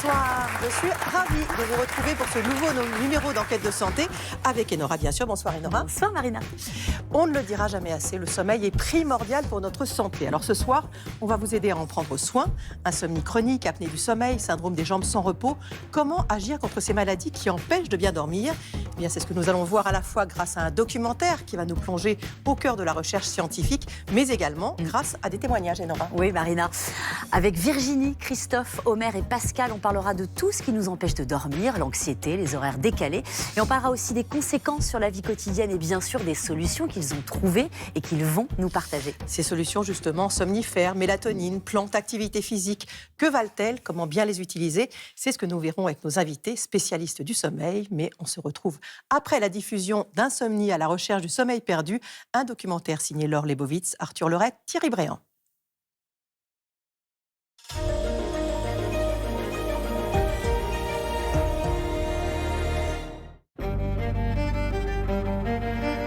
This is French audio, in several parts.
Bonsoir, je suis ravie de vous retrouver pour ce nouveau numéro d'Enquête de santé avec Enora, bien sûr. Bonsoir Enora. Bonsoir Marina. On ne le dira jamais assez, le sommeil est primordial pour notre santé. Alors ce soir, on va vous aider à en prendre soin. Insomnie chronique, apnée du sommeil, syndrome des jambes sans repos. Comment agir contre ces maladies qui empêchent de bien dormir ? Eh bien, c'est ce que nous allons voir à la fois grâce à un documentaire qui va nous plonger au cœur de la recherche scientifique, mais également grâce à des témoignages, Enora. Oui Marina. Avec Virginie, Christophe, Omer et Pascal, on parlera de tout ce qui nous empêche de dormir, l'anxiété, les horaires décalés. Et on parlera aussi des conséquences sur la vie quotidienne et bien sûr des solutions qu'ils ont trouvées et qu'ils vont nous partager. Ces solutions, justement, somnifères, mélatonine, plantes, activité physique, que valent-elles ? Comment bien les utiliser ? C'est ce que nous verrons avec nos invités, spécialistes du sommeil. Mais on se retrouve après la diffusion d'Insomnie à la recherche du sommeil perdu, un documentaire signé Laure Lebovitz, Arthur Lorette, Thierry Bréant.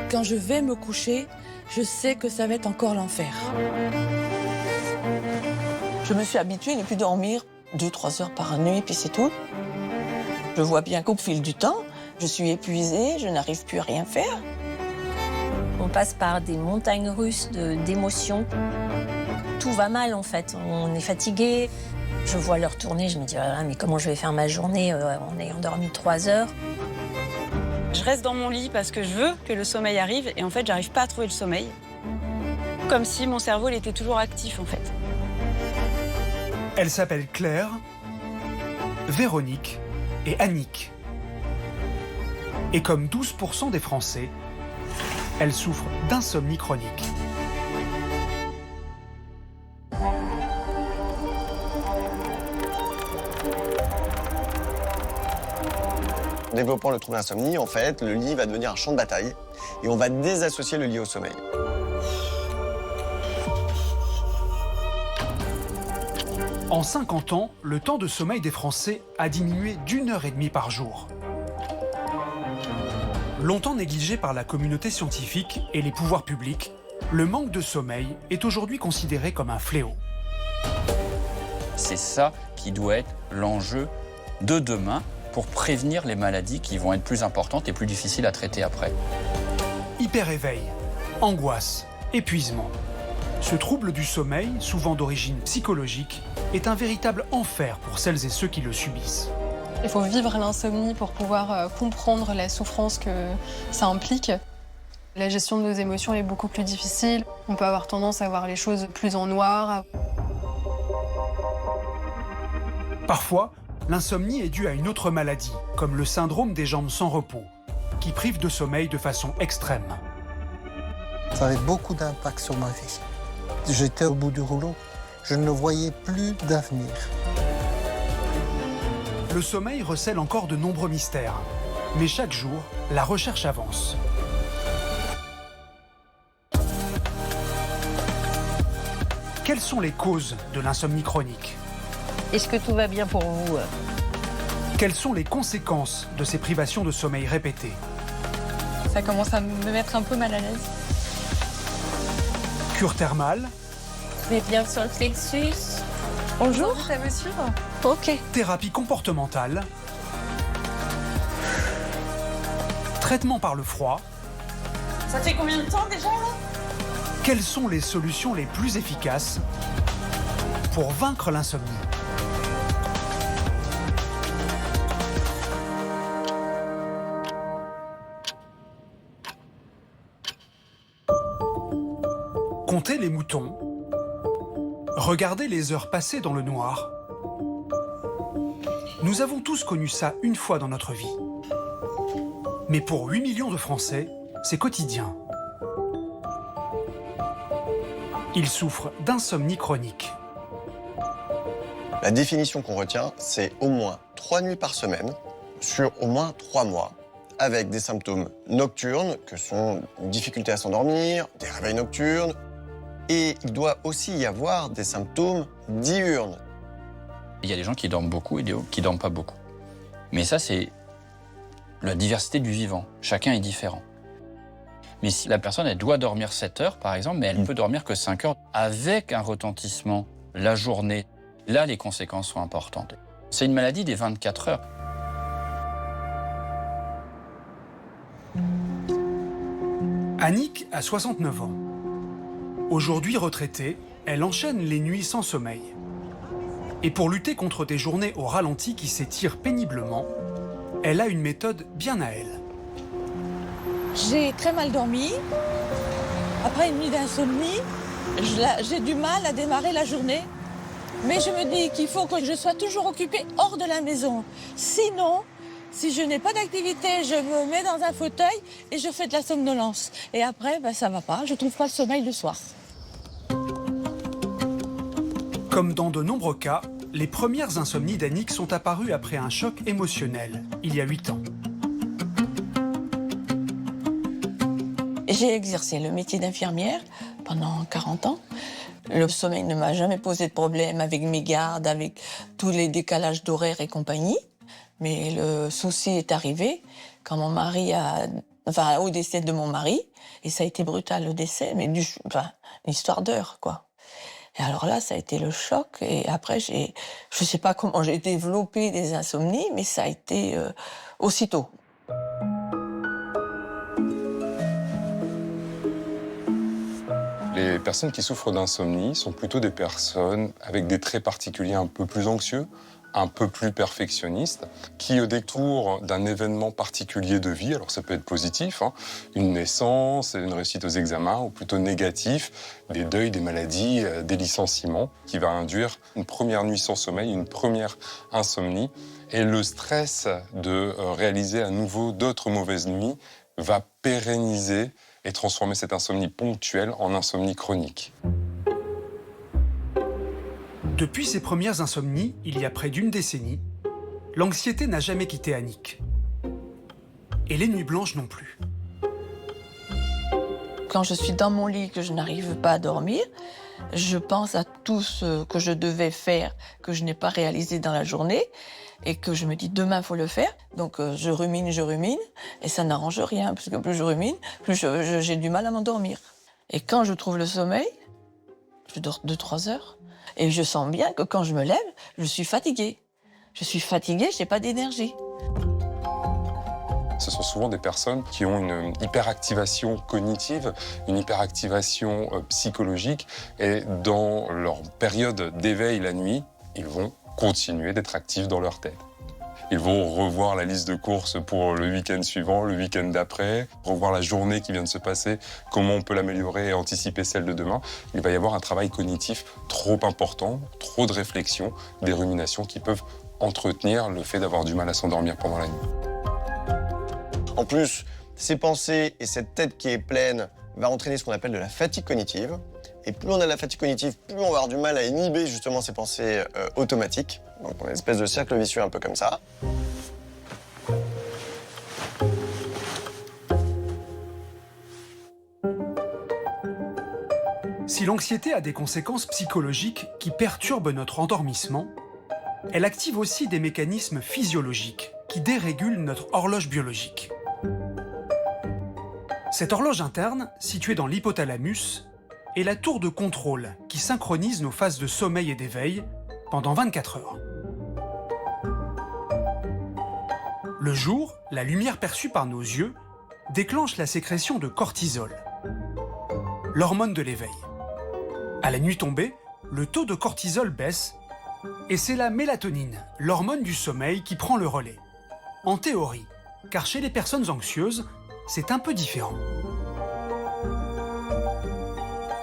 Quand je vais me coucher, je sais que ça va être encore l'enfer. Je me suis habituée à ne plus dormir 2-3 heures par nuit, puis c'est tout. Je vois bien qu'au fil du temps, je suis épuisée, je n'arrive plus à rien faire. On passe par des montagnes russes d'émotions. Tout va mal en fait, on est fatigué. Je vois l'heure tourner, je me dis mais comment je vais faire ma journée en ayant dormi 3 heures. Je reste dans mon lit parce que je veux que le sommeil arrive et en fait, j'arrive pas à trouver le sommeil. Comme si mon cerveau il était toujours actif en fait. Elles s'appellent Claire, Véronique et Annick. Et comme 12% des Français, elles souffrent d'insomnie chronique. En développant le trouble d'insomnie, en fait, le lit va devenir un champ de bataille et on va désassocier le lit au sommeil. En 50 ans, le temps de sommeil des Français a diminué d'1h30 par jour. Longtemps négligé par la communauté scientifique et les pouvoirs publics, le manque de sommeil est aujourd'hui considéré comme un fléau. C'est ça qui doit être l'enjeu de demain pour prévenir les maladies qui vont être plus importantes et plus difficiles à traiter après. Hyper-éveil, angoisse, épuisement. Ce trouble du sommeil, souvent d'origine psychologique, est un véritable enfer pour celles et ceux qui le subissent. Il faut vivre l'insomnie pour pouvoir comprendre la souffrance que ça implique. La gestion de nos émotions est beaucoup plus difficile. On peut avoir tendance à voir les choses plus en noir. Parfois, l'insomnie est due à une autre maladie, comme le syndrome des jambes sans repos, qui prive de sommeil de façon extrême. Ça avait beaucoup d'impact sur ma vie. J'étais au bout du rouleau. Je ne voyais plus d'avenir. Le sommeil recèle encore de nombreux mystères. Mais chaque jour, la recherche avance. Quelles sont les causes de l'insomnie chronique ? Est-ce que tout va bien pour vous ? Quelles sont les conséquences de ces privations de sommeil répétées ? Ça commence à me mettre un peu mal à l'aise. Cure thermale ? Mais bien sur le plexus. Bonjour, ça me suivre ? Ok. Thérapie comportementale ? Traitement par le froid ? Ça fait combien de temps déjà là ? Quelles sont les solutions les plus efficaces pour vaincre l'insomnie ? Compter les moutons, regarder les heures passées dans le noir. Nous avons tous connu ça une fois dans notre vie. Mais pour 8 millions de Français, c'est quotidien. Ils souffrent d'insomnie chronique. La définition qu'on retient, c'est au moins 3 nuits par semaine, sur au moins 3 mois, avec des symptômes nocturnes, que sont une difficulté à s'endormir, des réveils nocturnes, et il doit aussi y avoir des symptômes diurnes. Il y a des gens qui dorment beaucoup et des autres qui dorment pas beaucoup. Mais ça, c'est la diversité du vivant. Chacun est différent. Mais si la personne, elle doit dormir 7 heures, par exemple, mais elle ne peut dormir que 5 heures, avec un retentissement la journée, là, les conséquences sont importantes. C'est une maladie des 24 heures. Annick a 69 ans. Aujourd'hui retraitée, elle enchaîne les nuits sans sommeil. Et pour lutter contre des journées au ralenti qui s'étirent péniblement, elle a une méthode bien à elle. J'ai très mal dormi. Après une nuit d'insomnie, j'ai du mal à démarrer la journée. Mais je me dis qu'il faut que je sois toujours occupée hors de la maison. Sinon, si je n'ai pas d'activité, je me mets dans un fauteuil et je fais de la somnolence. Et après, ça va pas, je trouve pas le sommeil le soir. Comme dans de nombreux cas, les premières insomnies d'Annick sont apparues après un choc émotionnel, il y a 8 ans. J'ai exercé le métier d'infirmière pendant 40 ans. Le sommeil ne m'a jamais posé de problème avec mes gardes, avec tous les décalages d'horaires et compagnie. Mais le souci est arrivé quand mon mari au décès de mon mari. Et ça a été brutal, le décès, mais une histoire d'heures, quoi. Et alors là, ça a été le choc. Et après, je sais pas comment j'ai développé des insomnies, mais ça a été aussitôt. Les personnes qui souffrent d'insomnie sont plutôt des personnes avec des traits particuliers un peu plus anxieux, un peu plus perfectionnistes, qui au détour d'un événement particulier de vie, alors ça peut être positif, une naissance, une réussite aux examens, ou plutôt négatif, des deuils, des maladies, des licenciements, qui va induire une première nuit sans sommeil, une première insomnie. Et le stress de réaliser à nouveau d'autres mauvaises nuits va pérenniser et transformer cette insomnie ponctuelle en insomnie chronique. Depuis ses premières insomnies, il y a près d'une décennie, l'anxiété n'a jamais quitté Annick. Et les nuits blanches non plus. Quand je suis dans mon lit, que je n'arrive pas à dormir, je pense à tout ce que je devais faire, que je n'ai pas réalisé dans la journée, et que je me dis demain, il faut le faire. Donc je rumine, et ça n'arrange rien, parce que plus je rumine, plus j'ai du mal à m'endormir. Et quand je trouve le sommeil, je dors 2-3 heures, et je sens bien que quand je me lève, je suis fatiguée. Je n'ai pas d'énergie. Ce sont souvent des personnes qui ont une hyperactivation cognitive, une hyperactivation psychologique, et dans leur période d'éveil la nuit, ils vont continuer d'être actifs dans leur tête. Ils vont revoir la liste de courses pour le week-end suivant, le week-end d'après, revoir la journée qui vient de se passer, comment on peut l'améliorer et anticiper celle de demain. Il va y avoir un travail cognitif trop important, trop de réflexion, des ruminations qui peuvent entretenir le fait d'avoir du mal à s'endormir pendant la nuit. En plus, ces pensées et cette tête qui est pleine va entraîner ce qu'on appelle de la fatigue cognitive. Et plus on a de la fatigue cognitive, plus on va avoir du mal à inhiber justement ces pensées automatiques. Donc on a une espèce de cercle vicieux un peu comme ça. Si l'anxiété a des conséquences psychologiques qui perturbent notre endormissement, elle active aussi des mécanismes physiologiques qui dérégulent notre horloge biologique. Cette horloge interne, située dans l'hypothalamus, est la tour de contrôle qui synchronise nos phases de sommeil et d'éveil pendant 24 heures. Le jour, la lumière perçue par nos yeux déclenche la sécrétion de cortisol, l'hormone de l'éveil. À la nuit tombée, le taux de cortisol baisse et c'est la mélatonine, l'hormone du sommeil, qui prend le relais. En théorie, car chez les personnes anxieuses, c'est un peu différent.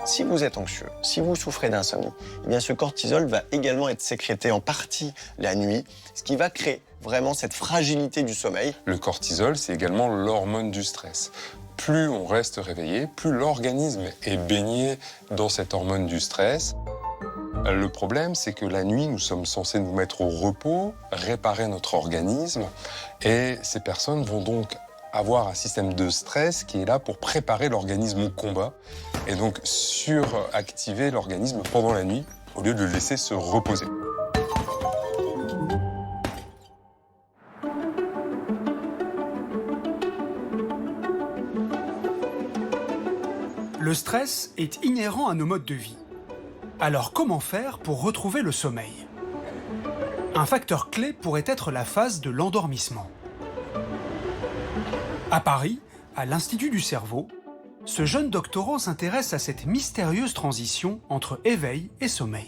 Si vous êtes anxieux, si vous souffrez d'insomnie, eh bien ce cortisol va également être sécrété en partie la nuit, ce qui va créer vraiment cette fragilité du sommeil. Le cortisol, c'est également l'hormone du stress. Plus on reste réveillé, plus l'organisme est baigné dans cette hormone du stress. Le problème, c'est que la nuit, nous sommes censés nous mettre au repos, réparer notre organisme, et ces personnes vont donc avoir un système de stress qui est là pour préparer l'organisme au combat, et donc suractiver l'organisme pendant la nuit, au lieu de le laisser se reposer. Le stress est inhérent à nos modes de vie. Alors comment faire pour retrouver le sommeil ? Un facteur clé pourrait être la phase de l'endormissement. À Paris, à l'Institut du cerveau, ce jeune doctorant s'intéresse à cette mystérieuse transition entre éveil et sommeil.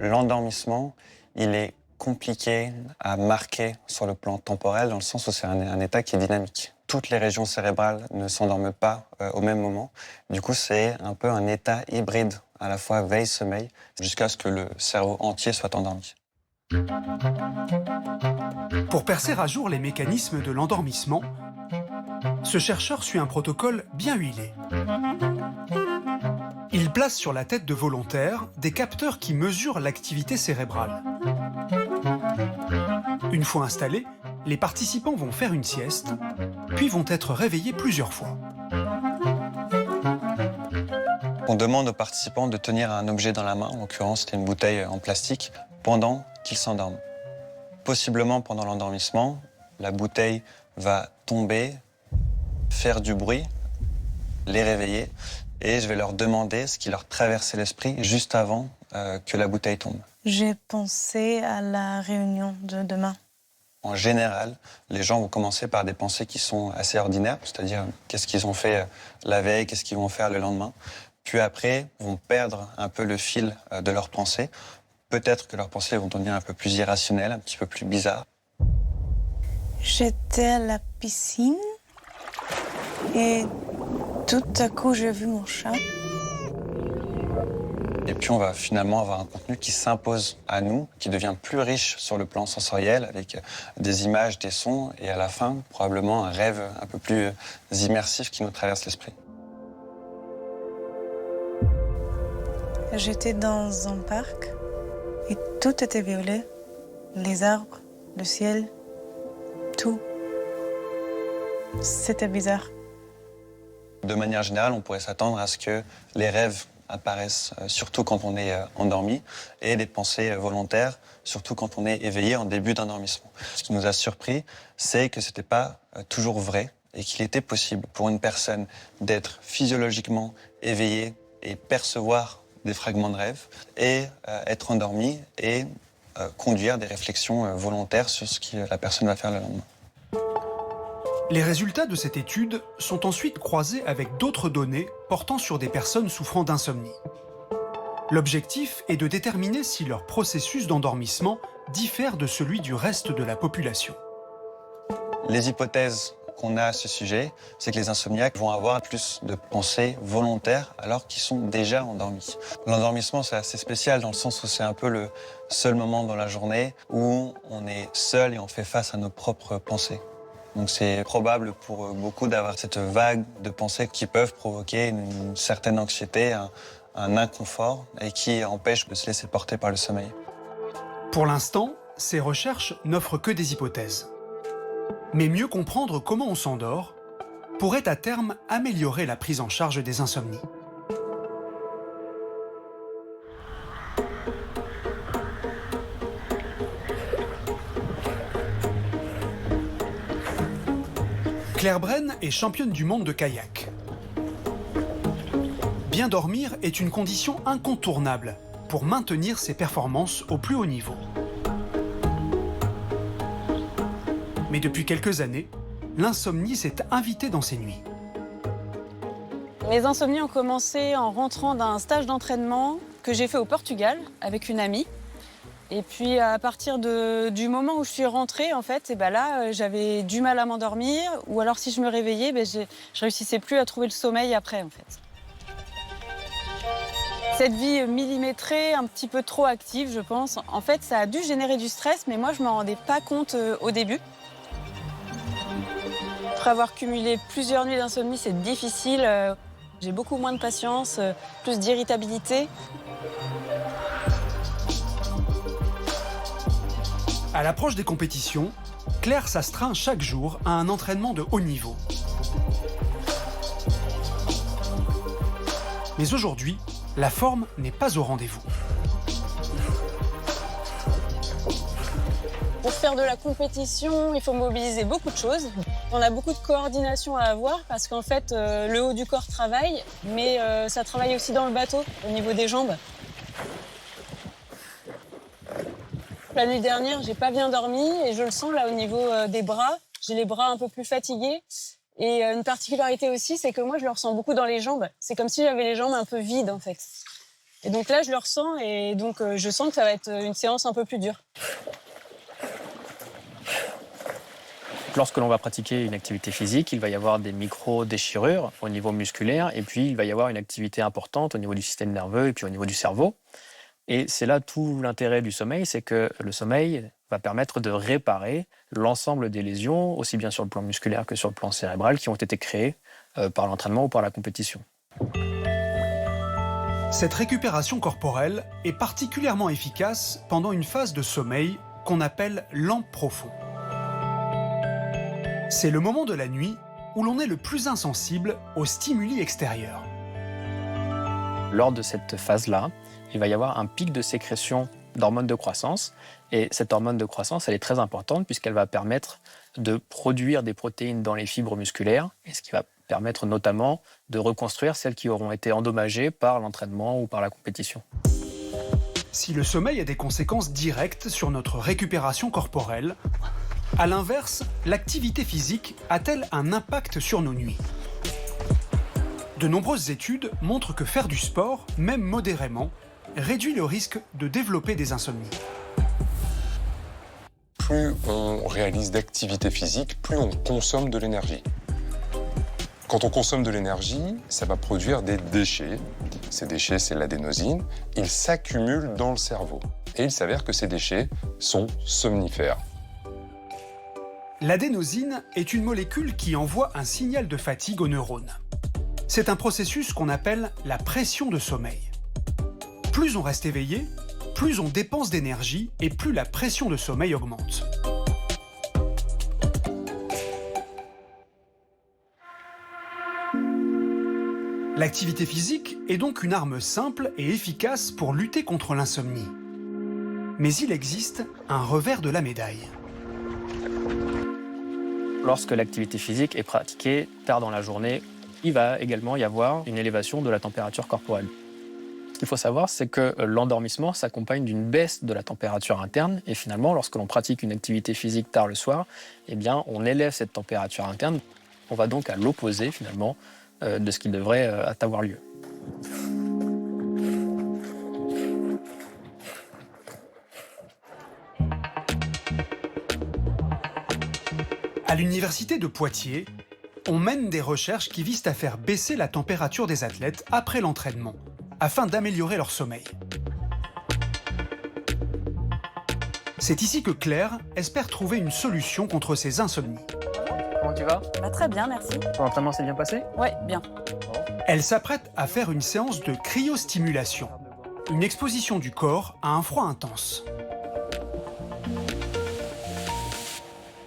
L'endormissement, il est compliqué à marquer sur le plan temporel, dans le sens où c'est un état qui est dynamique. Toutes les régions cérébrales ne s'endorment pas au même moment. Du coup, c'est un peu un état hybride, à la fois veille-sommeil, jusqu'à ce que le cerveau entier soit endormi. Pour percer à jour les mécanismes de l'endormissement, ce chercheur suit un protocole bien huilé. Il place sur la tête de volontaires des capteurs qui mesurent l'activité cérébrale. Une fois installés, les participants vont faire une sieste, puis vont être réveillés plusieurs fois. On demande aux participants de tenir un objet dans la main, en l'occurrence c'était une bouteille en plastique, pendant qu'ils s'endorment. Possiblement pendant l'endormissement, la bouteille va tomber, faire du bruit, les réveiller, et je vais leur demander ce qui leur traversait l'esprit juste avant que la bouteille tombe. J'ai pensé à la réunion de demain. En général, les gens vont commencer par des pensées qui sont assez ordinaires, c'est-à-dire qu'est-ce qu'ils ont fait la veille, qu'est-ce qu'ils vont faire le lendemain. Puis après, vont perdre un peu le fil de leurs pensées. Peut-être que leurs pensées vont devenir un peu plus irrationnelles, un petit peu plus bizarres. J'étais à la piscine et tout à coup j'ai vu mon chat. Et puis on va finalement avoir un contenu qui s'impose à nous, qui devient plus riche sur le plan sensoriel, avec des images, des sons, et à la fin, probablement un rêve un peu plus immersif qui nous traverse l'esprit. J'étais dans un parc et tout était violet. Les arbres, le ciel, tout. C'était bizarre. De manière générale, on pourrait s'attendre à ce que les rêves apparaissent surtout quand on est endormi, et les pensées volontaires surtout quand on est éveillé en début d'endormissement. Ce qui nous a surpris, c'est que ce n'était pas toujours vrai et qu'il était possible pour une personne d'être physiologiquement éveillée et percevoir des fragments de rêve et être endormi et conduire des réflexions volontaires sur ce que la personne va faire le lendemain. Les résultats de cette étude sont ensuite croisés avec d'autres données portant sur des personnes souffrant d'insomnie. L'objectif est de déterminer si leur processus d'endormissement diffère de celui du reste de la population. Les hypothèses qu'on a à ce sujet, c'est que les insomniaques vont avoir plus de pensées volontaires alors qu'ils sont déjà endormis. L'endormissement, c'est assez spécial dans le sens où c'est un peu le seul moment dans la journée où on est seul et on fait face à nos propres pensées. Donc c'est probable pour beaucoup d'avoir cette vague de pensées qui peuvent provoquer une certaine anxiété, un inconfort et qui empêche de se laisser porter par le sommeil. Pour l'instant, ces recherches n'offrent que des hypothèses. Mais mieux comprendre comment on s'endort pourrait à terme améliorer la prise en charge des insomnies. Claire Bren est championne du monde de kayak. Bien dormir est une condition incontournable pour maintenir ses performances au plus haut niveau. Mais depuis quelques années, l'insomnie s'est invitée dans ses nuits. Mes insomnies ont commencé en rentrant d'un stage d'entraînement que j'ai fait au Portugal avec une amie. Et puis à partir du moment où je suis rentrée, en fait, et ben là, j'avais du mal à m'endormir. Ou alors si je me réveillais, je réussissais plus à trouver le sommeil après, en fait. Cette vie millimétrée, un petit peu trop active, je pense, en fait, ça a dû générer du stress, mais moi, je ne m'en rendais pas compte au début. Après avoir cumulé plusieurs nuits d'insomnie, c'est difficile. J'ai beaucoup moins de patience, plus d'irritabilité. À l'approche des compétitions, Claire s'astreint chaque jour à un entraînement de haut niveau. Mais aujourd'hui, la forme n'est pas au rendez-vous. Pour faire de la compétition, il faut mobiliser beaucoup de choses. On a beaucoup de coordination à avoir parce qu'en fait, le haut du corps travaille, mais ça travaille aussi dans le bateau, au niveau des jambes. La nuit dernière, j'ai pas bien dormi et je le sens là au niveau des bras. J'ai les bras un peu plus fatigués. Et une particularité aussi, c'est que moi, je le ressens beaucoup dans les jambes. C'est comme si j'avais les jambes un peu vides, en fait. Et donc là, je le ressens et donc je sens que ça va être une séance un peu plus dure. Lorsque l'on va pratiquer une activité physique, il va y avoir des micro-déchirures au niveau musculaire et puis il va y avoir une activité importante au niveau du système nerveux et puis au niveau du cerveau. Et c'est là tout l'intérêt du sommeil, c'est que le sommeil va permettre de réparer l'ensemble des lésions, aussi bien sur le plan musculaire que sur le plan cérébral, qui ont été créées par l'entraînement ou par la compétition. Cette récupération corporelle est particulièrement efficace pendant une phase de sommeil qu'on appelle lampe profond. C'est le moment de la nuit où l'on est le plus insensible aux stimuli extérieurs. Lors de cette phase-là, il va y avoir un pic de sécrétion d'hormones de croissance. Et cette hormone de croissance, elle est très importante puisqu'elle va permettre de produire des protéines dans les fibres musculaires, et ce qui va permettre notamment de reconstruire celles qui auront été endommagées par l'entraînement ou par la compétition. Si le sommeil a des conséquences directes sur notre récupération corporelle, à l'inverse, l'activité physique a-t-elle un impact sur nos nuits ? De nombreuses études montrent que faire du sport, même modérément, réduit le risque de développer des insomnies. Plus on réalise d'activité physique, plus on consomme de l'énergie. Quand on consomme de l'énergie, ça va produire des déchets. Ces déchets, c'est l'adénosine. Ils s'accumulent dans le cerveau. Et il s'avère que ces déchets sont somnifères. L'adénosine est une molécule qui envoie un signal de fatigue aux neurones. C'est un processus qu'on appelle la pression de sommeil. Plus on reste éveillé, plus on dépense d'énergie et plus la pression de sommeil augmente. L'activité physique est donc une arme simple et efficace pour lutter contre l'insomnie. Mais il existe un revers de la médaille. Lorsque l'activité physique est pratiquée tard dans la journée, il va également y avoir une élévation de la température corporelle. Ce qu'il faut savoir, c'est que l'endormissement s'accompagne d'une baisse de la température interne. Et finalement, lorsque l'on pratique une activité physique tard le soir, eh bien, on élève cette température interne. On va donc à l'opposé, finalement, de ce qui devrait avoir lieu. À l'université de Poitiers, on mène des recherches qui visent à faire baisser la température des athlètes après l'entraînement, afin d'améliorer leur sommeil. C'est ici que Claire espère trouver une solution contre ces insomnies. Comment tu vas ? Très bien, merci. Ton entraînement s'est bien passé ? Oui, bien. Elle s'apprête à faire une séance de cryostimulation, une exposition du corps à un froid intense.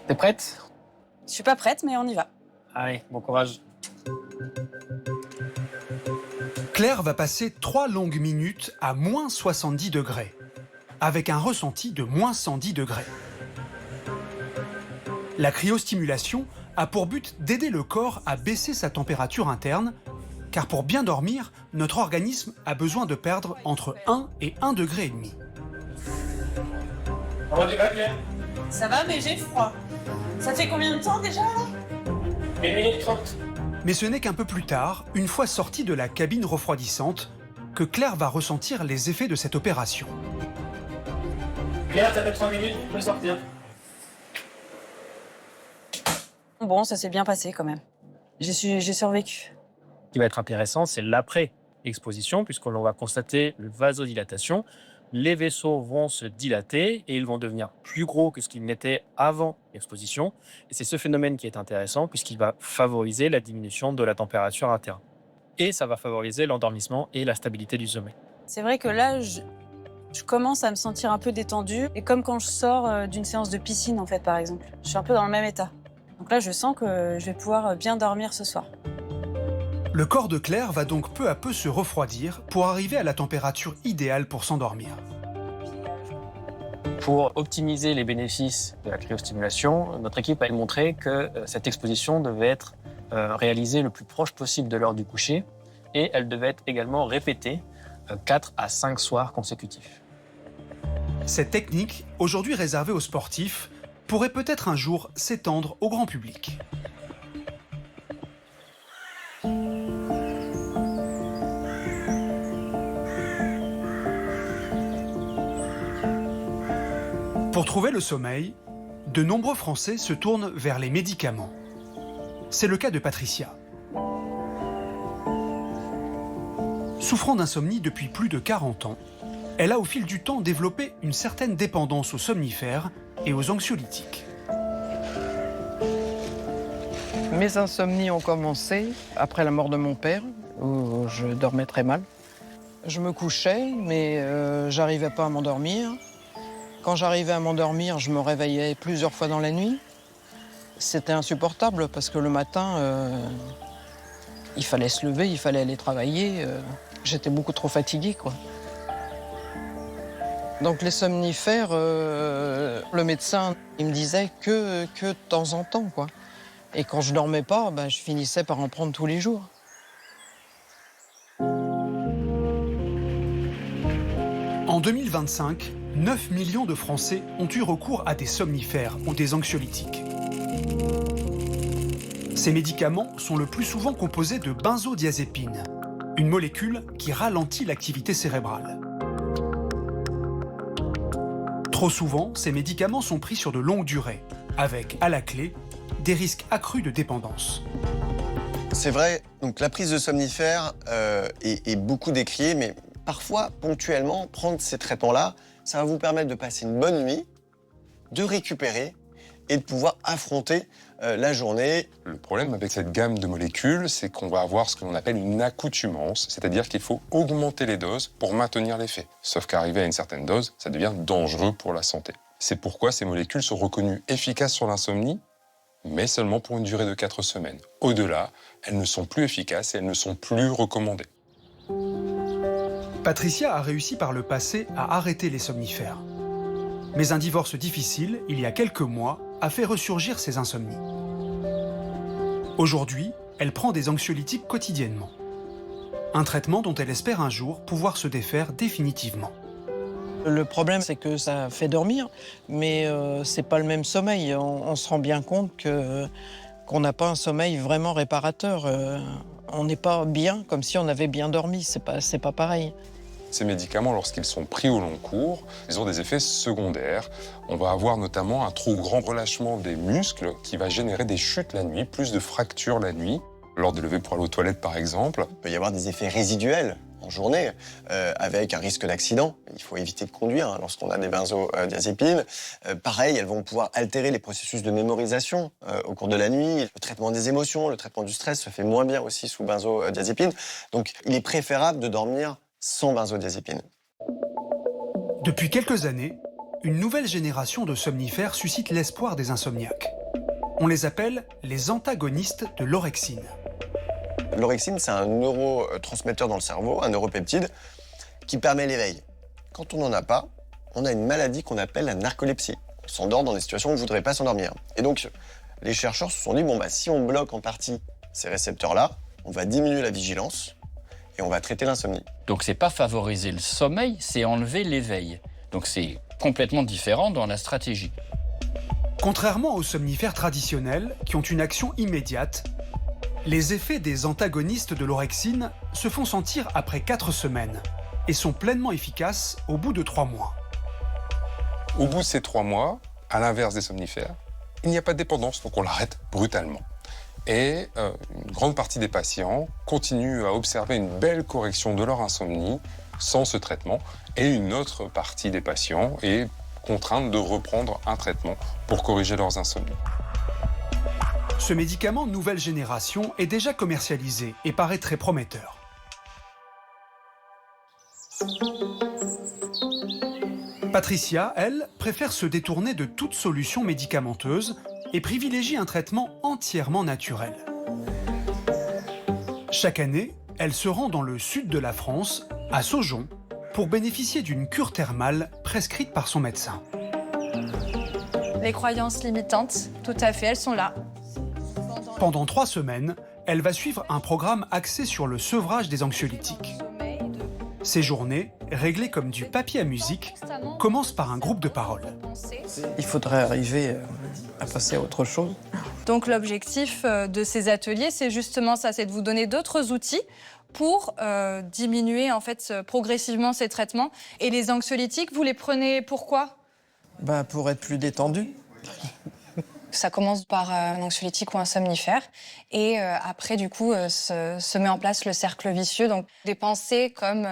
T'es prête ? Je suis pas prête, mais on y va. Allez, bon courage. Claire va passer 3 longues minutes à moins 70 degrés, avec un ressenti de moins 110 degrés. La cryostimulation a pour but d'aider le corps à baisser sa température interne, car pour bien dormir, notre organisme a besoin de perdre entre 1 et 1,5 degré. Comment tu vas, Claire ? Ça va, mais j'ai froid. Ça fait combien de temps déjà là ? 1 minute 30. Mais ce n'est qu'un peu plus tard, une fois sortie de la cabine refroidissante, que Claire va ressentir les effets de cette opération. Claire, ça fait 3 minutes, tu peux sortir. Bon, ça s'est bien passé quand même. J'ai survécu. Ce qui va être intéressant, c'est l'après-exposition, puisqu'on va constater une vasodilatation. Les vaisseaux vont se dilater et ils vont devenir plus gros que ce qu'ils n'étaient avant l'exposition. Et c'est ce phénomène qui est intéressant puisqu'il va favoriser la diminution de la température interne. Et ça va favoriser l'endormissement et la stabilité du sommeil. C'est vrai que là, je commence à me sentir un peu détendue. Et comme quand je sors d'une séance de piscine, en fait, par exemple. Je suis un peu dans le même état. Donc là, je sens que je vais pouvoir bien dormir ce soir. Le corps de Claire va donc peu à peu se refroidir pour arriver à la température idéale pour s'endormir. Pour optimiser les bénéfices de la cryostimulation, notre équipe a montré que cette exposition devait être réalisée le plus proche possible de l'heure du coucher et elle devait être également répétée 4 à 5 soirs consécutifs. Cette technique, aujourd'hui réservée aux sportifs, pourrait peut-être un jour s'étendre au grand public. Pour trouver le sommeil, de nombreux Français se tournent vers les médicaments. C'est le cas de Patricia. Souffrant d'insomnie depuis plus de 40 ans, elle a au fil du temps développé une certaine dépendance aux somnifères et aux anxiolytiques. Mes insomnies ont commencé après la mort de mon père, où je dormais très mal. Je me couchais, mais j'arrivais pas à m'endormir. Quand j'arrivais à m'endormir, je me réveillais plusieurs fois dans la nuit. C'était insupportable parce que le matin, il fallait se lever, il fallait aller travailler. J'étais beaucoup trop fatiguée, quoi. Donc les somnifères, le médecin, il me disait que de temps en temps, quoi. Et quand je dormais pas, je finissais par en prendre tous les jours. En 2025, 9 millions de Français ont eu recours à des somnifères ou des anxiolytiques. Ces médicaments sont le plus souvent composés de benzodiazépine, une molécule qui ralentit l'activité cérébrale. Trop souvent, ces médicaments sont pris sur de longues durées, avec, à la clé, des risques accrus de dépendance. C'est vrai, donc la prise de somnifères est beaucoup décriée, mais parfois, ponctuellement, prendre ces traitements-là, ça va vous permettre de passer une bonne nuit, de récupérer et de pouvoir affronter la journée. Le problème avec cette gamme de molécules, c'est qu'on va avoir ce que l'on appelle une accoutumance, c'est-à-dire qu'il faut augmenter les doses pour maintenir l'effet. Sauf qu'arrivé à une certaine dose, ça devient dangereux pour la santé. C'est pourquoi ces molécules sont reconnues efficaces sur l'insomnie, mais seulement pour une durée de 4 semaines. Au-delà, elles ne sont plus efficaces et elles ne sont plus recommandées. Patricia a réussi par le passé à arrêter les somnifères. Mais un divorce difficile, il y a quelques mois, a fait ressurgir ses insomnies. Aujourd'hui, elle prend des anxiolytiques quotidiennement. Un traitement dont elle espère un jour pouvoir se défaire définitivement. Le problème, c'est que ça fait dormir, mais c'est pas le même sommeil. On se rend bien compte qu'on n'a pas un sommeil vraiment réparateur. On n'est pas bien comme si on avait bien dormi. C'est pas pareil. Ces médicaments, lorsqu'ils sont pris au long cours, ils ont des effets secondaires. On va avoir notamment un trop grand relâchement des muscles qui va générer des chutes la nuit, plus de fractures la nuit, lors des levées pour aller aux toilettes par exemple. Il peut y avoir des effets résiduels en journée, avec un risque d'accident. Il faut éviter de conduire lorsqu'on a des benzodiazépines. Pareil, elles vont pouvoir altérer les processus de mémorisation au cours de la nuit. Le traitement des émotions, le traitement du stress se fait moins bien aussi sous benzodiazépines. Donc il est préférable de dormir sans benzodiazépine. Depuis quelques années, une nouvelle génération de somnifères suscite l'espoir des insomniaques. On les appelle les antagonistes de l'orexine. L'orexine, c'est un neurotransmetteur dans le cerveau, un neuropeptide, qui permet l'éveil. Quand on n'en a pas, on a une maladie qu'on appelle la narcolepsie. On s'endort dans des situations où on ne voudrait pas s'endormir. Et donc, les chercheurs se sont dit, si on bloque en partie ces récepteurs-là, on va diminuer la vigilance et on va traiter l'insomnie. Donc c'est pas favoriser le sommeil, c'est enlever l'éveil. Donc c'est complètement différent dans la stratégie. Contrairement aux somnifères traditionnels qui ont une action immédiate, les effets des antagonistes de l'orexine se font sentir après 4 semaines et sont pleinement efficaces au bout de 3 mois. Au bout de ces 3 mois, à l'inverse des somnifères, il n'y a pas de dépendance, donc on l'arrête brutalement. Et une grande partie des patients continuent à observer une belle correction de leur insomnie sans ce traitement, et une autre partie des patients est contrainte de reprendre un traitement pour corriger leurs insomnies. Ce médicament nouvelle génération est déjà commercialisé et paraît très prometteur. Patricia, elle, préfère se détourner de toute solution médicamenteuse et privilégie un traitement entièrement naturel. Chaque année, elle se rend dans le sud de la France, à Saujon, pour bénéficier d'une cure thermale prescrite par son médecin. Les croyances limitantes, tout à fait, elles sont là. Pendant 3 semaines, elle va suivre un programme axé sur le sevrage des anxiolytiques. Ces journées, réglées comme du papier à musique, commencent par un groupe de parole. Il faudrait arriver à passer à autre chose. Donc l'objectif de ces ateliers, c'est justement ça, c'est de vous donner d'autres outils pour diminuer en fait progressivement ces traitements. Et les anxiolytiques, vous les prenez pourquoi ? Pour être plus détendu. Ça commence par un anxiolytique ou un somnifère. Et après, du coup, se met en place le cercle vicieux. Donc, des pensées comme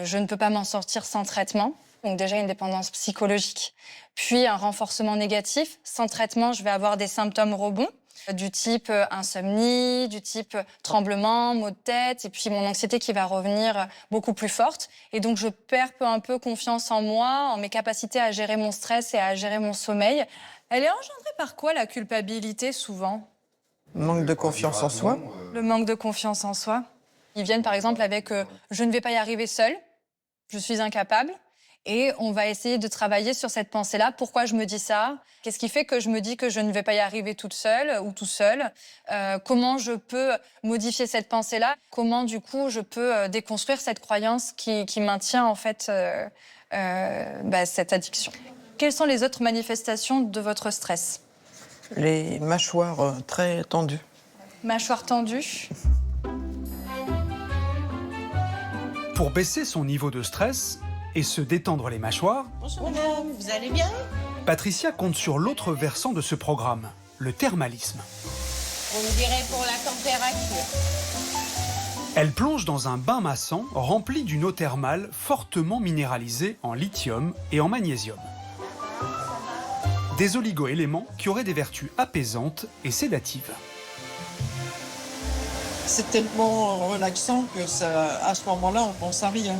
je ne peux pas m'en sortir sans traitement. Donc, déjà, une dépendance psychologique. Puis, un renforcement négatif. Sans traitement, je vais avoir des symptômes rebonds, du type insomnie, du type tremblement, maux de tête. Et puis, mon anxiété qui va revenir beaucoup plus forte. Et donc, je perds peu à peu confiance en moi, en mes capacités à gérer mon stress et à gérer mon sommeil. Elle est engendrée par quoi, la culpabilité, souvent ? Manque de confiance en soi. Le manque de confiance en soi. Ils viennent, par exemple, avec je ne vais pas y arriver seul, je suis incapable. Et on va essayer de travailler sur cette pensée-là. Pourquoi je me dis ça ? Qu'est-ce qui fait que je me dis que je ne vais pas y arriver toute seule ou tout seul ? Comment je peux modifier cette pensée-là ? Comment, du coup, je peux déconstruire cette croyance qui maintient, en fait, cette addiction ? Quelles sont les autres manifestations de votre stress ? Les mâchoires très tendues. Mâchoires tendues. Pour baisser son niveau de stress et se détendre les mâchoires, Bonjour madame, vous allez bien ? Patricia compte sur l'autre versant de ce programme, le thermalisme. Vous me direz pour la température. Elle plonge dans un bain massant rempli d'une eau thermale fortement minéralisée en lithium et en magnésium. Des oligo-éléments qui auraient des vertus apaisantes et sédatives. C'est tellement relaxant que à ce moment-là, on pense à rien.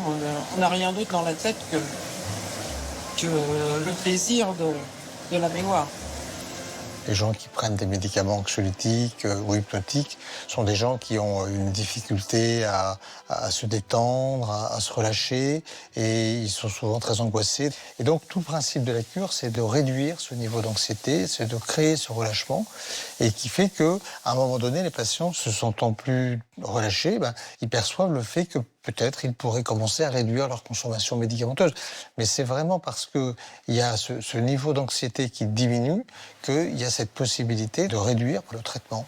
On n'a rien d'autre dans la tête que le plaisir de la mémoire. Les gens qui prennent des médicaments anxiolytiques ou hypnotiques sont des gens qui ont une difficulté à se détendre, à se relâcher, et ils sont souvent très angoissés. Et donc tout le principe de la cure, c'est de réduire ce niveau d'anxiété, c'est de créer ce relâchement, et qui fait qu'à un moment donné, les patients se sentant plus relâchés, ils perçoivent le fait que peut-être ils pourraient commencer à réduire leur consommation médicamenteuse. Mais c'est vraiment parce qu'il y a ce niveau d'anxiété qui diminue qu'il y a cette possibilité de réduire le traitement.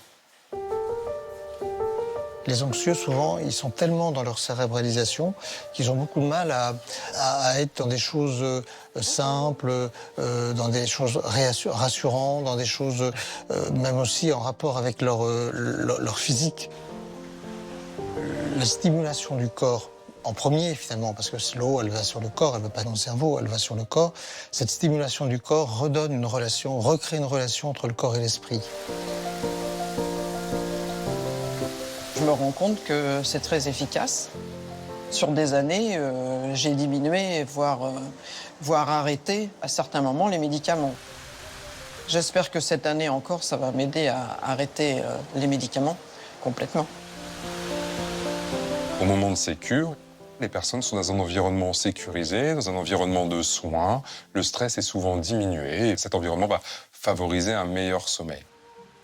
Les anxieux, souvent, ils sont tellement dans leur cérébralisation qu'ils ont beaucoup de mal à être dans des choses simples, dans des choses rassurantes, dans des choses même aussi en rapport avec leur physique. La stimulation du corps, en premier finalement, parce que l'eau, elle va sur le corps, elle ne va pas dans le cerveau, elle va sur le corps. Cette stimulation du corps redonne une relation, recrée une relation entre le corps et l'esprit. Je me rends compte que c'est très efficace. Sur des années, j'ai diminué, voire arrêté à certains moments les médicaments. J'espère que cette année encore, ça va m'aider à arrêter les médicaments complètement. Au moment de ces cures, les personnes sont dans un environnement sécurisé, dans un environnement de soins. Le stress est souvent diminué et cet environnement va favoriser un meilleur sommeil.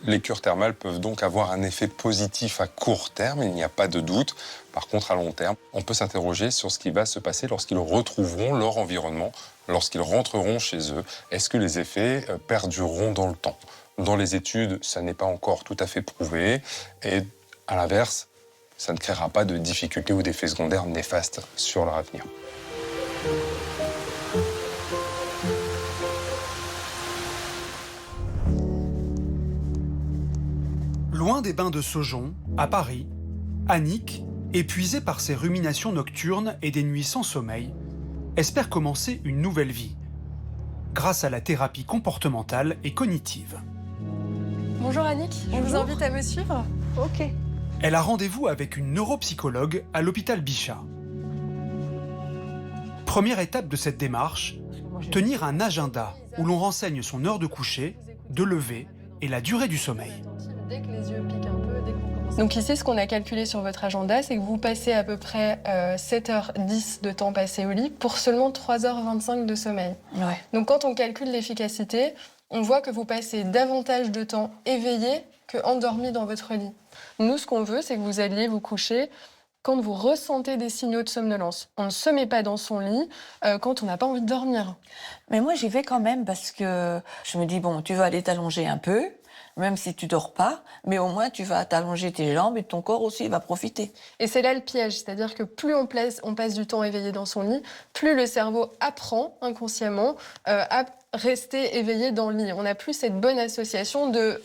Les cures thermales peuvent donc avoir un effet positif à court terme, il n'y a pas de doute. Par contre, à long terme, on peut s'interroger sur ce qui va se passer lorsqu'ils retrouveront leur environnement, lorsqu'ils rentreront chez eux. Est-ce que les effets perdureront dans le temps ? Dans les études, ça n'est pas encore tout à fait prouvé. Et à l'inverse, ça ne créera pas de difficultés ou d'effets secondaires néfastes sur leur avenir. Loin des bains de Saujon, à Paris, Annick, épuisée par ses ruminations nocturnes et des nuits sans sommeil, espère commencer une nouvelle vie, grâce à la thérapie comportementale et cognitive. Bonjour Annick, je vous invite à me suivre. Ok. Elle a rendez-vous avec une neuropsychologue à l'hôpital Bichat. Première étape de cette démarche, tenir un agenda où l'on renseigne son heure de coucher, de lever et la durée du sommeil. Dès que les yeux piquent un peu, dès qu'on commence... Donc ici, ce qu'on a calculé sur votre agenda, c'est que vous passez à peu près 7h10 de temps passé au lit pour seulement 3h25 de sommeil. Ouais. Donc quand on calcule l'efficacité, on voit que vous passez davantage de temps éveillé que endormi dans votre lit. Nous, ce qu'on veut, c'est que vous alliez vous coucher Quand vous ressentez des signaux de somnolence, on ne se met pas dans son lit quand on n'a pas envie de dormir. Mais moi, j'y vais quand même parce que je me dis, bon, tu vas aller t'allonger un peu, même si tu dors pas, mais au moins tu vas t'allonger tes jambes et ton corps aussi va profiter. Et c'est là le piège, c'est-à-dire que plus on passe du temps éveillé dans son lit, plus le cerveau apprend inconsciemment à rester éveillé dans le lit. On n'a plus cette bonne association de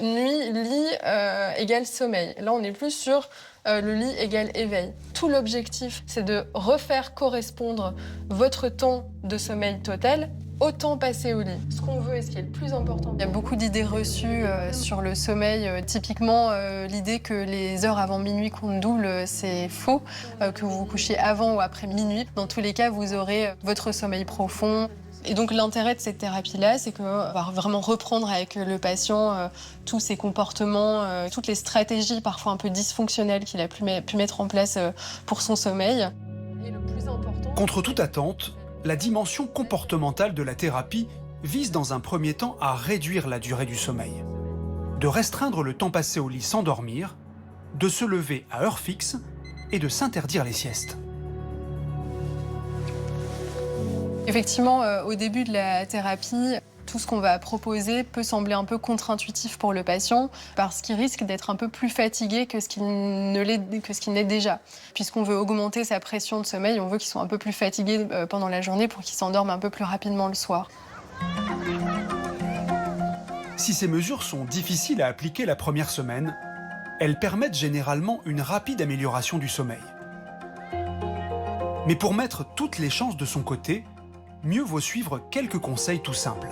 nuit, lit égale sommeil. Là, on est plus sur le lit égale éveil. Tout l'objectif, c'est de refaire correspondre votre temps de sommeil total au temps passé au lit. Ce qu'on veut et ce qui est le plus important. Il y a beaucoup d'idées reçues sur le sommeil. Typiquement, l'idée que les heures avant minuit comptent double, c'est faux. Que vous vous couchiez avant ou après minuit, dans tous les cas, vous aurez votre sommeil profond. Et donc l'intérêt de cette thérapie-là, c'est qu'on va vraiment reprendre avec le patient tous ses comportements, toutes les stratégies parfois un peu dysfonctionnelles qu'il a pu mettre en place pour son sommeil. Et le plus important... Contre toute attente, la dimension comportementale de la thérapie vise dans un premier temps à réduire la durée du sommeil, de restreindre le temps passé au lit sans dormir, de se lever à heure fixe et de s'interdire les siestes. Effectivement, au début de la thérapie, tout ce qu'on va proposer peut sembler un peu contre-intuitif pour le patient parce qu'il risque d'être un peu plus fatigué que ce qu'il n'est déjà. Puisqu'on veut augmenter sa pression de sommeil, on veut qu'il soit un peu plus fatigué pendant la journée pour qu'il s'endorme un peu plus rapidement le soir. Si ces mesures sont difficiles à appliquer la première semaine, elles permettent généralement une rapide amélioration du sommeil. Mais pour mettre toutes les chances de son côté, mieux vaut suivre quelques conseils tout simples.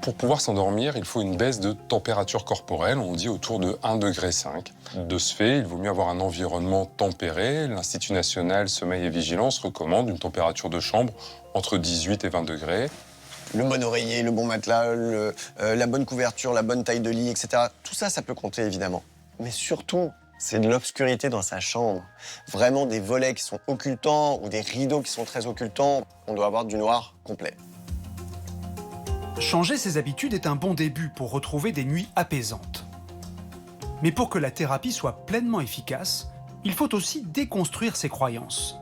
Pour pouvoir s'endormir, il faut une baisse de température corporelle, on dit autour de 1,5 degré. De ce fait, il vaut mieux avoir un environnement tempéré. L'Institut national sommeil et vigilance recommande une température de chambre entre 18 et 20 degrés. Le bon oreiller, le bon matelas, la bonne couverture, la bonne taille de lit, etc. Tout ça, ça peut compter évidemment. Mais surtout, c'est de l'obscurité dans sa chambre. Vraiment des volets qui sont occultants ou des rideaux qui sont très occultants. On doit avoir du noir complet. Changer ses habitudes est un bon début pour retrouver des nuits apaisantes. Mais pour que la thérapie soit pleinement efficace, il faut aussi déconstruire ses croyances.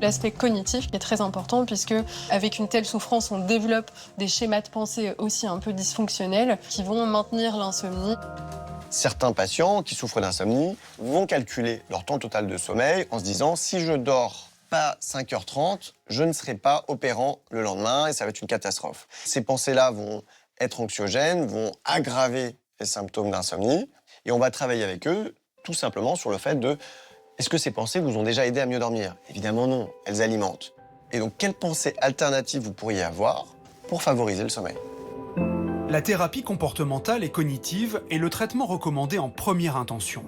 L'aspect cognitif est très important puisque avec une telle souffrance, on développe des schémas de pensée aussi un peu dysfonctionnels qui vont maintenir l'insomnie. Certains patients qui souffrent d'insomnie vont calculer leur temps total de sommeil en se disant « si je dors pas 5h30, je ne serai pas opérant le lendemain et ça va être une catastrophe ». Ces pensées-là vont être anxiogènes, vont aggraver les symptômes d'insomnie et on va travailler avec eux tout simplement sur le fait de « est-ce que ces pensées vous ont déjà aidé à mieux dormir ?» Évidemment non, elles alimentent. Et donc quelles pensées alternatives vous pourriez avoir pour favoriser le sommeil ? La thérapie comportementale et cognitive est le traitement recommandé en première intention.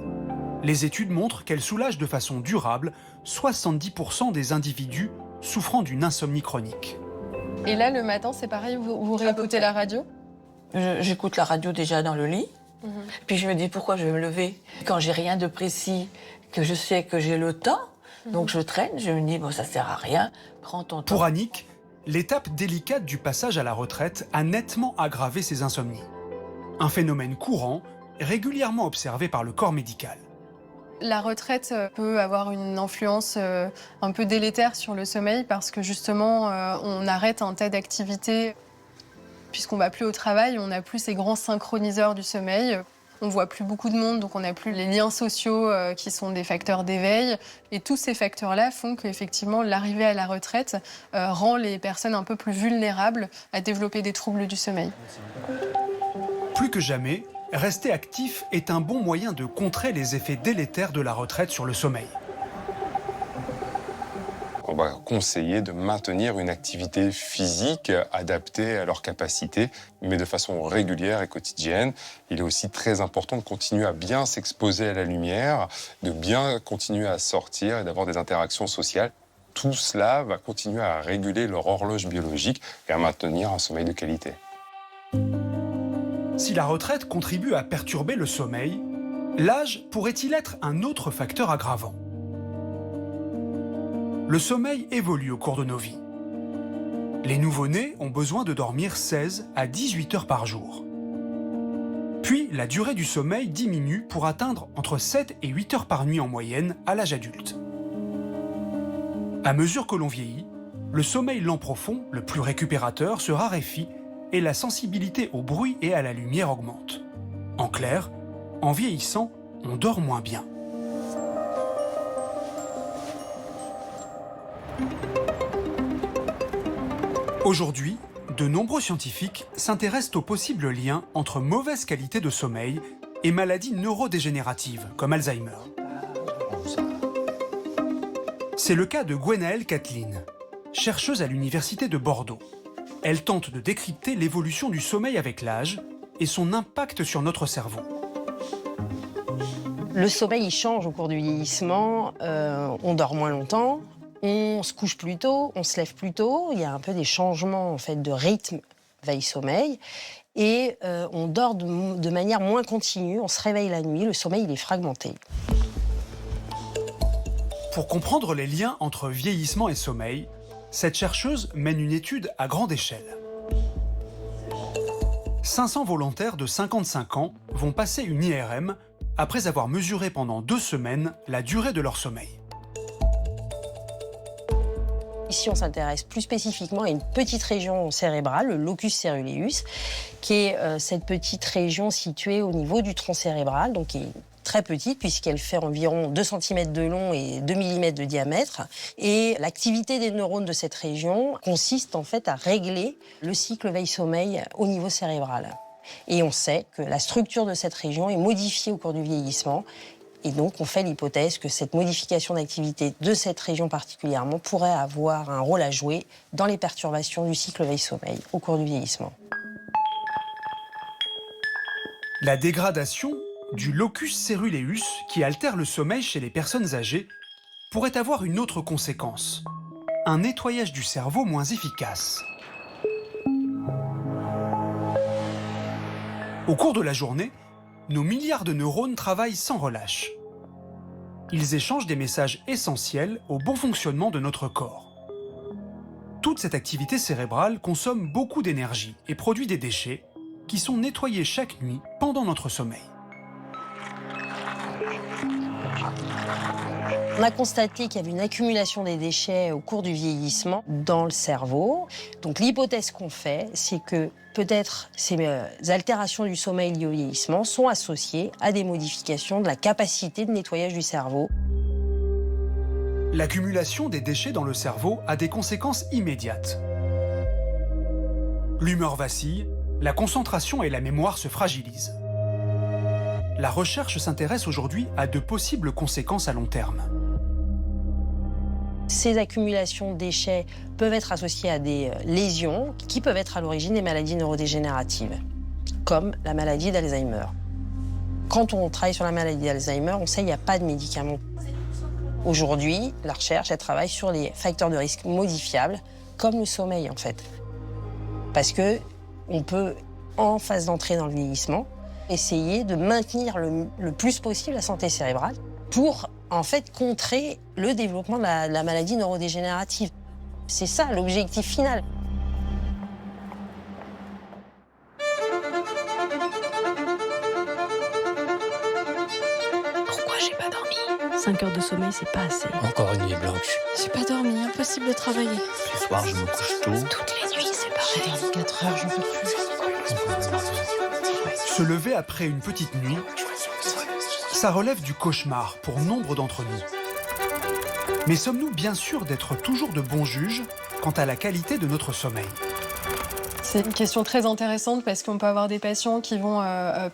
Les études montrent qu'elle soulage de façon durable 70% des individus souffrant d'une insomnie chronique. Et là, le matin, c'est pareil, vous réécoutez la radio ? J'écoute la radio déjà dans le lit. Puis je me dis pourquoi je vais me lever quand j'ai rien de précis, que je sais que j'ai le temps. Donc je traîne, je me dis bon, ça sert à rien, prends ton temps. Pour Annick, l'étape délicate du passage à la retraite a nettement aggravé ses insomnies. Un phénomène courant, régulièrement observé par le corps médical. La retraite peut avoir une influence un peu délétère sur le sommeil parce que justement, on arrête un tas d'activités. Puisqu'on va plus au travail, on n'a plus ces grands synchroniseurs du sommeil. On voit plus beaucoup de monde, donc on n'a plus les liens sociaux qui sont des facteurs d'éveil. Et tous ces facteurs-là font qu'effectivement, l'arrivée à la retraite rend les personnes un peu plus vulnérables à développer des troubles du sommeil. Plus que jamais, rester actif est un bon moyen de contrer les effets délétères de la retraite sur le sommeil. On va conseiller de maintenir une activité physique adaptée à leurs capacités, mais de façon régulière et quotidienne. Il est aussi très important de continuer à bien s'exposer à la lumière, de bien continuer à sortir et d'avoir des interactions sociales. Tout cela va continuer à réguler leur horloge biologique et à maintenir un sommeil de qualité. Si la retraite contribue à perturber le sommeil, l'âge pourrait-il être un autre facteur aggravant ? Le sommeil évolue au cours de nos vies. Les nouveau-nés ont besoin de dormir 16 à 18 heures par jour. Puis, la durée du sommeil diminue pour atteindre entre 7 et 8 heures par nuit en moyenne à l'âge adulte. À mesure que l'on vieillit, le sommeil lent profond, le plus récupérateur, se raréfie et la sensibilité au bruit et à la lumière augmente. En clair, en vieillissant, on dort moins bien. Aujourd'hui, de nombreux scientifiques s'intéressent aux possibles liens entre mauvaise qualité de sommeil et maladies neurodégénératives comme Alzheimer. C'est le cas de Gwenaëlle Kathleen, chercheuse à l'université de Bordeaux. Elle tente de décrypter l'évolution du sommeil avec l'âge et son impact sur notre cerveau. Le sommeil il change au cours du vieillissement, on dort moins longtemps, on se couche plus tôt, on se lève plus tôt, il y a un peu des changements en fait, de rythme veille-sommeil et on dort de manière moins continue, on se réveille la nuit, le sommeil il est fragmenté. Pour comprendre les liens entre vieillissement et sommeil, cette chercheuse mène une étude à grande échelle. 500 volontaires de 55 ans vont passer une IRM après avoir mesuré pendant 2 semaines la durée de leur sommeil. Ici, on s'intéresse plus spécifiquement à une petite région cérébrale, le locus ceruleus, qui est cette petite région située au niveau du tronc cérébral, donc qui est très petite puisqu'elle fait environ 2 cm de long et 2 mm de diamètre. Et l'activité des neurones de cette région consiste en fait à régler le cycle veille-sommeil au niveau cérébral. Et on sait que la structure de cette région est modifiée au cours du vieillissement. Et donc, on fait l'hypothèse que cette modification d'activité de cette région particulièrement pourrait avoir un rôle à jouer dans les perturbations du cycle veille-sommeil au cours du vieillissement. La dégradation du locus ceruleus, qui altère le sommeil chez les personnes âgées, pourrait avoir une autre conséquence. Un nettoyage du cerveau moins efficace. Au cours de la journée, nos milliards de neurones travaillent sans relâche. Ils échangent des messages essentiels au bon fonctionnement de notre corps. Toute cette activité cérébrale consomme beaucoup d'énergie et produit des déchets qui sont nettoyés chaque nuit pendant notre sommeil. On a constaté qu'il y avait une accumulation des déchets au cours du vieillissement dans le cerveau. Donc l'hypothèse qu'on fait, c'est que peut-être ces altérations du sommeil liées au vieillissement sont associées à des modifications de la capacité de nettoyage du cerveau. L'accumulation des déchets dans le cerveau a des conséquences immédiates. L'humeur vacille, la concentration et la mémoire se fragilisent. La recherche s'intéresse aujourd'hui à de possibles conséquences à long terme. Ces accumulations de déchets peuvent être associées à des lésions qui peuvent être à l'origine des maladies neurodégénératives, comme la maladie d'Alzheimer. Quand on travaille sur la maladie d'Alzheimer, on sait qu'il n'y a pas de médicaments. Aujourd'hui, la recherche, elle travaille sur les facteurs de risque modifiables, comme le sommeil en fait. Parce qu'on peut, en phase d'entrée dans le vieillissement, essayer de maintenir le plus possible la santé cérébrale pour en fait contrer le développement de la maladie neurodégénérative. C'est ça l'objectif final. Pourquoi j'ai pas dormi? 5 heures de sommeil, c'est pas assez. Encore une nuit blanche. J'ai pas dormi, impossible de travailler. Les soirs, je me couche tôt. Toutes les nuits, c'est pareil. J'ai dormi 4 heures, j'en peux plus. Se lever après une petite nuit, ça relève du cauchemar pour nombre d'entre nous. Mais sommes-nous bien sûrs d'être toujours de bons juges quant à la qualité de notre sommeil? C'est une question très intéressante parce qu'on peut avoir des patients qui vont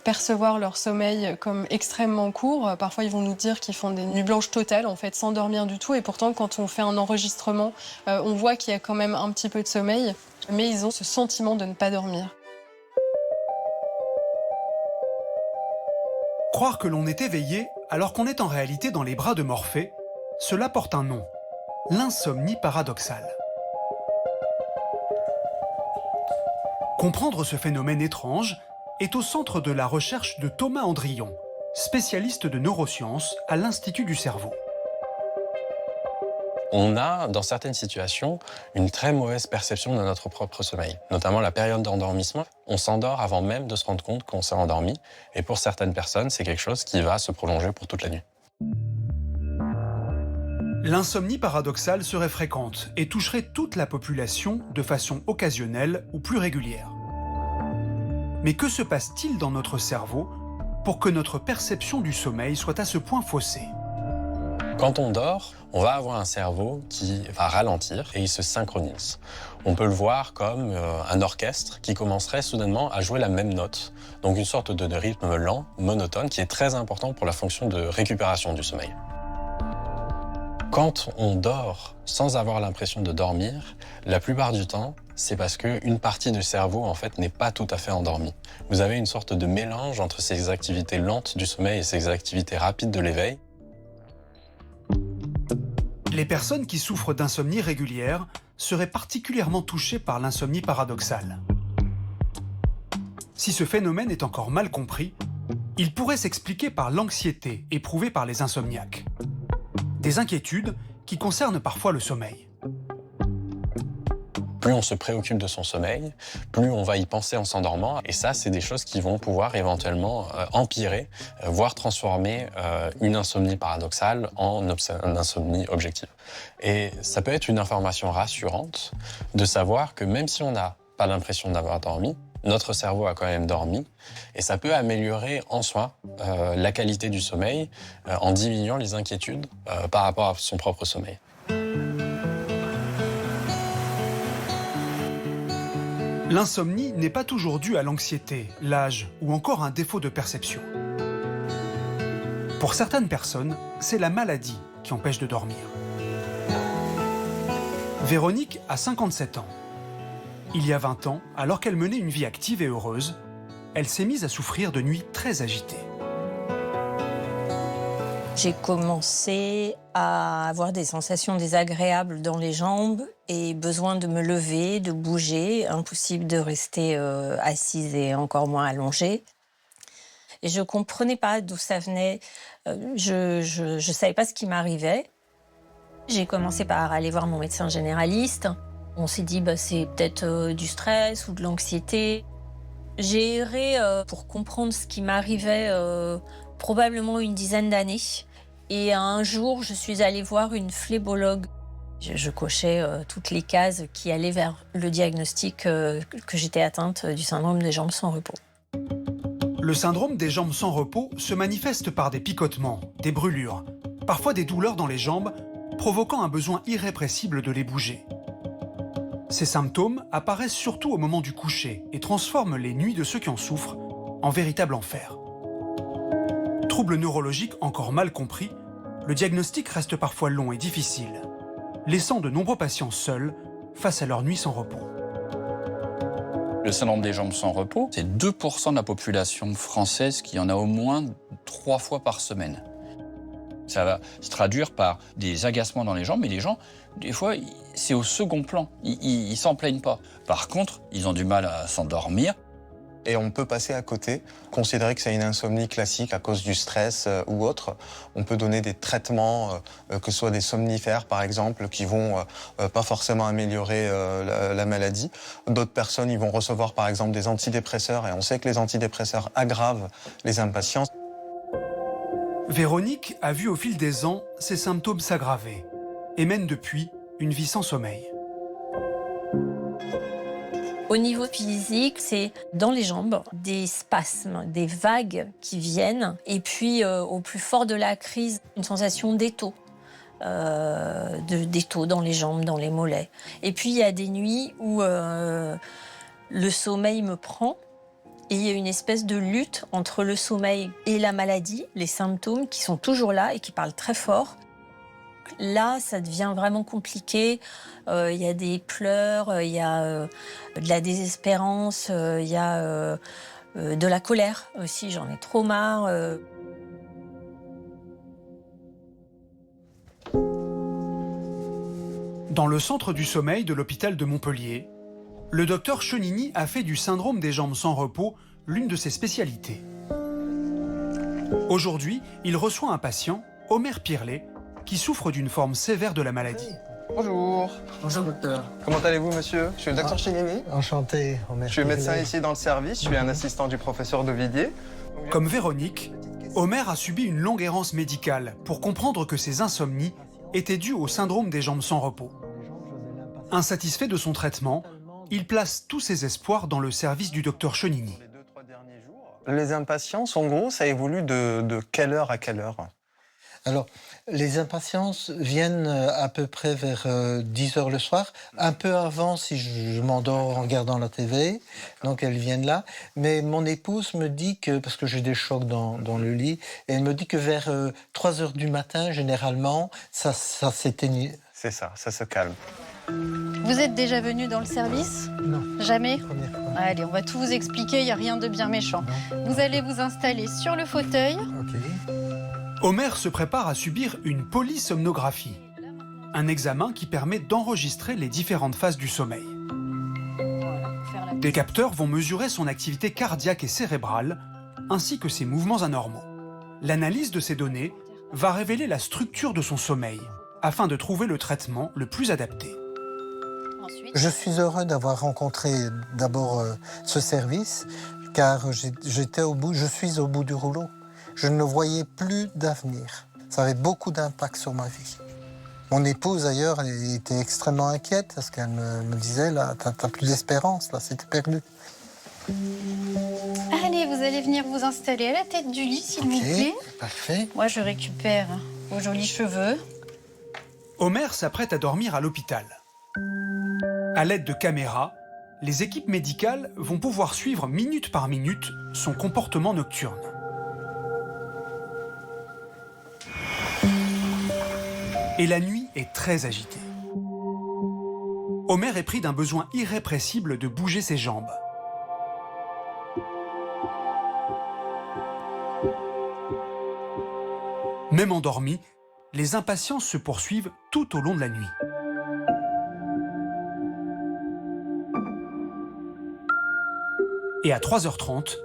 percevoir leur sommeil comme extrêmement court. Parfois, ils vont nous dire qu'ils font des nuits blanches totales, en fait, sans dormir du tout. Et pourtant, quand on fait un enregistrement, on voit qu'il y a quand même un petit peu de sommeil. Mais ils ont ce sentiment de ne pas dormir. Croire que l'on est éveillé alors qu'on est en réalité dans les bras de Morphée, cela porte un nom, l'insomnie paradoxale. Comprendre ce phénomène étrange est au centre de la recherche de Thomas Andrion, spécialiste de neurosciences à l'Institut du cerveau. On a, dans certaines situations, une très mauvaise perception de notre propre sommeil, notamment la période d'endormissement. On s'endort avant même de se rendre compte qu'on s'est endormi. Et pour certaines personnes, c'est quelque chose qui va se prolonger pour toute la nuit. L'insomnie paradoxale serait fréquente et toucherait toute la population de façon occasionnelle ou plus régulière. Mais que se passe-t-il dans notre cerveau pour que notre perception du sommeil soit à ce point faussée ? Quand on dort, on va avoir un cerveau qui va ralentir et il se synchronise. On peut le voir comme un orchestre qui commencerait soudainement à jouer la même note. Donc une sorte de rythme lent, monotone, qui est très important pour la fonction de récupération du sommeil. Quand on dort sans avoir l'impression de dormir, la plupart du temps, c'est parce qu'une partie du cerveau, en fait, n'est pas tout à fait endormie. Vous avez une sorte de mélange entre ces activités lentes du sommeil et ces activités rapides de l'éveil. Les personnes qui souffrent d'insomnie régulière seraient particulièrement touchées par l'insomnie paradoxale. Si ce phénomène est encore mal compris, il pourrait s'expliquer par l'anxiété éprouvée par les insomniaques. Des inquiétudes qui concernent parfois le sommeil. Plus on se préoccupe de son sommeil, plus on va y penser en s'endormant. Et ça, c'est des choses qui vont pouvoir éventuellement empirer, voire transformer une insomnie paradoxale en une insomnie objective. Et ça peut être une information rassurante de savoir que même si on n'a pas l'impression d'avoir dormi, notre cerveau a quand même dormi. Et ça peut améliorer en soi la qualité du sommeil en diminuant les inquiétudes par rapport à son propre sommeil. L'insomnie n'est pas toujours due à l'anxiété, l'âge ou encore un défaut de perception. Pour certaines personnes, c'est la maladie qui empêche de dormir. Véronique a 57 ans. Il y a 20 ans, alors qu'elle menait une vie active et heureuse, elle s'est mise à souffrir de nuits très agitées. J'ai commencé à avoir des sensations désagréables dans les jambes et besoin de me lever, de bouger, impossible de rester assise et encore moins allongée. Et je ne comprenais pas d'où ça venait, je ne savais pas ce qui m'arrivait. J'ai commencé par aller voir mon médecin généraliste. On s'est dit c'est peut-être du stress ou de l'anxiété. J'ai erré pour comprendre ce qui m'arrivait probablement une dizaine d'années. Et un jour, je suis allée voir une phlébologue. Je cochais toutes les cases qui allaient vers le diagnostic que j'étais atteinte du syndrome des jambes sans repos. Le syndrome des jambes sans repos se manifeste par des picotements, des brûlures, parfois des douleurs dans les jambes, provoquant un besoin irrépressible de les bouger. Ces symptômes apparaissent surtout au moment du coucher et transforment les nuits de ceux qui en souffrent en véritable enfer. Troubles neurologiques encore mal compris, le diagnostic reste parfois long et difficile, laissant de nombreux patients seuls face à leur nuit sans repos. Le syndrome des jambes sans repos, c'est 2% de la population française qui en a au moins 3 fois par semaine. Ça va se traduire par des agacements dans les jambes, mais les gens, des fois, c'est au second plan. Ils s'en plaignent pas. Par contre, ils ont du mal à s'endormir. Et on peut passer à côté, considérer que c'est une insomnie classique à cause du stress ou autre. On peut donner des traitements, que ce soit des somnifères par exemple, qui vont pas forcément améliorer la maladie. D'autres personnes, ils vont recevoir par exemple des antidépresseurs, et on sait que les antidépresseurs aggravent les impatiences. Véronique a vu au fil des ans ses symptômes s'aggraver et mène depuis une vie sans sommeil. Au niveau physique, c'est dans les jambes, des spasmes, des vagues qui viennent. Et puis, au plus fort de la crise, une sensation d'étau. D'étau dans les jambes, dans les mollets. Et puis, il y a des nuits où le sommeil me prend. Et il y a une espèce de lutte entre le sommeil et la maladie, les symptômes qui sont toujours là et qui parlent très fort. Là, ça devient vraiment compliqué. Il y a des pleurs, il y a de la désespérance, il y a de la colère aussi. J'en ai trop marre. Dans le centre du sommeil de l'hôpital de Montpellier, le docteur Chenini a fait du syndrome des jambes sans repos l'une de ses spécialités. Aujourd'hui, il reçoit un patient, Omer Pirlet, qui souffre d'une forme sévère de la maladie. Bonjour. Bonjour docteur. Comment allez-vous, monsieur? Je suis le docteur Chenini. Enchanté. Je suis médecin ici dans le service. Je suis un assistant du professeur Dovidier. Comme Véronique, Omer a subi une longue errance médicale pour comprendre que ses insomnies étaient dues au syndrome des jambes sans repos. Insatisfait de son traitement, il place tous ses espoirs dans le service du docteur Chenini. Les impatiences, en gros, ça évolue de quelle heure à quelle heure? Alors, les impatiences viennent à peu près vers 10 heures le soir, un peu avant si je m'endors en regardant la TV, donc elles viennent là. Mais mon épouse me dit que, parce que j'ai des chocs dans le lit, elle me dit que vers 3 heures du matin, généralement, ça s'éteigne. C'est ça se calme. Vous êtes déjà venu dans le service? Non. Jamais? Première fois. Allez, on va tout vous expliquer, il n'y a rien de bien méchant. Vous allez vous installer sur le fauteuil. Ok. Omer se prépare à subir une polysomnographie, un examen qui permet d'enregistrer les différentes phases du sommeil. Des capteurs vont mesurer son activité cardiaque et cérébrale, ainsi que ses mouvements anormaux. L'analyse de ces données va révéler la structure de son sommeil, afin de trouver le traitement le plus adapté. Je suis heureux d'avoir rencontré d'abord ce service, car je suis au bout du rouleau. Je ne voyais plus d'avenir. Ça avait beaucoup d'impact sur ma vie. Mon épouse, d'ailleurs, elle était extrêmement inquiète parce qu'elle me disait, là, t'as plus d'espérance, là, c'était perdu. Allez, vous allez venir vous installer à la tête du lit, s'il vous plaît. Parfait. Moi, je récupère vos jolis cheveux. Omer s'apprête à dormir à l'hôpital. À l'aide de caméras, les équipes médicales vont pouvoir suivre minute par minute son comportement nocturne. Et la nuit est très agitée. Omer est pris d'un besoin irrépressible de bouger ses jambes. Même endormi, les impatiences se poursuivent tout au long de la nuit. Et à 3h30,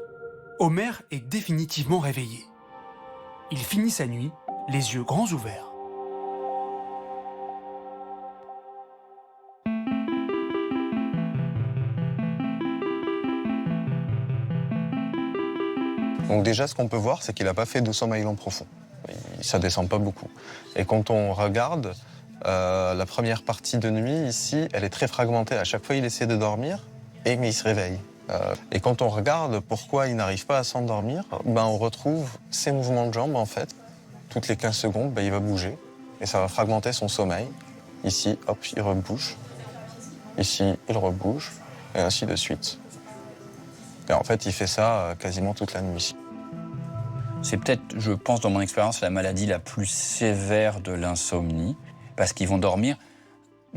Omer est définitivement réveillé. Il finit sa nuit, les yeux grands ouverts. Donc déjà, ce qu'on peut voir, c'est qu'il n'a pas fait de sommeil lent profond. Ça descend pas beaucoup. Et quand on regarde, la première partie de nuit, ici, elle est très fragmentée. À chaque fois, il essaie de dormir, mais il se réveille. Et quand on regarde pourquoi il n'arrive pas à s'endormir, on retrouve ses mouvements de jambes, en fait. Toutes les 15 secondes, il va bouger. Et ça va fragmenter son sommeil. Ici, hop, il rebouge. Ici, il rebouge. Et ainsi de suite. Et en fait, il fait ça quasiment toute la nuit. C'est peut-être, je pense, dans mon expérience, la maladie la plus sévère de l'insomnie, parce qu'ils vont dormir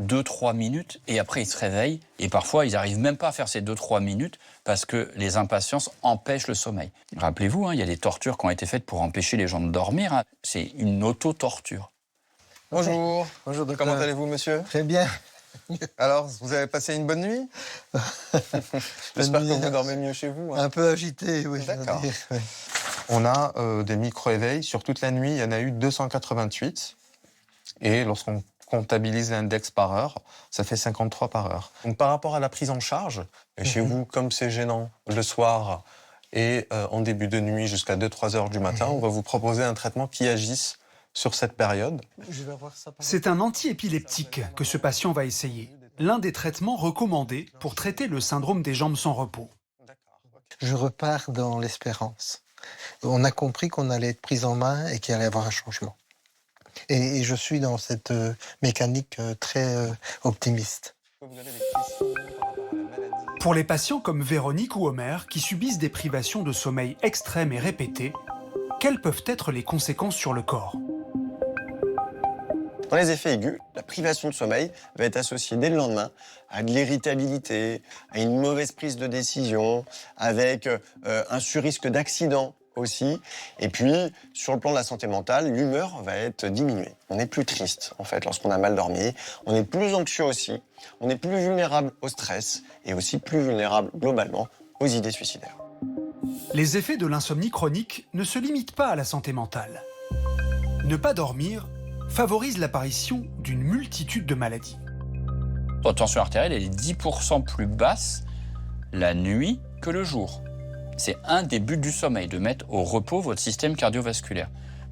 2-3 minutes et après ils se réveillent. Et parfois, ils n'arrivent même pas à faire ces 2-3 minutes parce que les impatiences empêchent le sommeil. Rappelez-vous, il y a des tortures qui ont été faites pour empêcher les gens de dormir. C'est une auto-torture. Bonjour. Bonjour, docteur. Comment allez-vous, monsieur? Très bien. Alors, vous avez passé une bonne nuit? J'espère que vous dormez mieux chez vous. Un peu agité, oui. D'accord. On a des micro-éveils. Sur toute la nuit, il y en a eu 288. Et lorsqu'on comptabilise l'index par heure, ça fait 53 par heure. Donc, par rapport à la prise en charge, chez vous, comme c'est gênant le soir et en début de nuit jusqu'à 2-3 heures du matin, on va vous proposer un traitement qui agisse sur cette période. C'est un antiépileptique que ce patient va essayer. L'un des traitements recommandés pour traiter le syndrome des jambes sans repos. Je repars dans l'espérance. On a compris qu'on allait être pris en main et qu'il allait y avoir un changement. Et je suis dans cette mécanique très optimiste. Pour les patients comme Véronique ou Omer qui subissent des privations de sommeil extrêmes et répétées, quelles peuvent être les conséquences sur le corps ? Dans les effets aigus, la privation de sommeil va être associée dès le lendemain à de l'irritabilité, à une mauvaise prise de décision, avec un surrisque d'accident aussi. Et puis, sur le plan de la santé mentale, l'humeur va être diminuée. On est plus triste, en fait, lorsqu'on a mal dormi. On est plus anxieux aussi. On est plus vulnérable au stress et aussi plus vulnérable, globalement, aux idées suicidaires. Les effets de l'insomnie chronique ne se limitent pas à la santé mentale. Ne pas dormir favorise l'apparition d'une multitude de maladies. Votre tension artérielle elle est 10% plus basse la nuit que le jour. C'est un des buts du sommeil, de mettre au repos votre système cardiovasculaire.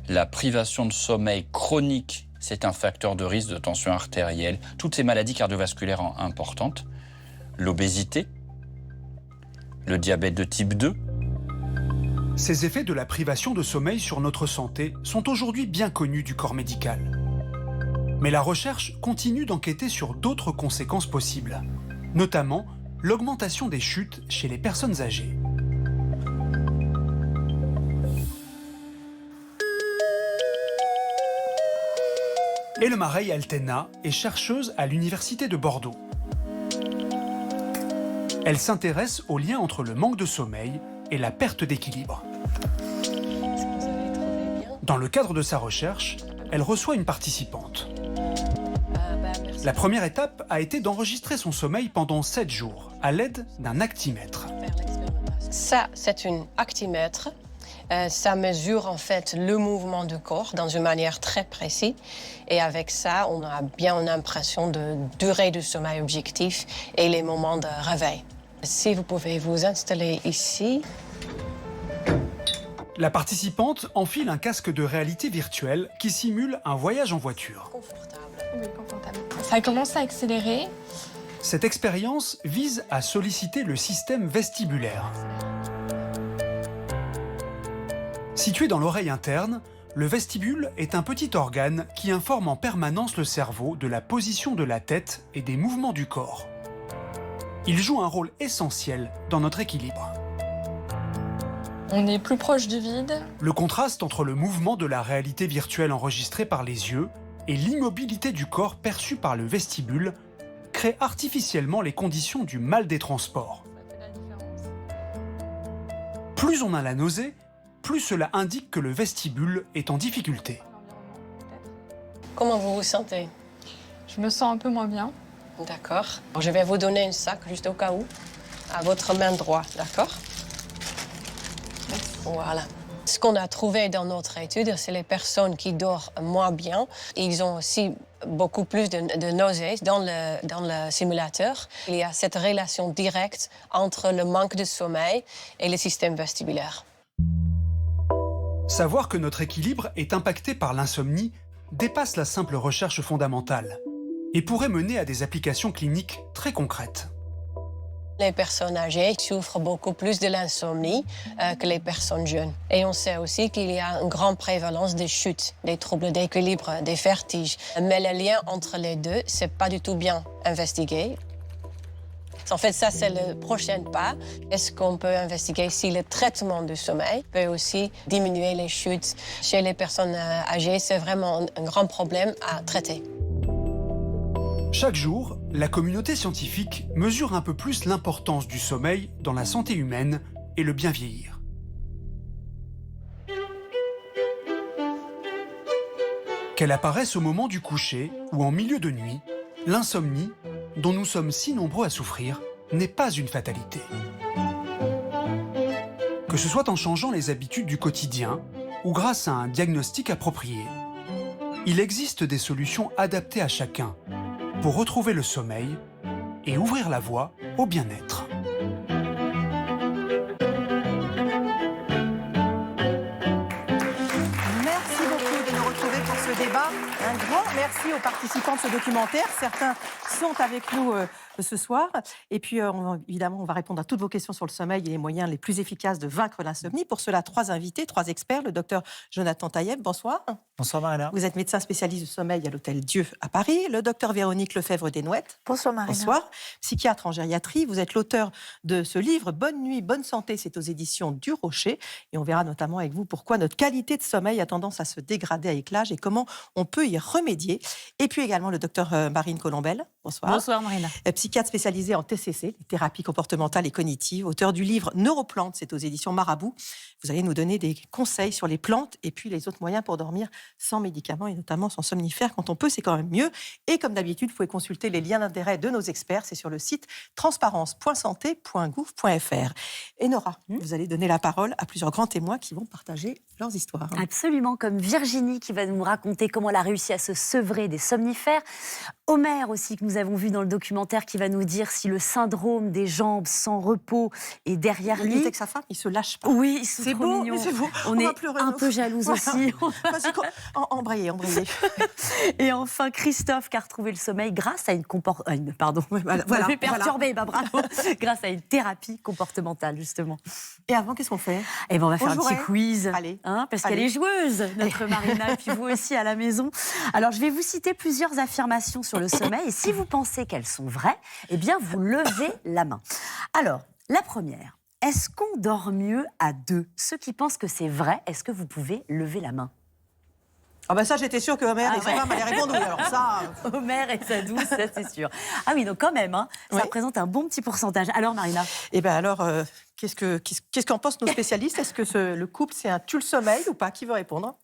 La privation de sommeil chronique, c'est un facteur de risque de tension artérielle, toutes ces maladies cardiovasculaires importantes, l'obésité, le diabète de type 2. Ces effets de la privation de sommeil sur notre santé sont aujourd'hui bien connus du corps médical. Mais la recherche continue d'enquêter sur d'autres conséquences possibles, notamment l'augmentation des chutes chez les personnes âgées. Elmarey Altena est chercheuse à l'Université de Bordeaux. Elle s'intéresse au lien entre le manque de sommeil et la perte d'équilibre. Dans le cadre de sa recherche, elle reçoit une participante. La première étape a été d'enregistrer son sommeil pendant 7 jours à l'aide d'un actimètre. Ça, c'est un actimètre. Ça mesure en fait le mouvement du corps dans une manière très précise. Et avec ça, on a bien une impression de durée du sommeil objectif et les moments de réveil. Si vous pouvez vous installer ici. La participante enfile un casque de réalité virtuelle qui simule un voyage en voiture. Oui, confortable. Ça commence à accélérer. Cette expérience vise à solliciter le système vestibulaire. Situé dans l'oreille interne, le vestibule est un petit organe qui informe en permanence le cerveau de la position de la tête et des mouvements du corps. Il joue un rôle essentiel dans notre équilibre. On est plus proche du vide. Le contraste entre le mouvement de la réalité virtuelle enregistrée par les yeux et l'immobilité du corps perçue par le vestibule crée artificiellement les conditions du mal des transports. Plus on a la nausée, plus cela indique que le vestibule est en difficulté. Comment vous vous sentez? Je me sens un peu moins bien. D'accord. Je vais vous donner un sac juste au cas où, à votre main droite, d'accord? Voilà. Ce qu'on a trouvé dans notre étude, c'est les personnes qui dorment moins bien. Ils ont aussi beaucoup plus de nausées dans le simulateur. Il y a cette relation directe entre le manque de sommeil et le système vestibulaire. Savoir que notre équilibre est impacté par l'insomnie dépasse la simple recherche fondamentale et pourrait mener à des applications cliniques très concrètes. Les personnes âgées souffrent beaucoup plus de l'insomnie que les personnes jeunes. Et on sait aussi qu'il y a une grande prévalence des chutes, des troubles d'équilibre, des vertiges. Mais le lien entre les deux, c'est pas du tout bien investigué. En fait, ça, c'est le prochain pas. Est-ce qu'on peut investiguer si le traitement du sommeil peut aussi diminuer les chutes chez les personnes âgées? C'est vraiment un grand problème à traiter. Chaque jour, la communauté scientifique mesure un peu plus l'importance du sommeil dans la santé humaine et le bien vieillir. Qu'elle apparaisse au moment du coucher ou en milieu de nuit, l'insomnie, dont nous sommes si nombreux à souffrir, n'est pas une fatalité. Que ce soit en changeant les habitudes du quotidien ou grâce à un diagnostic approprié, il existe des solutions adaptées à chacun pour retrouver le sommeil et ouvrir la voie au bien-être. Merci beaucoup de nous retrouver pour ce débat. Un grand merci aux participants de ce documentaire. Certains sont avec nous ce soir. Et puis, évidemment, on va répondre à toutes vos questions sur le sommeil et les moyens les plus efficaces de vaincre l'insomnie. Pour cela, 3 invités, 3 experts. Le docteur Jonathan Taïeb, bonsoir. Bonsoir Marina. Vous êtes médecin spécialiste du sommeil à l'Hôtel Dieu à Paris. Le docteur Véronique Lefebvre-Desnouettes. Bonsoir Marina. Bonsoir. Psychiatre en gériatrie. Vous êtes l'auteur de ce livre Bonne nuit, bonne santé. C'est aux éditions du Rocher. Et on verra notamment avec vous pourquoi notre qualité de sommeil a tendance à se dégrader avec l'âge et comment on peut y remédier. Et puis également le docteur Marine Colombel. Bonsoir. Bonsoir Marina. Psychiatre spécialisé en TCC, thérapie comportementale et cognitive, auteur du livre Neuroplantes, c'est aux éditions Marabout. Vous allez nous donner des conseils sur les plantes et puis les autres moyens pour dormir sans médicaments et notamment sans somnifères. Quand on peut, c'est quand même mieux. Et comme d'habitude, vous pouvez consulter les liens d'intérêt de nos experts. C'est sur le site transparence.santé.gouv.fr. Et Nora, vous allez donner la parole à plusieurs grands témoins qui vont partager leurs histoires. Absolument, comme Virginie qui va nous raconter comment elle a réussi à se sevrer des somnifères. Omer aussi, que nous avons vu dans le documentaire, qui va nous dire si le syndrome des jambes sans repos est derrière lui. Il est avec sa femme, il se lâche pas. Oui, ils sont c'est trop beau, mignons. c'est beau. On est va pleurer, un nous. peu jalouse aussi. Vas-y, embrayez. Et enfin, Christophe qui a retrouvé le sommeil grâce à une pardon, voilà, vous m'avez perturbé, bah bravo, grâce à une thérapie comportementale justement. Et avant, qu'est-ce qu'on fait? Eh ben, on va faire un petit quiz, Allez. Parce qu'elle est joueuse, notre Marina, et puis vous aussi à la maison. Alors, je vais vous citer plusieurs affirmations sur le sommeil, et si vous pensez qu'elles sont vraies, eh bien, vous levez la main. Alors, la première, est-ce qu'on dort mieux à deux? Ceux qui pensent que c'est vrai, est-ce que vous pouvez lever la main? Ah ben ça, j'étais sûre que Homer et sa femme allaient répondre oui. Alors ça... Homer et sa douce, ça c'est sûr. Ah oui, donc quand même, ça représente un bon petit pourcentage. Alors Marina? Eh bien alors, qu'est-ce qu'en pensent nos spécialistes? Est-ce que le couple, c'est un tue le sommeil ou pas? Qui veut répondre?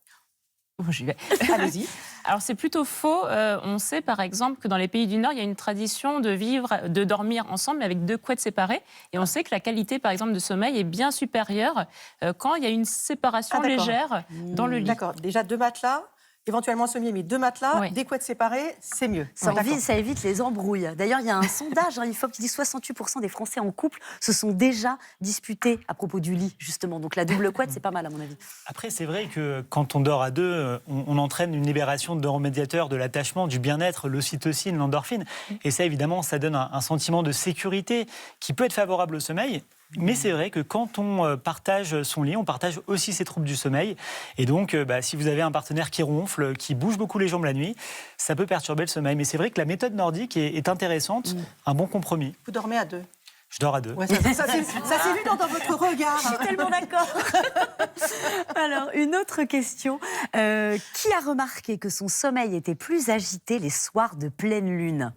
J'y vais. Allez-y. Alors c'est plutôt faux. On sait par exemple que dans les pays du Nord, il y a une tradition de dormir ensemble mais avec 2 couettes séparées. Et on sait que la qualité par exemple de sommeil est bien supérieure quand il y a une séparation légère dans le lit. D'accord. Déjà 2 matelas. Éventuellement un sommier, mais 2 matelas, des couettes séparées, c'est mieux. Ça évite les embrouilles. D'ailleurs, il y a un sondage, IFOP, qui dit 68% des Français en couple se sont déjà disputés à propos du lit, justement. Donc la double couette, c'est pas mal, à mon avis. Après, c'est vrai que quand on dort à deux, on entraîne une libération de neuromédiateurs, de l'attachement, du bien-être, l'ocytocine, l'endorphine. Et ça, évidemment, ça donne un sentiment de sécurité qui peut être favorable au sommeil. Mais c'est vrai que quand on partage son lit, on partage aussi ses troubles du sommeil. Et donc, si vous avez un partenaire qui ronfle, qui bouge beaucoup les jambes la nuit, ça peut perturber le sommeil. Mais c'est vrai que la méthode nordique est intéressante, un bon compromis. Vous dormez à 2? Je dors à 2. Ouais, ça s'est vu dans votre regard. Je suis tellement d'accord. Alors, une autre question. Qui a remarqué que son sommeil était plus agité les soirs de pleine lune?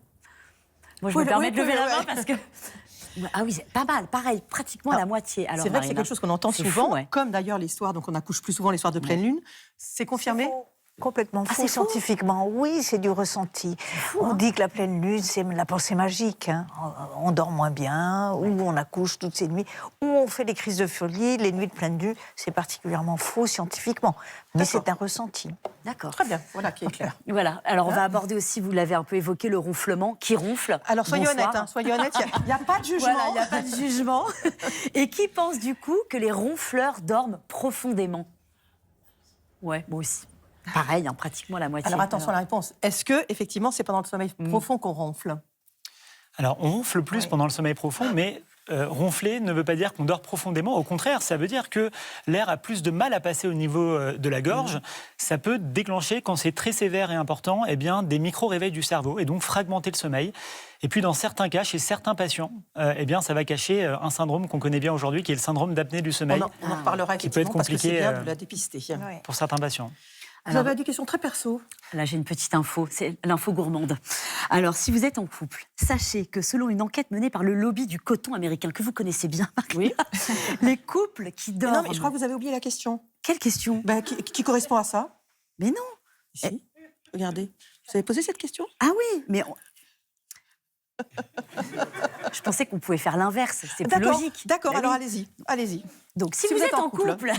Moi, je me permets de lever la main parce que... Ah oui, c'est pas mal, pareil, pratiquement la moitié. C'est vrai que c'est quelque chose qu'on entend souvent, comme d'ailleurs l'histoire, donc on accouche plus souvent les soirs de pleine lune. C'est confirmé? Complètement faux scientifiquement. Oui, c'est du ressenti. On dit que la pleine lune, c'est la pensée magique. On dort moins bien, ou on accouche toutes ces nuits, ou on fait des crises de folie. Les nuits de pleine lune, c'est particulièrement faux scientifiquement. Mais c'est un ressenti. D'accord. Très bien, voilà qui est clair. Voilà, alors on va aborder aussi, vous l'avez un peu évoqué, le ronflement qui ronfle. Alors soyez honnête, il n'y a pas de jugement. Voilà, il n'y a pas de jugement. Et qui pense du coup que les ronfleurs dorment profondément? Ouais, moi aussi. Pareil, pratiquement la moitié. Alors attention à la réponse. Est-ce que effectivement c'est pendant le sommeil profond qu'on ronfle? Alors on ronfle plus pendant le sommeil profond, mais ronfler ne veut pas dire qu'on dort profondément. Au contraire, ça veut dire que l'air a plus de mal à passer au niveau de la gorge. Ça peut déclencher, quand c'est très sévère et important, des micro-réveils du cerveau et donc fragmenter le sommeil. Et puis dans certains cas, chez certains patients, ça va cacher un syndrome qu'on connaît bien aujourd'hui, qui est le syndrome d'apnée du sommeil. On en reparlera qui peut être compliqué parce que c'est bien de la dépister. Pour certains patients. Vous avez des questions très perso. Là, j'ai une petite info, c'est l'info gourmande. Alors, si vous êtes en couple, sachez que selon une enquête menée par le lobby du coton américain, que vous connaissez bien, Marc, les couples qui dorment... Non, mais je crois que vous avez oublié la question. Quelle question? Qui correspond à ça? Mais non. Ici, regardez. Vous avez posé cette question? Ah oui, mais... Je pensais qu'on pouvait faire l'inverse, c'est plus logique. D'accord, alors allez-y. Donc, si vous êtes en couple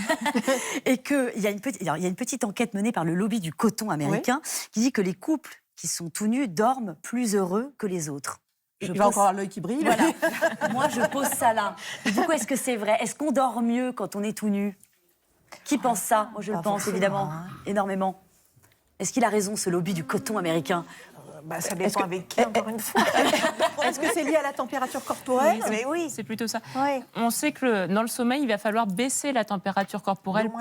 et qu'il y a une petite enquête menée par le lobby du coton américain qui dit que les couples qui sont tout nus dorment plus heureux que les autres. Il va encore avoir l'œil qui brille. Voilà. Moi, je pose ça là. Du coup, est-ce que c'est vrai? Est-ce qu'on dort mieux quand on est tout nu? Qui pense ça? Moi, je le pense, évidemment, énormément. Est-ce qu'il a raison, ce lobby du coton américain? Ça dépend avec qui, encore une fois. Est-ce que c'est lié à la température corporelle? Oui, c'est plutôt ça. Oui. On sait que dans le sommeil, il va falloir baisser la température corporelle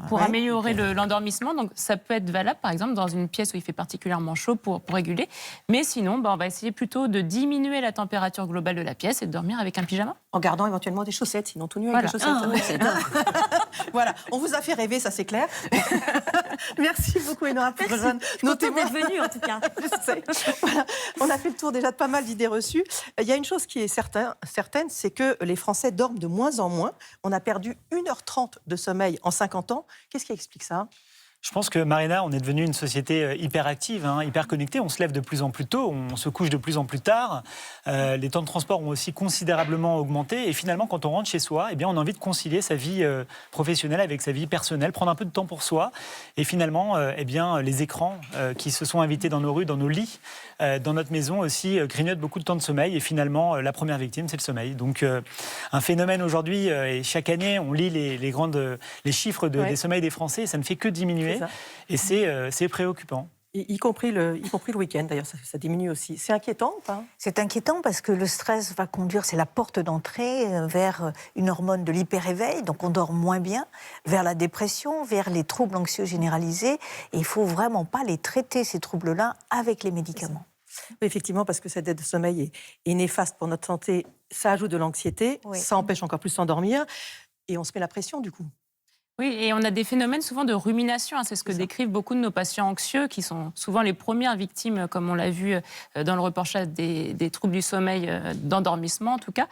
pour améliorer l'endormissement. Donc ça peut être valable, par exemple, dans une pièce où il fait particulièrement chaud pour réguler. Mais sinon, on va essayer plutôt de diminuer la température globale de la pièce et de dormir avec un pyjama. En gardant éventuellement des chaussettes, sinon tout nu avec des chaussettes. Voilà, on vous a fait rêver, ça c'est clair. Merci beaucoup, Enora, pour rejoindre nos témoins. D'être venue, en tout cas. Je sais. Voilà. On a fait le tour déjà de pas mal d'idées reçues. Il y a une chose qui est certaine, c'est que les Français dorment de moins en moins. On a perdu 1h30 de sommeil en 50 ans. Qu'est-ce qui explique ça ? Je pense que, Marina, on est devenu une société hyper active, hyper connectée. On se lève de plus en plus tôt, on se couche de plus en plus tard. Les temps de transport ont aussi considérablement augmenté. Et finalement, quand on rentre chez soi, eh bien, on a envie de concilier sa vie professionnelle avec sa vie personnelle, prendre un peu de temps pour soi. Et finalement, eh bien, les écrans qui se sont invités dans nos rues, dans nos lits, dans notre maison aussi, grignotent beaucoup de temps de sommeil. Et finalement, la première victime, c'est le sommeil. Donc, un phénomène aujourd'hui, et chaque année, on lit les chiffres des sommeils des Français, et ça ne fait que diminuer. Et c'est préoccupant. Y compris le week-end, d'ailleurs, ça diminue aussi. C'est inquiétant ou pas ? C'est inquiétant parce que le stress va conduire, c'est la porte d'entrée vers une hormone de l'hyper-éveil, donc on dort moins bien, vers la dépression, vers les troubles anxieux généralisés. Et il ne faut vraiment pas les traiter, ces troubles-là, avec les médicaments. Oui, effectivement, parce que cette dette de sommeil est néfaste pour notre santé. Ça ajoute de l'anxiété, ça empêche encore plus de s'endormir, et on se met la pression, du coup. Oui, et on a des phénomènes souvent de rumination. C'est ce que décrivent beaucoup de nos patients anxieux, qui sont souvent les premières victimes, comme on l'a vu dans le reportage, des troubles du sommeil, d'endormissement en tout cas.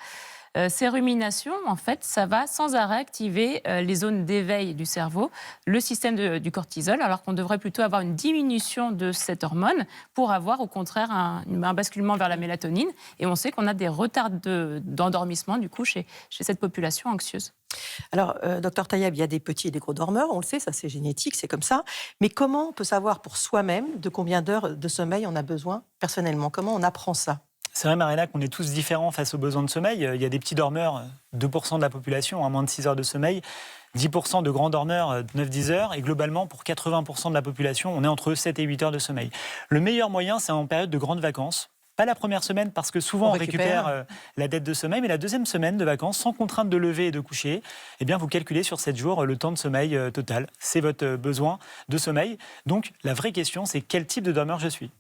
Ces ruminations, en fait, ça va sans arrêt activer les zones d'éveil du cerveau, le système du cortisol, alors qu'on devrait plutôt avoir une diminution de cette hormone pour avoir au contraire un basculement vers la mélatonine. Et on sait qu'on a des retards d'endormissement du coup chez cette population anxieuse. Alors, docteur Tayeb, il y a des petits et des gros dormeurs, on le sait, ça c'est génétique, c'est comme ça. Mais comment on peut savoir pour soi-même de combien d'heures de sommeil on a besoin personnellement ? Comment on apprend ça ? C'est vrai, Marina, qu'on est tous différents face aux besoins de sommeil. Il y a des petits dormeurs, 2% de la population, à moins de 6 heures de sommeil, 10% de grands dormeurs, 9-10 heures, et globalement, pour 80% de la population, on est entre 7 et 8 heures de sommeil. Le meilleur moyen, c'est en période de grandes vacances. Pas la première semaine, parce que souvent on récupère la dette de sommeil, mais la deuxième semaine de vacances, sans contrainte de lever et de coucher, eh bien, vous calculez sur 7 jours le temps de sommeil total. C'est votre besoin de sommeil. Donc, la vraie question, c'est quel type de dormeur je suis.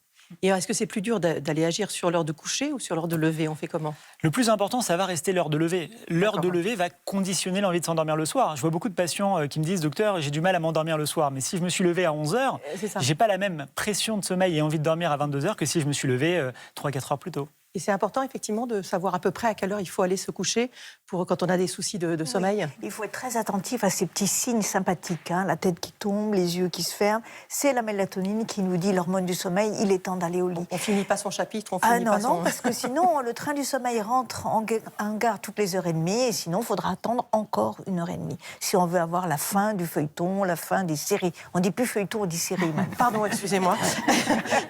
Et est-ce que c'est plus dur d'aller agir sur l'heure de coucher ou sur l'heure de lever ? On fait comment ? Le plus important, ça va rester l'heure de lever. L'heure de lever va conditionner l'envie de s'endormir le soir. Je vois beaucoup de patients qui me disent « Docteur, j'ai du mal à m'endormir le soir. » Mais si je me suis levé à 11h, j'ai pas la même pression de sommeil et envie de dormir à 22h que si je me suis levé 3-4 heures plus tôt. Et c'est important, effectivement, de savoir à peu près à quelle heure il faut aller se coucher quand on a des soucis de sommeil. Il faut être très attentif à ces petits signes sympathiques, la tête qui tombe, les yeux qui se ferment. C'est la mélatonine qui nous dit, l'hormone du sommeil, il est temps d'aller au lit. On finit pas son chapitre, on finit pas son... Non, parce que sinon, le train du sommeil rentre en gare toutes les heures et demie, et sinon, il faudra attendre encore 1h30. Si on veut avoir la fin du feuilleton, la fin des séries. On dit plus feuilleton, on dit série. Pardon, excusez-moi.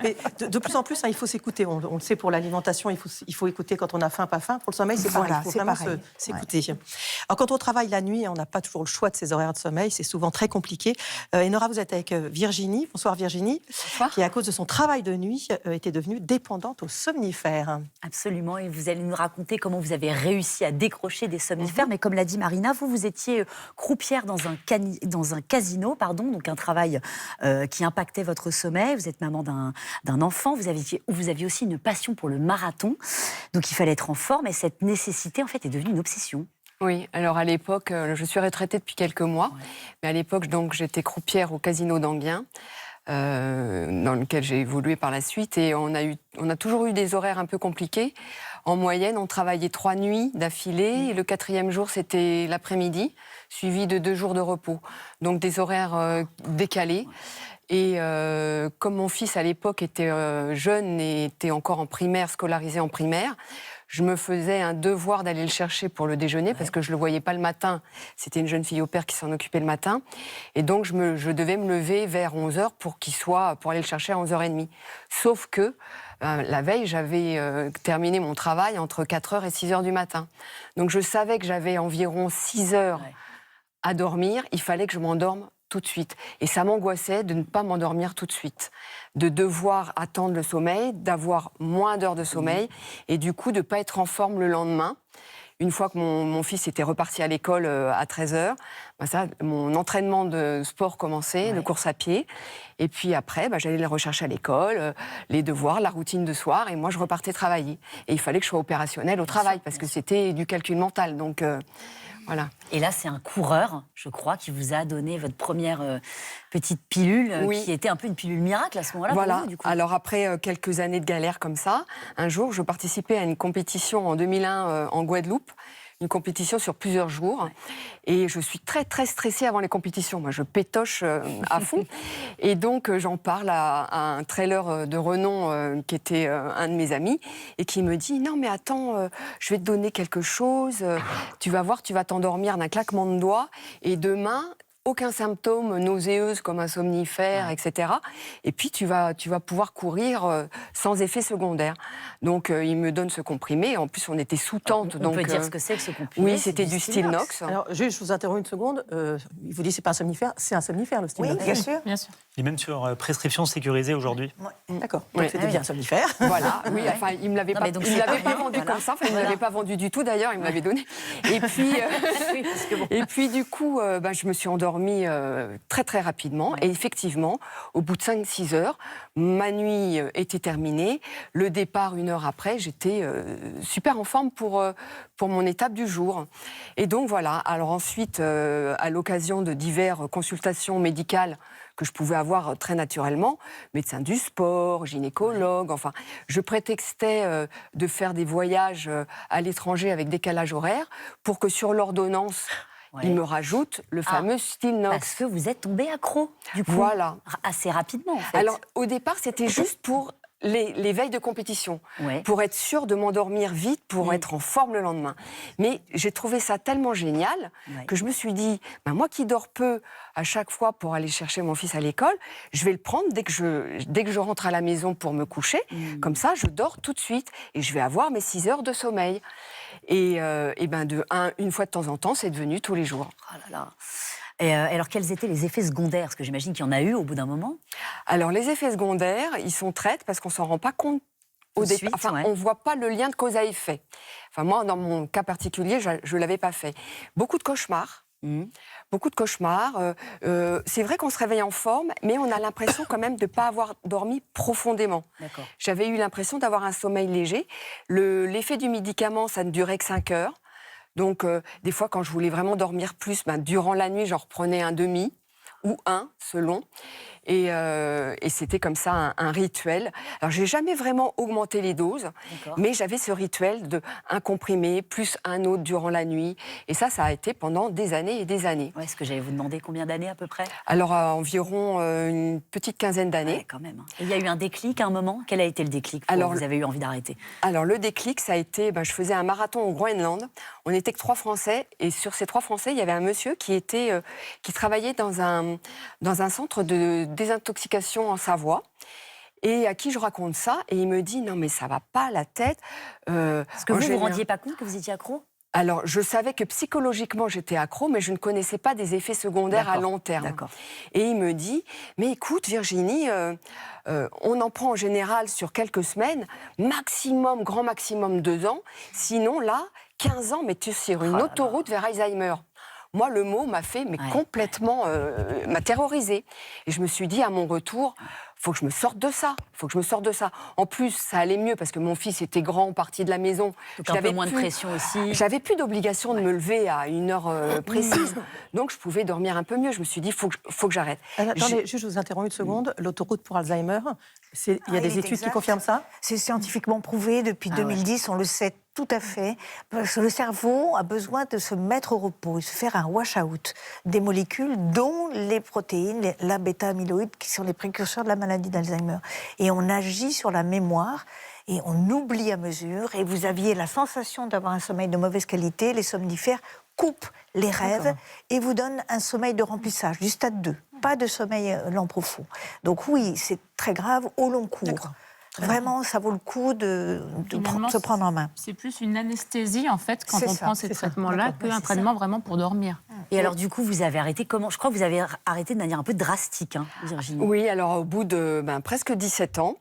Mais de plus en plus, il faut s'écouter. On le sait pour l'alimentation, il faut écouter quand on a faim, pas faim. Pour le sommeil, c'est pareil. Il faut vraiment s'écouter. Ouais. Alors, quand on travaille la nuit, on n'a pas toujours le choix de ses horaires de sommeil. C'est souvent très compliqué. Enora, vous êtes avec Virginie. Bonsoir Virginie. Bonsoir. Qui, à cause de son travail de nuit, était devenue dépendante aux somnifères. Absolument. Et vous allez nous raconter comment vous avez réussi à décrocher des somnifères. Mais comme l'a dit Marina, vous étiez croupière dans un casino, donc un travail qui impactait votre sommeil. Vous êtes maman d'un enfant. Vous aviez aussi une passion pour le marathon. Donc il fallait être en forme et cette nécessité en fait est devenue une obsession. Oui, alors à l'époque, je suis retraitée depuis quelques mois, mais à l'époque donc j'étais croupière au casino d'Anguien, dans lequel j'ai évolué par la suite, et on a toujours eu des horaires un peu compliqués. En moyenne, on travaillait 3 nuits d'affilée, et le 4e jour c'était l'après-midi, suivi de 2 jours de repos, donc des horaires décalés. Et comme mon fils à l'époque était jeune et était encore en primaire, scolarisé en primaire, je me faisais un devoir d'aller le chercher pour le déjeuner parce que je le voyais pas le matin. C'était une jeune fille au père qui s'en occupait le matin. Et donc je devais me lever vers 11h pour aller le chercher à 11h30. Sauf que la veille, j'avais terminé mon travail entre 4h et 6h du matin. Donc je savais que j'avais environ 6 heures à dormir. Il fallait que je m'endorme tout de suite. Et ça m'angoissait de ne pas m'endormir tout de suite, de devoir attendre le sommeil, d'avoir moins d'heures de sommeil et du coup de ne pas être en forme le lendemain. Une fois que mon fils était reparti à l'école à 13h, mon entraînement de sport commençait, de course à pied. Et puis après, j'allais les rechercher à l'école, les devoirs, la routine de soir, et moi je repartais travailler. Et il fallait que je sois opérationnelle au travail parce que c'était du calcul mental. Donc Voilà. Et là, c'est un coureur, je crois, qui vous a donné votre première petite pilule, qui était un peu une pilule miracle à ce moment-là. Voilà. Pour vous, du coup. Alors après quelques années de galère comme ça, un jour, je participais à une compétition en 2001 en Guadeloupe. Une compétition sur plusieurs jours. Et je suis très, très stressée avant les compétitions. Moi, je pétoche à fond. Et donc, j'en parle à un trailer de renom qui était un de mes amis et qui me dit « Non, mais attends, je vais te donner quelque chose. Tu vas voir, tu vas t'endormir d'un claquement de doigts. Et demain... aucun symptôme nauséeux comme un somnifère, etc. Et puis, tu vas pouvoir courir sans effet secondaire. Donc, il me donne ce comprimé. En plus, on était sous tente. On donc, peut dire ce que c'est que ce comprimé. Oui, c'était du Stilnox. Alors, je vous interromps une seconde. Il vous dit c'est pas un somnifère, c'est un somnifère, le Stilnox. Oui, bien sûr. Bien sûr. Il est même sur prescription sécurisée aujourd'hui. D'accord. Donc, Oui. c'était bien un somnifère. Voilà, oui, enfin, il ne me l'avait pas, donc il me c'est l'avait pas pareil, vendu voilà. comme ça, enfin, il ne Voilà. l'avait pas vendu du tout d'ailleurs, il me l'avait donné. Et puis, Oui, parce que bon. et puis du coup, je me suis endormie très très rapidement. Et effectivement, au bout de 5-6 heures, ma nuit était terminée. Le départ, 1 heure après, j'étais super en forme pour mon étape du jour. Et donc voilà, alors ensuite, à l'occasion de diverses consultations médicales que je pouvais avoir très naturellement, médecin du sport, gynécologue, enfin, je prétextais de faire des voyages à l'étranger avec décalage horaire pour que sur l'ordonnance, il me rajoute le fameux Stilnox. Parce que vous êtes tombé accro, du coup. Voilà. Assez rapidement, en fait. Alors, au départ, c'était juste pour les veilles de compétition, pour être sûre de m'endormir vite, pour être en forme le lendemain. Mais j'ai trouvé ça tellement génial que je me suis dit, moi qui dors peu à chaque fois pour aller chercher mon fils à l'école, je vais le prendre dès que je rentre à la maison pour me coucher. Comme ça, je dors tout de suite et je vais avoir mes 6 heures de sommeil. Et une fois de temps en temps, c'est devenu tous les jours. Oh là là. Et alors, quels étaient les effets secondaires? Parce que j'imagine qu'il y en a eu au bout d'un moment. Alors, les effets secondaires, ils sont traites parce qu'on ne s'en rend pas compte au départ. Enfin, on ne voit pas le lien de cause à effet. Enfin, moi, dans mon cas particulier, je ne l'avais pas fait. Beaucoup de cauchemars. Beaucoup de cauchemars. C'est vrai qu'on se réveille en forme, mais on a l'impression quand même de ne pas avoir dormi profondément. J'avais eu l'impression d'avoir un sommeil léger. L'effet du médicament, ça ne durait que 5 heures. Donc, des fois, quand je voulais vraiment dormir plus, durant la nuit, j'en reprenais un demi ou un, selon. Et c'était comme ça un rituel. Alors, j'ai jamais vraiment augmenté les doses, mais j'avais ce rituel de un comprimé plus un autre durant la nuit. Et ça a été pendant des années et des années. Ouais, est-ce que j'allais vous demander combien d'années à peu près? Alors, environ une petite quinzaine d'années. Ouais, quand même. Et il y a eu un déclic à un moment? Quel a été le déclic pour vous avez eu envie d'arrêter? Alors, le déclic, ça a été, je faisais un marathon au Groenland. On n'était que 3 Français. Et sur ces 3 Français, il y avait un monsieur qui travaillait dans un centre de désintoxication en Savoie, et à qui je raconte ça, et il me dit « Non, mais ça va pas la tête. » Est-ce que vous vous rendiez pas compte que vous étiez accro? Alors, je savais que psychologiquement, j'étais accro, mais je ne connaissais pas des effets secondaires à long terme. Et il me dit « Mais écoute, Virginie, on en prend en général sur quelques semaines, maximum, grand maximum 2 ans. Sinon, là, 15 ans, mais tu es sur une autoroute vers Alzheimer. » Moi, le mot m'a fait complètement m'a terrorisée. Et je me suis dit, à mon retour, faut que je me sorte de ça. En plus, ça allait mieux parce que mon fils était grand, parti de la maison. Donc un peu moins de pression aussi. J'avais plus d'obligation de me lever à une heure précise. Donc, je pouvais dormir un peu mieux. Je me suis dit, faut que j'arrête. Attendez, juste je vous interromps une seconde. L'autoroute pour Alzheimer, il y a des études qui confirment ça? C'est scientifiquement prouvé depuis 2010, on le sait tout à fait. Parce que le cerveau a besoin de se mettre au repos, de se faire un wash-out des molécules, dont les protéines, la bêta-amyloïde, qui sont les précurseurs de la maladie d'Alzheimer. Et on agit sur la mémoire. Et on oublie à mesure. Et vous aviez la sensation d'avoir un sommeil de mauvaise qualité. Les somnifères coupent les rêves et vous donnent un sommeil de remplissage, du stade 2. Pas de sommeil lent profond. Donc oui, c'est très grave au long cours. Vraiment, ça vaut le coup de se prendre en main. C'est plus une anesthésie, en fait, quand on prend ces traitements-là, qu'un traitement vraiment pour dormir. Et alors, du coup, vous avez arrêté comment? Je crois que vous avez arrêté de manière un peu drastique, Virginie. Oui, alors au bout de presque 17 ans,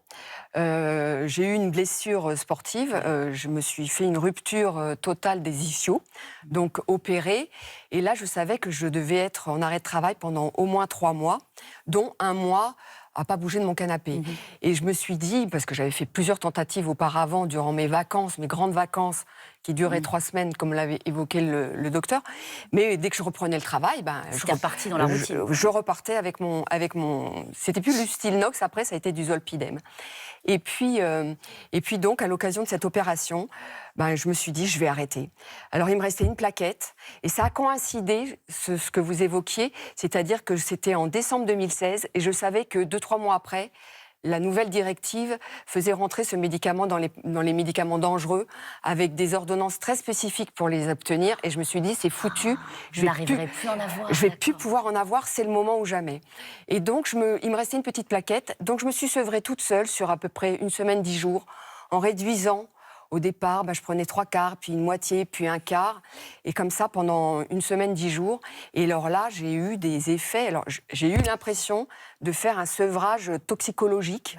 j'ai eu une blessure sportive. Je me suis fait une rupture totale des ischios, donc opérée. Et là, je savais que je devais être en arrêt de travail pendant au moins 3 mois, dont 1 mois à pas bouger de mon canapé. Et je me suis dit, parce que j'avais fait plusieurs tentatives auparavant durant mes vacances, mes grandes vacances, qui durait 3 semaines, comme l'avait évoqué le docteur. Mais dès que je reprenais le travail, C'était reparti dans la routine. Je repartais avec mon... C'était plus du Stilnox, après, ça a été du Zolpidem. Et puis donc, à l'occasion de cette opération, je me suis dit, je vais arrêter. Alors, il me restait une plaquette, et ça a coïncidé, ce que vous évoquiez, c'est-à-dire que c'était en décembre 2016, et je savais que 2-3 mois après, la nouvelle directive faisait rentrer ce médicament dans les médicaments dangereux, avec des ordonnances très spécifiques pour les obtenir. Et je me suis dit, c'est foutu. Je n'arriverai plus à en avoir. Je ne vais plus pouvoir en avoir, c'est le moment ou jamais. Et donc, il me restait une petite plaquette. Donc, je me suis sevrée toute seule sur à peu près 1 semaine, 10 jours, en réduisant. Au départ, je prenais 3/4, puis une moitié, puis 1/4. Et comme ça, pendant 1 semaine, 10 jours. Et alors là, j'ai eu des effets. Alors, j'ai eu l'impression de faire un sevrage toxicologique.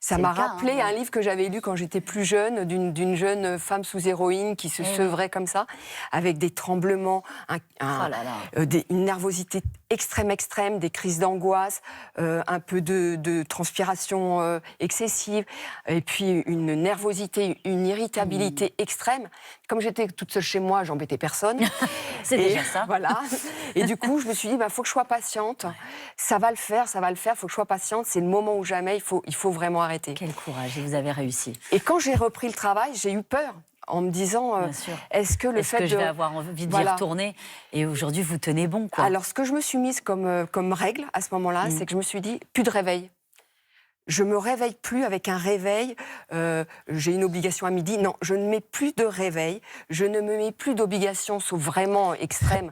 Ça m'a rappelé un livre que j'avais lu quand j'étais plus jeune, d'une jeune femme sous héroïne qui se sevrait comme ça, avec des tremblements, une nervosité extrême, des crises d'angoisse, un peu de transpiration excessive, et puis une nervosité, une irritabilité extrême. Comme j'étais toute seule chez moi, j'embêtais personne. C'est déjà ça. Voilà. Et du coup, je me suis dit, faut que je sois patiente. Ça va le faire, il faut que je sois patiente. C'est le moment ou jamais, il faut vraiment arrêter. Quel courage, et vous avez réussi. Et quand j'ai repris le travail, j'ai eu peur. En me disant, est-ce que je vais avoir envie d'y retourner? Et aujourd'hui, vous tenez bon, quoi. Alors, ce que je me suis mise comme règle à ce moment-là, c'est que je me suis dit, plus de réveil. Je me réveille plus avec un réveil. J'ai une obligation à midi. Non, je ne mets plus de réveil. Je ne me mets plus d'obligation, sauf vraiment extrême.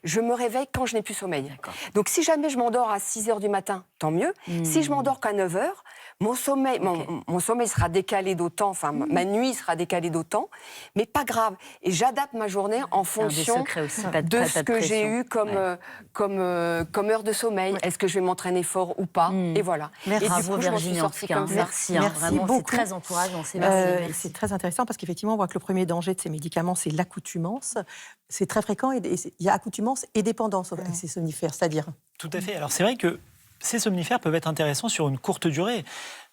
Je me réveille quand je n'ai plus sommeil. Donc, si jamais je m'endors à 6h du matin, tant mieux. Si je m'endors qu'à 9h, mon sommeil sera décalé d'autant, ma nuit sera décalée d'autant, mais pas grave. Et j'adapte ma journée en fonction de ce que j'ai eu comme heure de sommeil. Est-ce que je vais m'entraîner fort ou pas? Et voilà. Merci. Bravo Virginie, en tout cas. Merci vraiment, c'est très encourageant. C'est très intéressant parce qu'effectivement, on voit que le premier danger de ces médicaments, c'est l'accoutumance. C'est très fréquent, et il y a accoutumance et dépendance avec ces somnifères, c'est-à-dire... Tout à fait. Alors c'est vrai que ces somnifères peuvent être intéressants sur une courte durée.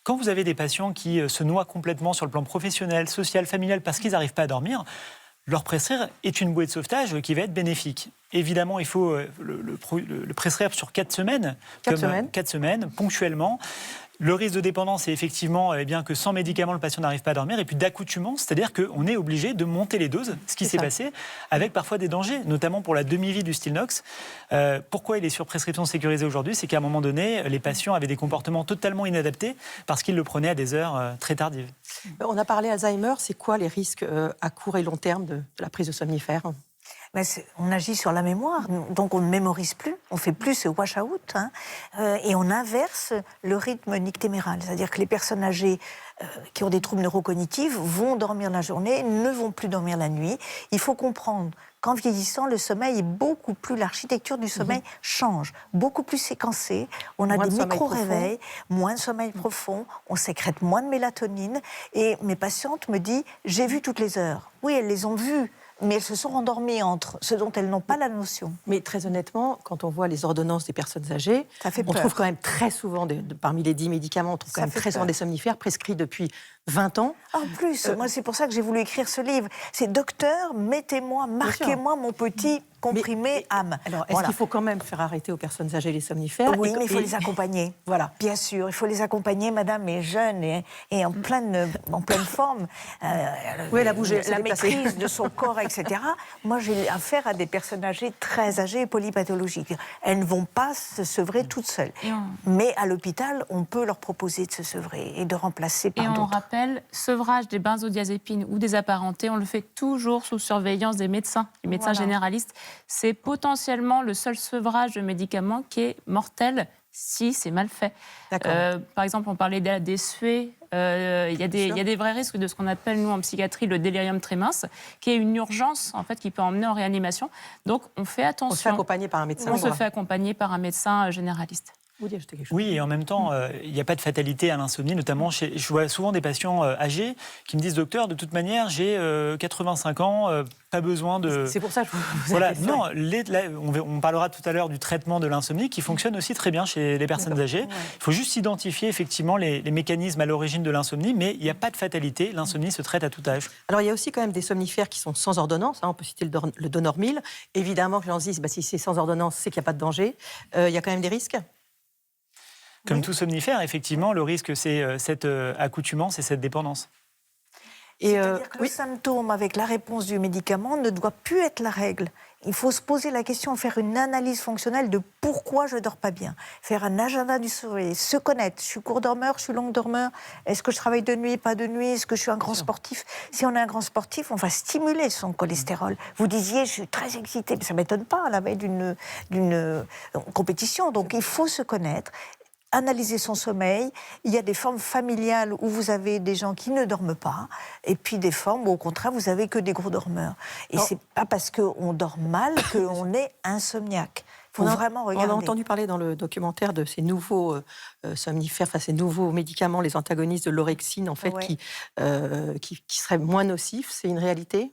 Quand vous avez des patients qui se noient complètement sur le plan professionnel, social, familial, parce qu'ils n'arrivent pas à dormir, leur prescrire est une bouée de sauvetage qui va être bénéfique. Évidemment, il faut le prescrire sur 4 semaines. 4 semaines, ponctuellement. Le risque de dépendance est effectivement que sans médicaments, le patient n'arrive pas à dormir. Et puis d'accoutumance, c'est-à-dire qu'on est obligé de monter les doses, ce qui s'est passé, avec parfois des dangers, notamment pour la demi-vie du Stilnox. Pourquoi il est sur prescription sécurisée aujourd'hui? C'est qu'à un moment donné, les patients avaient des comportements totalement inadaptés parce qu'ils le prenaient à des heures très tardives. On a parlé Alzheimer, c'est quoi les risques à court et long terme de la prise de somnifères? On agit sur la mémoire, donc on ne mémorise plus, on fait plus ce wash-out, et on inverse le rythme nictéméral. C'est-à-dire que les personnes âgées qui ont des troubles neurocognitifs vont dormir la journée, ne vont plus dormir la nuit. Il faut comprendre qu'en vieillissant, le sommeil est beaucoup plus... L'architecture du sommeil change, beaucoup plus séquencée. On a des micro-réveils, moins de sommeil profond, on sécrète moins de mélatonine. Et mes patientes me disent, j'ai vu toutes les heures. Oui, elles les ont vues, mais elles se sont endormies entre ce dont elles n'ont pas la notion. Mais très honnêtement, quand on voit les ordonnances des personnes âgées, on trouve quand même très souvent, parmi les 10 médicaments, on trouve quand même très souvent des somnifères prescrits depuis 20 ans. En plus, moi c'est pour ça que j'ai voulu écrire ce livre. C'est docteur, mettez-moi, marquez-moi mon petit comprimé âme. Alors, est-ce qu'il faut quand même faire arrêter aux personnes âgées les somnifères? Oui, mais il faut les accompagner. Voilà. Bien sûr, il faut les accompagner. Madame est jeune et en pleine forme. Oui, elle a bougé. La maîtrise de son corps, etc. Moi, j'ai affaire à des personnes âgées, très âgées et polypathologiques. Elles ne vont pas se sevrer toutes seules. Mais à l'hôpital, on peut leur proposer de se sevrer et de remplacer par d'autres. Et on rappelle, sevrage des benzodiazépines ou des apparentés, on le fait toujours sous surveillance des médecins généralistes. C'est potentiellement le seul sevrage de médicaments qui est mortel si c'est mal fait. Par exemple, on parlait des suées. Il y a des vrais risques de ce qu'on appelle, nous, en psychiatrie, le délirium tremens, qui est une urgence, en fait, qui peut emmener en réanimation. Donc, on fait attention. On se fait accompagner par un médecin. On se fait accompagner par un médecin généraliste. vouliez ajouter quelque chose? Oui, et en même temps, il n'y a pas de fatalité à l'insomnie, notamment je vois souvent des patients âgés qui me disent, docteur, de toute manière, j'ai 85 ans, pas besoin de... C'est pour ça que je vous Voilà, non, on parlera tout à l'heure du traitement de l'insomnie qui fonctionne aussi très bien chez les personnes âgées. Ouais. Il faut juste identifier effectivement les mécanismes à l'origine de l'insomnie, mais il n'y a pas de fatalité, l'insomnie se traite à tout âge. Alors, il y a aussi quand même des somnifères qui sont sans ordonnance. On peut citer le Donormil. Évidemment, que les gens se disent, si c'est sans ordonnance, c'est qu'il n'y a pas de danger. Il y a quand même des risques. Comme tout somnifère, effectivement, le risque, c'est cette accoutumance et cette dépendance. C'est-à-dire que le symptôme avec la réponse du médicament ne doit plus être la règle. Il faut se poser la question, faire une analyse fonctionnelle de pourquoi je ne dors pas bien. Faire un agenda du sommeil, se connaître. Je suis court dormeur, je suis long dormeur. Est-ce que je travaille de nuit, pas de nuit? Est-ce que je suis un grand sportif? Si on est un grand sportif, on va stimuler son cholestérol. Vous disiez, je suis très excitée, mais ça ne m'étonne pas à la veille d'une compétition. Donc il faut se connaître. Analyser son sommeil. Il y a des formes familiales où vous avez des gens qui ne dorment pas, et puis des formes où, au contraire, vous avez que des gros dormeurs. Et c'est pas parce qu'on dort mal qu'on est insomniaque. Il faut vraiment regarder. On a entendu parler dans le documentaire de ces nouveaux somnifères, ces nouveaux médicaments, les antagonistes de l'orexine, en fait, qui seraient moins nocifs. C'est une réalité?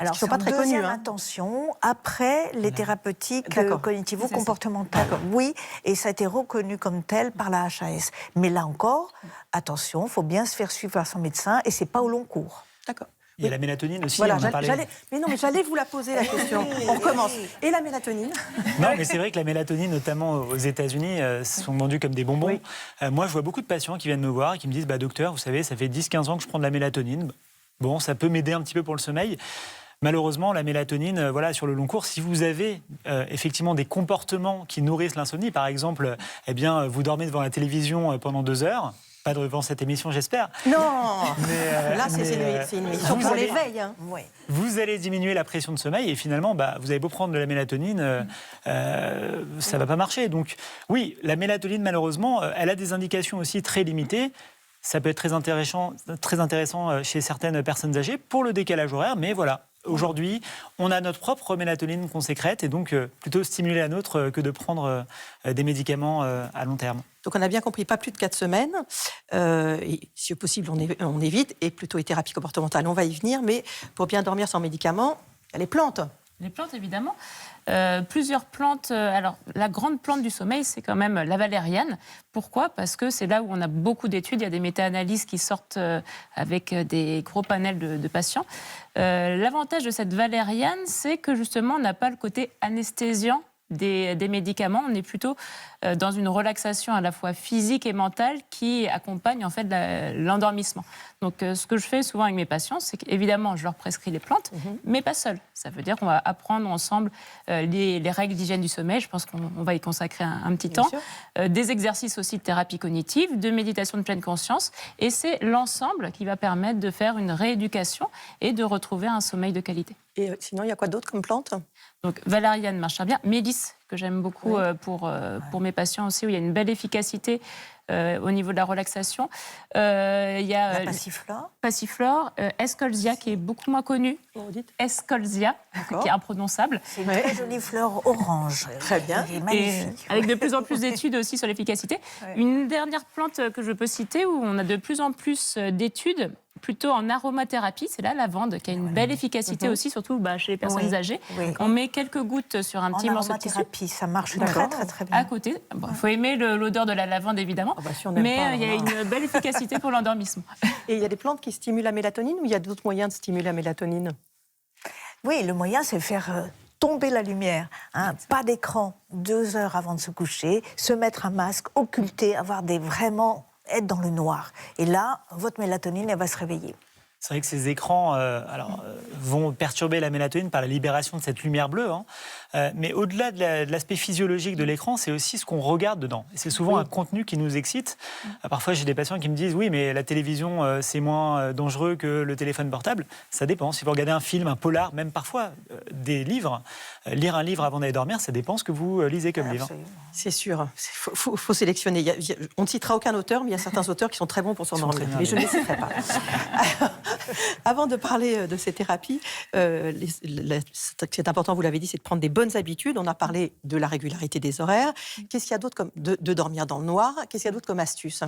Alors, ils sont c'est pas très connus. Deuxième intention, après les thérapeutiques cognitivo-comportementales. Oui, et ça a été reconnu comme tel par la HAS. Mais là encore, attention, il faut bien se faire suivre par son médecin, et c'est pas au long cours. D'accord. Il y a la mélatonine aussi, voilà, on a parlé. mais j'allais vous la poser, la question. On recommence. Et la mélatonine? Non, mais c'est vrai que la mélatonine, notamment aux États-Unis, sont vendues comme des bonbons. Oui. Moi, je vois beaucoup de patients qui viennent me voir et qui me disent, docteur, vous savez, ça fait 10-15 ans que je prends de la mélatonine. Bon, ça peut m'aider un petit peu pour le sommeil. Malheureusement, la mélatonine, sur le long cours, si vous avez effectivement des comportements qui nourrissent l'insomnie, par exemple, vous dormez devant la télévision pendant 2 heures, pas devant cette émission, j'espère. Non, là, c'est une émission pour l'éveil. Hein. Oui. Vous allez diminuer la pression de sommeil et finalement, vous avez beau prendre de la mélatonine, ça va pas marcher. Donc, oui, la mélatonine, malheureusement, elle a des indications aussi très limitées. Ça peut être très intéressant chez certaines personnes âgées pour le décalage horaire, mais voilà. Aujourd'hui, on a notre propre mélatonine qu'on sécrète et donc plutôt stimuler la nôtre que de prendre des médicaments à long terme. Donc on a bien compris, pas plus de 4 semaines. Et si possible, on évite. Et plutôt les thérapies comportementales, on va y venir. Mais pour bien dormir sans médicaments, il y a les plantes. Les plantes, évidemment. Plusieurs plantes. Alors, la grande plante du sommeil, c'est quand même la valériane. Pourquoi? Parce que c'est là où on a beaucoup d'études. Il y a des méta-analyses qui sortent avec des gros panels de patients. L'avantage de cette valériane, c'est que justement, on n'a pas le côté anesthésiant des médicaments. On est plutôt dans une relaxation à la fois physique et mentale qui accompagne en fait l'endormissement. Donc ce que je fais souvent avec mes patients, c'est qu'évidemment je leur prescris les plantes, mais pas seul. Ça veut dire qu'on va apprendre ensemble les règles d'hygiène du sommeil. Je pense qu'on va y consacrer un petit temps. Des exercices aussi de thérapie cognitive, de méditation de pleine conscience. Et c'est l'ensemble qui va permettre de faire une rééducation et de retrouver un sommeil de qualité. Et sinon, il y a quoi d'autre comme plante? Donc valériane marche très bien. Mélisse, que j'aime beaucoup pour mes patients aussi, où il y a une belle efficacité au niveau de la relaxation. Il y a la passiflore. Passiflore, Escolzia, qui est beaucoup moins connue. Escolzia, qui est imprononçable. C'est une très jolie fleur orange. Très bien. Elle est magnifique. Et avec de plus en plus d'études aussi sur l'efficacité. Une dernière plante que je peux citer, où on a de plus en plus d'études, plutôt en aromathérapie, c'est la lavande, qui a une belle efficacité aussi, surtout chez les personnes âgées. Oui. On met quelques gouttes sur un petit morceau de tissu. En aromathérapie, ça marche très bien. À côté, il faut aimer l'odeur de la lavande, évidemment, mais il y a une belle efficacité pour l'endormissement. Et il y a des plantes qui stimulent la mélatonine, ou il y a d'autres moyens de stimuler la mélatonine? Oui, le moyen, c'est faire tomber la lumière. Pas d'écran 2 heures avant de se coucher, se mettre un masque, occulter, vraiment être dans le noir. Et là, votre mélatonine, elle va se réveiller. C'est vrai que ces écrans vont perturber la mélatonine par la libération de cette lumière bleue. Mais au-delà de l'aspect physiologique de l'écran, c'est aussi ce qu'on regarde dedans. Et c'est souvent un contenu qui nous excite. Parfois, j'ai des patients qui me disent « Oui, mais la télévision, c'est moins dangereux que le téléphone portable. » Ça dépend. Si vous regardez un film, un polar, même parfois des livres, lire un livre avant d'aller dormir, ça dépend ce que vous lisez comme livre. C'est sûr. Il faut sélectionner. On ne citera aucun auteur, mais il y a certains auteurs qui sont très bons pour s'endormir. Mais je ne les citerai pas. Avant de parler de ces thérapies, ce qui est important, vous l'avez dit, c'est de prendre des bonnes habitudes. On a parlé de la régularité des horaires. Qu'est-ce qu'il y a d'autre comme de dormir dans le noir? Qu'est-ce qu'il y a d'autre comme astuce?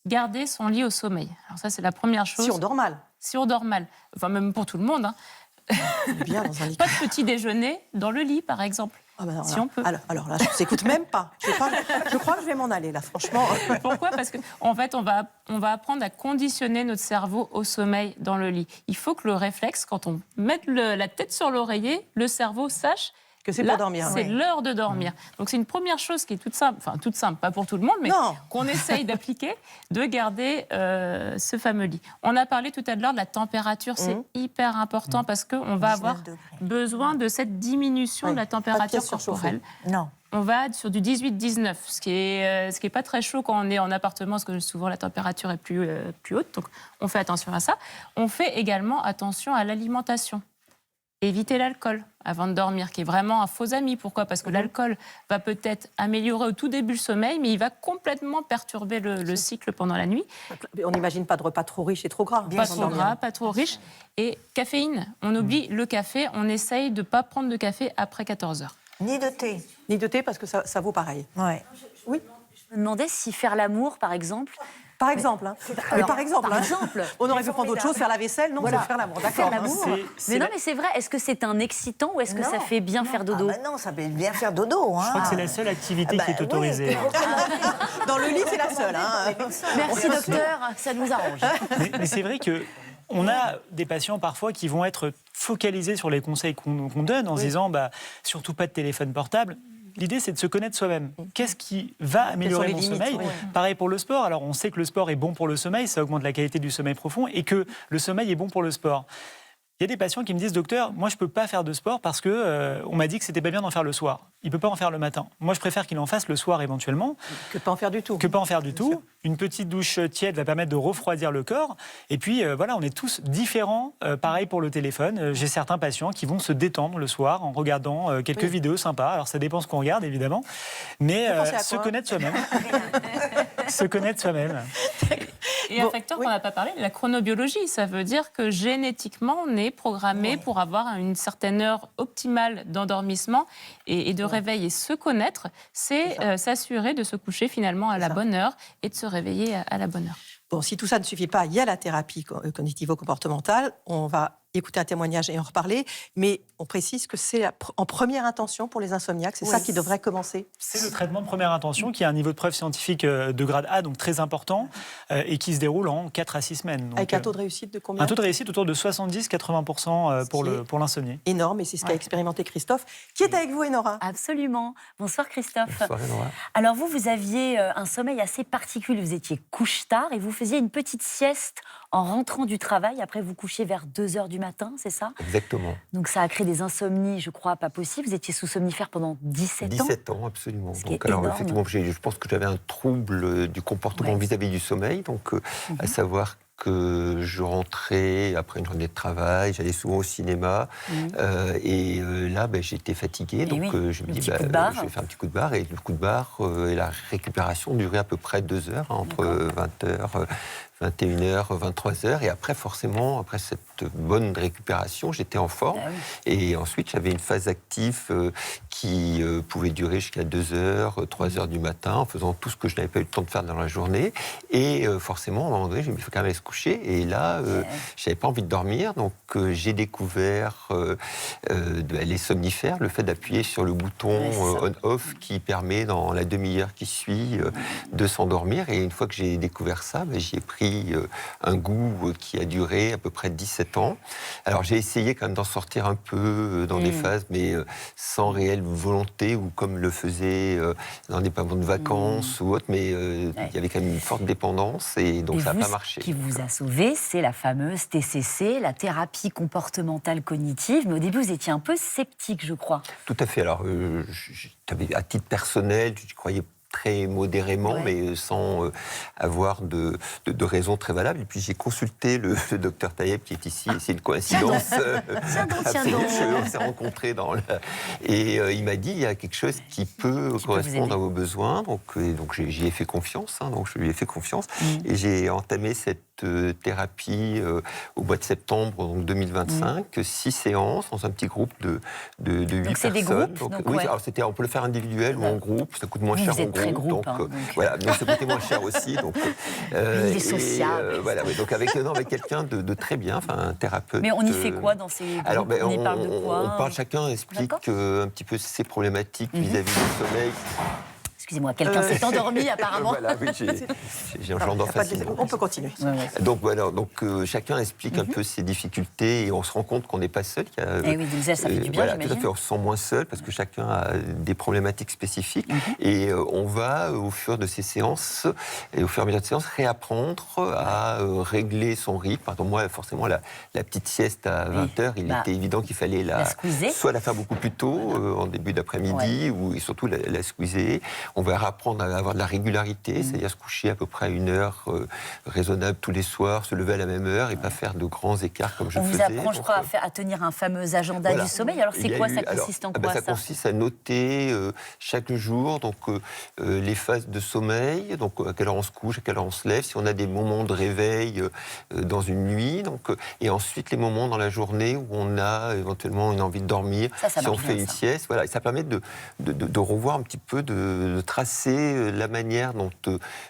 Garder son lit au sommeil. Alors ça, c'est la première chose. Si on dort mal. Si on dort mal. Enfin, même pour tout le monde. Hein. Bien dans un lit. Pas de petit déjeuner dans le lit, par exemple. Ah ben si on peut. Alors là, je ne t'écoute même pas. Je crois que je vais m'en aller, là, franchement. Pourquoi? Parce qu'en fait, on va apprendre à conditionner notre cerveau au sommeil dans le lit. Il faut que le réflexe, quand on met la tête sur l'oreiller, le cerveau sache que c'est là, pour dormir. C'est l'heure de dormir. Donc c'est une première chose qui est toute simple, pas pour tout le monde, mais qu'on essaye d'appliquer, de garder ce fameux lit. On a parlé tout à l'heure de la température, c'est hyper important parce qu'on va avoir besoin de cette diminution de la température corporelle. Non. On va être sur du 18-19, ce qui est pas très chaud quand on est en appartement, parce que souvent la température est plus haute, donc on fait attention à ça. On fait également attention à l'alimentation. Éviter l'alcool avant de dormir, qui est vraiment un faux ami. Pourquoi? Parce que l'alcool va peut-être améliorer au tout début le sommeil, mais il va complètement perturber le cycle pendant la nuit. On n'imagine pas de repas trop riches et trop gras. Pas trop gras, pas trop riche. Et caféine, on oublie le café, on essaye de ne pas prendre de café après 14 heures. Ni de thé. Ni de thé, parce que ça vaut pareil. Ouais. Oui. Je me demandais si faire l'amour, par exemple... Par exemple, on aurait pu prendre autre chose, faire la vaisselle, non, voilà. C'est faire l'amour, d'accord. Faire l'amour. Mais non, mais c'est vrai, est-ce que c'est un excitant ou est-ce que ça fait bien faire dodo? Non, ça fait bien faire dodo. Je crois que c'est la seule activité qui est autorisée. Dans le lit, c'est la seule. Merci docteur, ça nous arrange. Mais c'est vrai que on a des patients parfois qui vont être focalisés sur les conseils qu'on donne en se disant surtout pas de téléphone portable. L'idée, c'est de se connaître soi-même. Qu'est-ce qui va améliorer mon sommeil? Pareil pour le sport. Alors, on sait que le sport est bon pour le sommeil, ça augmente la qualité du sommeil profond, et que le sommeil est bon pour le sport. Il y a des patients qui me disent, docteur, moi je ne peux pas faire de sport parce que on m'a dit que c'était pas bien d'en faire le soir. Il ne peut pas en faire le matin. Moi je préfère qu'il en fasse le soir éventuellement. Que pas en faire du tout. Que pas en faire du tout. Une petite douche tiède va permettre de refroidir le corps. Et puis voilà, on est tous différents. Pareil pour le téléphone. J'ai certains patients qui vont se détendre le soir en regardant quelques vidéos sympas. Alors ça dépend ce qu'on regarde évidemment. Mais se connaître soi-même. Se connaître soi-même. Et un facteur qu'on n'a pas parlé, la chronobiologie. Ça veut dire que génétiquement, on est programmé pour avoir une certaine heure optimale d'endormissement et de réveil. Et se connaître, c'est s'assurer de se coucher finalement à la bonne heure et de se réveiller à la bonne heure. Bon, si tout ça ne suffit pas, il y a la thérapie cognitivo-comportementale. On va écouter un témoignage et en reparler, mais on précise que c'est en première intention pour les insomniaques, c'est ça qui devrait commencer. C'est le traitement de première intention qui a un niveau de preuve scientifique de grade A, donc très important, et qui se déroule en 4 à 6 semaines. Donc, avec un taux de réussite de combien? Un taux de réussite autour de 70-80% pour l'insomnie. Énorme, et c'est ce qu'a expérimenté Christophe, qui est avec vous, Enora. Absolument. Bonsoir Christophe. Bonsoir Enora. Alors vous aviez un sommeil assez particulier, vous étiez couche-tard et vous faisiez une petite sieste en rentrant du travail, après vous couchiez vers 2h du matin, c'est ça? Exactement. Donc ça a créé des insomnies, je crois, pas possibles. Vous étiez sous somnifère pendant 17 ans? 17 ans, absolument. Donc alors effectivement, je pense que j'avais un trouble du comportement vis-à-vis du sommeil, donc à savoir que je rentrais après une journée de travail, j'allais souvent au cinéma, et là, j'étais fatigué, donc je me dis, je vais faire un petit coup de barre, et le coup de barre et la récupération durait à peu près 2 heures, entre 20h, 21h, 23h, et après, forcément, après cette bonne récupération, j'étais en forme, et ensuite, j'avais une phase active qui pouvait durer jusqu'à 2h, 3h du matin, en faisant tout ce que je n'avais pas eu le temps de faire dans la journée, et forcément, à un moment donné, je me dis, il faut quand même aller se coucher, et là, je n'avais pas envie de dormir, donc j'ai découvert les somnifères, le fait d'appuyer sur le bouton on-off qui permet, dans la demi-heure qui suit, de s'endormir, et une fois que j'ai découvert ça, j'y ai pris un goût qui a duré à peu près 17 ans. Alors j'ai essayé quand même d'en sortir un peu dans des phases, mais sans réelle volonté, ou comme le faisait dans des pavillons de vacances ou autre, mais il y avait quand même une forte dépendance, et donc ça n'a pas marché. Ce qui vous a sauvé, c'est la fameuse TCC, la thérapie comportementale cognitive, mais au début vous étiez un peu sceptique, je crois. Tout à fait. Alors à titre personnel, je croyais très modérément, mais sans avoir de raison très valable. Et puis j'ai consulté le docteur Taïeb qui est ici, et c'est une coïncidence. On s'est rencontrés et il m'a dit, il y a quelque chose qui peut correspondre à vos besoins. Donc j'y ai fait confiance, donc je lui ai fait confiance. Et j'ai entamé cette thérapie au mois de septembre donc 2025, 6 séances dans un petit groupe de 8 personnes. c'est des groupes, Oui, ouais. alors on peut le faire individuel ou en groupe, ça coûte moins cher vous en êtes très groupe. groupe, Voilà, donc ça coûtait moins cher aussi. Donc, il est sociable. voilà, oui, donc avec quelqu'un de très bien, un thérapeute. Mais on y fait quoi dans ces groupes? Alors, on y parle de quoi? on parle, chacun explique un petit peu ses problématiques vis-à-vis du sommeil. Excusez-moi, quelqu'un s'est endormi apparemment. Voilà, oui, j'endors facilement. On peut continuer. Donc voilà, chacun explique un peu ses difficultés et on se rend compte qu'on n'est pas seul. Et oui, donc ça fait du bien, voilà, tout à j'imagine. fait, on se sent moins seul parce que chacun a des problématiques spécifiques et on va au fur de ces séances et au fur et à mesure de séances réapprendre à régler son rythme. Par exemple, moi, forcément, la petite sieste à 20h, il était évident qu'il fallait soit la faire beaucoup plus tôt, en début d'après-midi, ou surtout la squeezer. On va apprendre à avoir de la régularité, c'est-à-dire se coucher à peu près à une heure raisonnable tous les soirs, se lever à la même heure et pas faire de grands écarts comme je faisais. On vous apprend, je crois, à tenir un fameux agenda du sommeil. Alors c'est quoi, ça consiste en quoi ça consiste à noter chaque jour les phases de sommeil, donc à quelle heure on se couche, à quelle heure on se lève, si on a des moments de réveil dans une nuit, et ensuite les moments dans la journée où on a éventuellement une envie de dormir, si on fait une sieste. Voilà, et ça permet de revoir un petit peu, de tracer la manière dont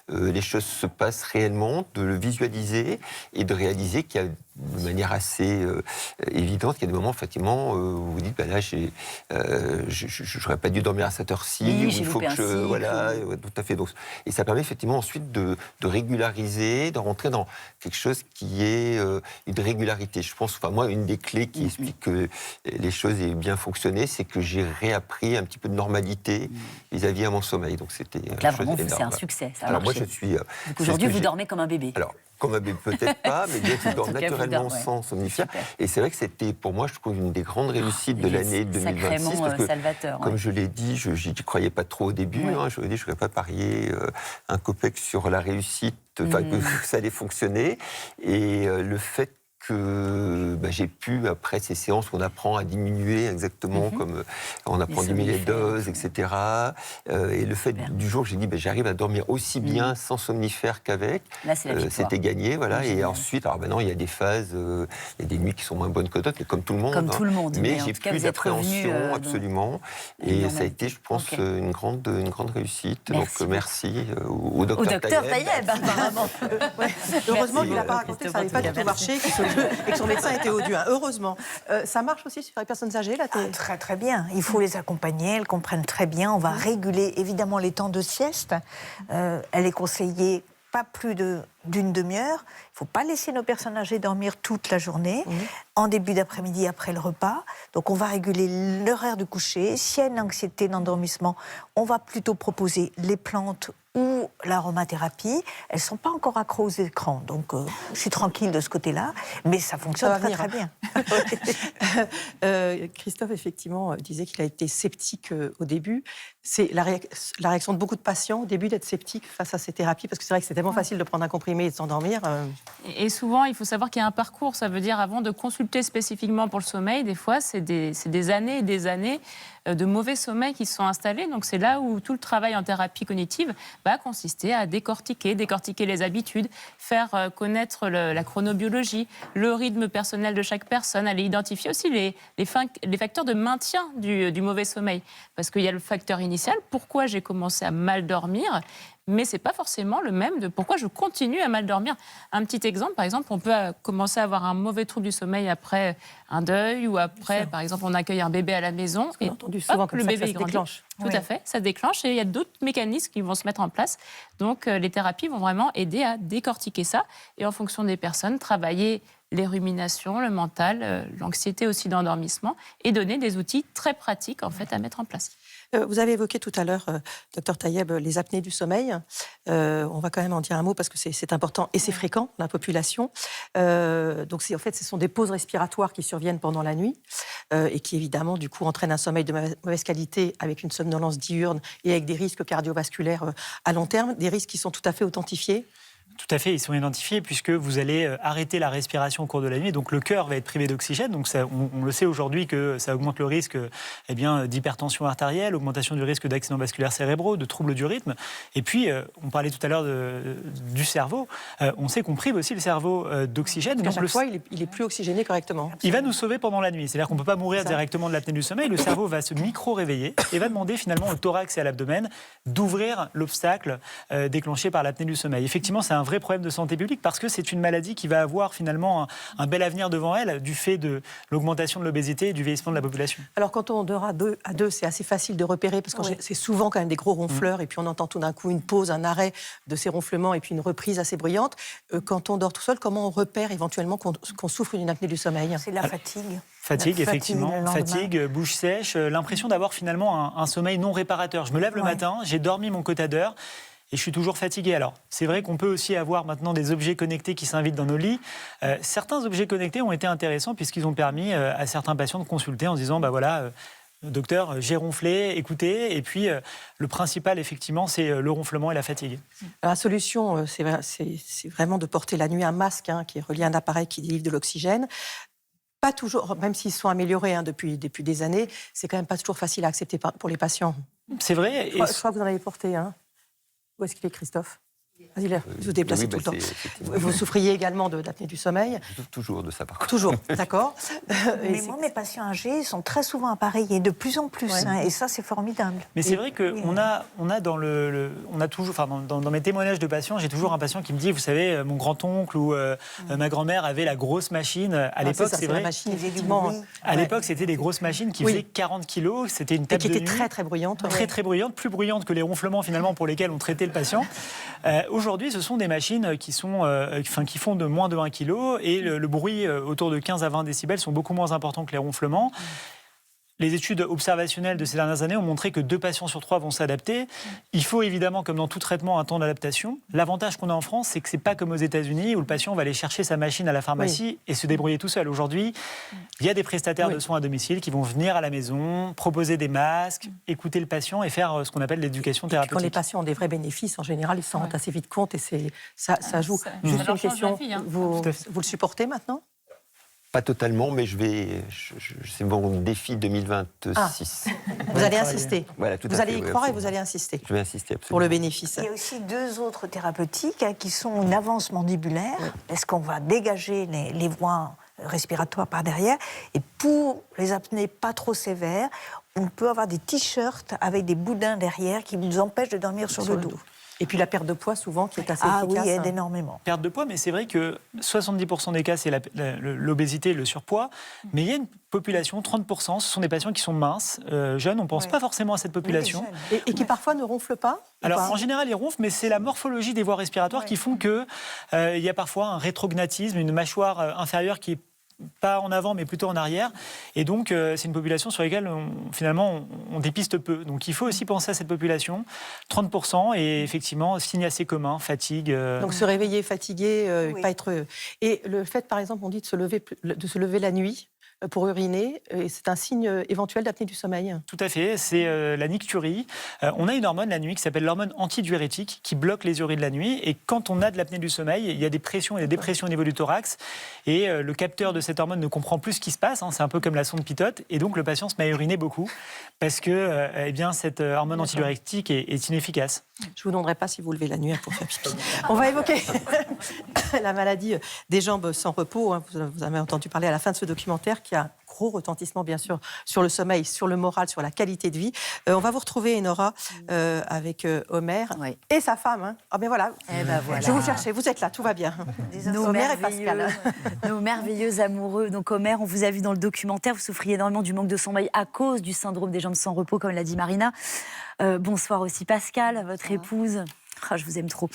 les choses se passent réellement, de le visualiser et de réaliser qu'il y a de manière assez évidente, qu'il y a des moments, effectivement, où vous dites, là, j'aurais pas dû dormir à cette heure-ci, ou il faut que je... Voilà, tout à fait. Donc, et ça permet, effectivement, ensuite de régulariser, de rentrer dans quelque chose qui est une régularité. Je pense, moi, une des clés qui explique que les choses aient bien fonctionné, c'est que j'ai réappris un petit peu de normalité vis-à-vis à mon sommeil. Donc, c'était... Donc là, vraiment, c'est un succès. Ça a Alors, moi, marché. je suis... Donc aujourd'hui, vous dormez comme un bébé. Alors, comme un bébé, peut-être pas, mais bien qu'il dort naturellement sans somnifère. Et c'est vrai que c'était, pour moi, je trouve, une des grandes réussites de l'année 2026. Parce que, salvateur. comme je l'ai dit, je n'y croyais pas trop au début. Je me dis, je n'aurais pas parié un copec sur la réussite, que ça allait fonctionner. Et le fait que j'ai pu, après ces séances, on apprend à diminuer exactement comme on apprend à diminuer les doses, etc. Et le fait du jour, j'ai dit, j'arrive à dormir aussi bien sans somnifère qu'avec. C'était gagné, voilà. Et ensuite, alors maintenant, il y a des phases, il y a des nuits qui sont moins bonnes que d'autres, mais comme tout le monde. Comme tout le monde. Mais j'ai plus d'appréhension, absolument. Et ça a été, je pense, une grande réussite. Merci. Donc, merci au docteur Taïeb, apparemment. Heureusement qu'il n'a pas raconté que ça n'avait pas du tout marché et que son médecin était odieux. Heureusement. Ça marche aussi sur les personnes âgées, là Très très bien. Il faut les accompagner, elles comprennent très bien. On va réguler évidemment les temps de sieste. Elle est conseillée pas plus d'une demi-heure. Il ne faut pas laisser nos personnes âgées dormir toute la journée, en début d'après-midi après le repas. Donc on va réguler l'horaire de coucher. S'il y a une anxiété d'endormissement, on va plutôt proposer les plantes ou l'aromathérapie. Elles ne sont pas encore accros aux écrans, donc je suis tranquille de ce côté-là, mais ça fonctionne très bien. Christophe, effectivement, disait qu'il a été sceptique au début. C'est la réaction de beaucoup de patients au début d'être sceptique face à ces thérapies, parce que c'est vrai que c'est tellement facile de prendre un comprimé et de s'endormir. Et souvent, il faut savoir qu'il y a un parcours. Ça veut dire, avant de consulter spécifiquement pour le sommeil, des fois, c'est des années et des années de mauvais sommeil qui se sont installés. Donc c'est là où tout le travail en thérapie cognitive va consister à décortiquer les habitudes, faire connaître la chronobiologie, le rythme personnel de chaque personne, aller identifier aussi les facteurs de maintien du mauvais sommeil. Parce qu'il y a le facteur initial, pourquoi j'ai commencé à mal dormir, mais ce n'est pas forcément le même de pourquoi je continue à mal dormir. Un petit exemple, par exemple, on peut commencer à avoir un mauvais trouble du sommeil après un deuil ou après, par exemple, on accueille un bébé à la maison et souvent le bébé grandit. Tout à fait, ça déclenche et il y a d'autres mécanismes qui vont se mettre en place. Donc les thérapies vont vraiment aider à décortiquer ça et en fonction des personnes, travailler les ruminations, le mental, l'anxiété aussi d'endormissement et donner des outils très pratiques en fait à mettre en place. Vous avez évoqué tout à l'heure, Dr Taïeb, les apnées du sommeil. On va quand même en dire un mot parce que c'est important et c'est fréquent dans la population. Donc en fait, ce sont des pauses respiratoires qui surviennent pendant la nuit et qui évidemment du coup entraînent un sommeil de mauvaise qualité avec une somnolence diurne et avec des risques cardiovasculaires à long terme, des risques qui sont tout à fait authentifiés. Tout à fait, ils sont identifiés puisque vous allez arrêter la respiration au cours de la nuit. Donc le cœur va être privé d'oxygène. Donc ça, on le sait aujourd'hui que ça augmente le risque d'hypertension artérielle, augmentation du risque d'accidents vasculaires cérébraux, de troubles du rythme. Et puis, on parlait tout à l'heure du cerveau. On sait qu'on prive aussi le cerveau d'oxygène. Donc à chaque fois, il est plus oxygéné correctement. Il va nous sauver pendant la nuit. C'est-à-dire qu'on ne peut pas mourir directement de l'apnée du sommeil. Le cerveau va se micro-réveiller et va demander finalement au thorax et à l'abdomen d'ouvrir l'obstacle déclenché par l'apnée du sommeil. Effectivement, c'est un vrai problème de santé publique parce que c'est une maladie qui va avoir finalement un bel avenir devant elle du fait de l'augmentation de l'obésité et du vieillissement de la population. Alors quand on dort à deux, c'est assez facile de repérer parce que c'est souvent quand même des gros ronfleurs et puis on entend tout d'un coup une pause, un arrêt de ces ronflements et puis une reprise assez bruyante. Quand on dort tout seul, comment on repère éventuellement qu'on souffre d'une apnée du sommeil? C'est la fatigue. Fatigue, effectivement. Fatigue, bouche sèche, l'impression d'avoir finalement un sommeil non réparateur. Je me lève le matin, j'ai dormi mon quota d'heures et je suis toujours fatigué. Alors, c'est vrai qu'on peut aussi avoir maintenant des objets connectés qui s'invitent dans nos lits. Certains objets connectés ont été intéressants puisqu'ils ont permis à certains patients de consulter en se disant, docteur, j'ai ronflé, écoutez. Et puis, le principal, effectivement, c'est le ronflement et la fatigue. Alors, la solution, c'est vraiment de porter la nuit un masque qui est relié à un appareil qui délivre de l'oxygène. Pas toujours, même s'ils sont améliorés depuis des années, c'est quand même pas toujours facile à accepter pour les patients. C'est vrai. Je crois que vous en avez porté un. Où est-ce qu'il est, Christophe? Vas-y, vous vous déplacez tout le temps. Vous souffriez également d'apnée du sommeil? Toujours de ça, par contre. Toujours, d'accord. Mais moi, mes patients âgés sont très souvent appareillés, de plus en plus. Et ça, c'est formidable. Mais c'est vrai qu'on a on a toujours, dans mes témoignages de patients, j'ai toujours un patient qui me dit, vous savez, mon grand-oncle ou ma grand-mère avait la grosse machine. À l'époque, c'est vrai. À l'époque, c'était des grosses machines qui faisaient 40 kilos. C'était une table de nuit. Et qui était très, très bruyante. Très bruyante, plus bruyante que les ronflements, finalement, pour lesquels on traitait le patient. Aujourd'hui, ce sont des machines qui font de moins de 1 kg et le bruit autour de 15 à 20 décibels sont beaucoup moins importants que les ronflements. Les études observationnelles de ces dernières années ont montré que 2 patients sur 3 vont s'adapter. Il faut évidemment, comme dans tout traitement, un temps d'adaptation. L'avantage qu'on a en France, c'est que c'est pas comme aux États-Unis où le patient va aller chercher sa machine à la pharmacie et se débrouiller tout seul. Aujourd'hui, il y a des prestataires de soins à domicile qui vont venir à la maison, proposer des masques, écouter le patient et faire ce qu'on appelle l'éducation thérapeutique. Quand les patients ont des vrais bénéfices, en général, ils s'en rendent assez vite compte et ça joue. Juste une question, vous le supportez maintenant ? Pas totalement, mais c'est mon défi 2026. Vous allez insister. Voilà, tout vous à allez fait, y croire et vous allez insister. Je vais insister, absolument. Pour le bénéfice. Il y a aussi 2 autres thérapeutiques qui sont une avance mandibulaire, parce qu'on va dégager les voies respiratoires par derrière. Et pour les apnées pas trop sévères, on peut avoir des t-shirts avec des boudins derrière qui nous empêchent de dormir sur le dos. Et puis la perte de poids, souvent, qui est assez efficace. Ah oui, aide énormément. Perte de poids, mais c'est vrai que 70% des cas, c'est l'obésité, le surpoids. Mais il y a une population, 30%, ce sont des patients qui sont minces, jeunes. On ne pense pas forcément à cette population. Et qui parfois ne ronflent pas? Alors, en général, ils ronflent, mais c'est la morphologie des voies respiratoires qui font qu'il y a parfois un rétrognatisme, une mâchoire inférieure qui est pas en avant, mais plutôt en arrière. Et donc, c'est une population sur laquelle, on dépiste peu. Donc, il faut aussi penser à cette population. 30%, et effectivement, signe assez commun, fatigue. Donc, se réveiller fatigué, pas être... Et le fait, par exemple, on dit de se lever la nuit pour uriner, c'est un signe éventuel d'apnée du sommeil. Tout à fait, c'est la nicturie. On a une hormone la nuit qui s'appelle l'hormone antidiurétique qui bloque les urines la nuit. Et quand on a de l'apnée du sommeil, il y a des pressions et des dépressions au niveau du thorax. Et le capteur de cette hormone ne comprend plus ce qui se passe. C'est un peu comme la sonde pilote. Et donc le patient se met à uriner beaucoup parce que cette hormone antidiurétique est inefficace. Je ne vous demanderai pas si vous levez la nuit pour faire pipi. On va évoquer la maladie des jambes sans repos. Vous avez entendu parler à la fin de ce documentaire qui a un gros retentissement, bien sûr, sur le sommeil, sur le moral, sur la qualité de vie. On va vous retrouver, Enora, avec Omer et sa femme. Ah ben voilà. Je vous cherchais, vous êtes là, tout va bien. Omer et Pascal. Nos merveilleux amoureux. Donc Omer, on vous a vu dans le documentaire, vous souffriez énormément du manque de sommeil à cause du syndrome des jambes sans repos, comme l'a dit Marina. Bonsoir aussi Pascal, votre épouse. Je vous aime trop.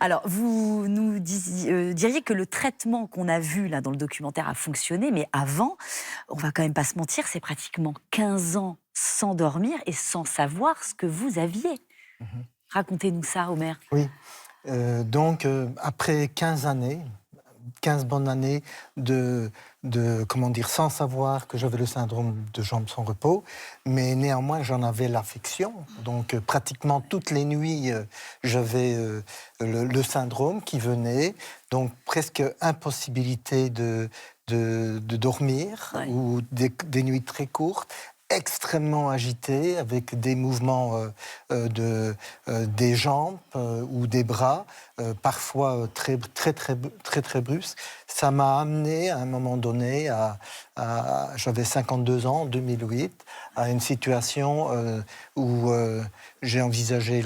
Alors vous nous diriez que le traitement qu'on a vu là dans le documentaire a fonctionné, mais avant, on va quand même pas se mentir, c'est pratiquement 15 ans sans dormir et sans savoir ce que vous aviez. Racontez-nous ça, Omer. Oui. Donc, après 15 années, 15 bonnes années comment dire, sans savoir que j'avais le syndrome de jambes sans repos, mais néanmoins j'en avais l'affection. Donc pratiquement toutes les nuits, j'avais le syndrome qui venait, donc presque impossibilité de dormir, ou des nuits très courtes, extrêmement agité, avec des mouvements des jambes ou des bras, parfois très brusques. Ça m'a amené à un moment donné, j'avais 52 ans en 2008, à une situation où j'ai envisagé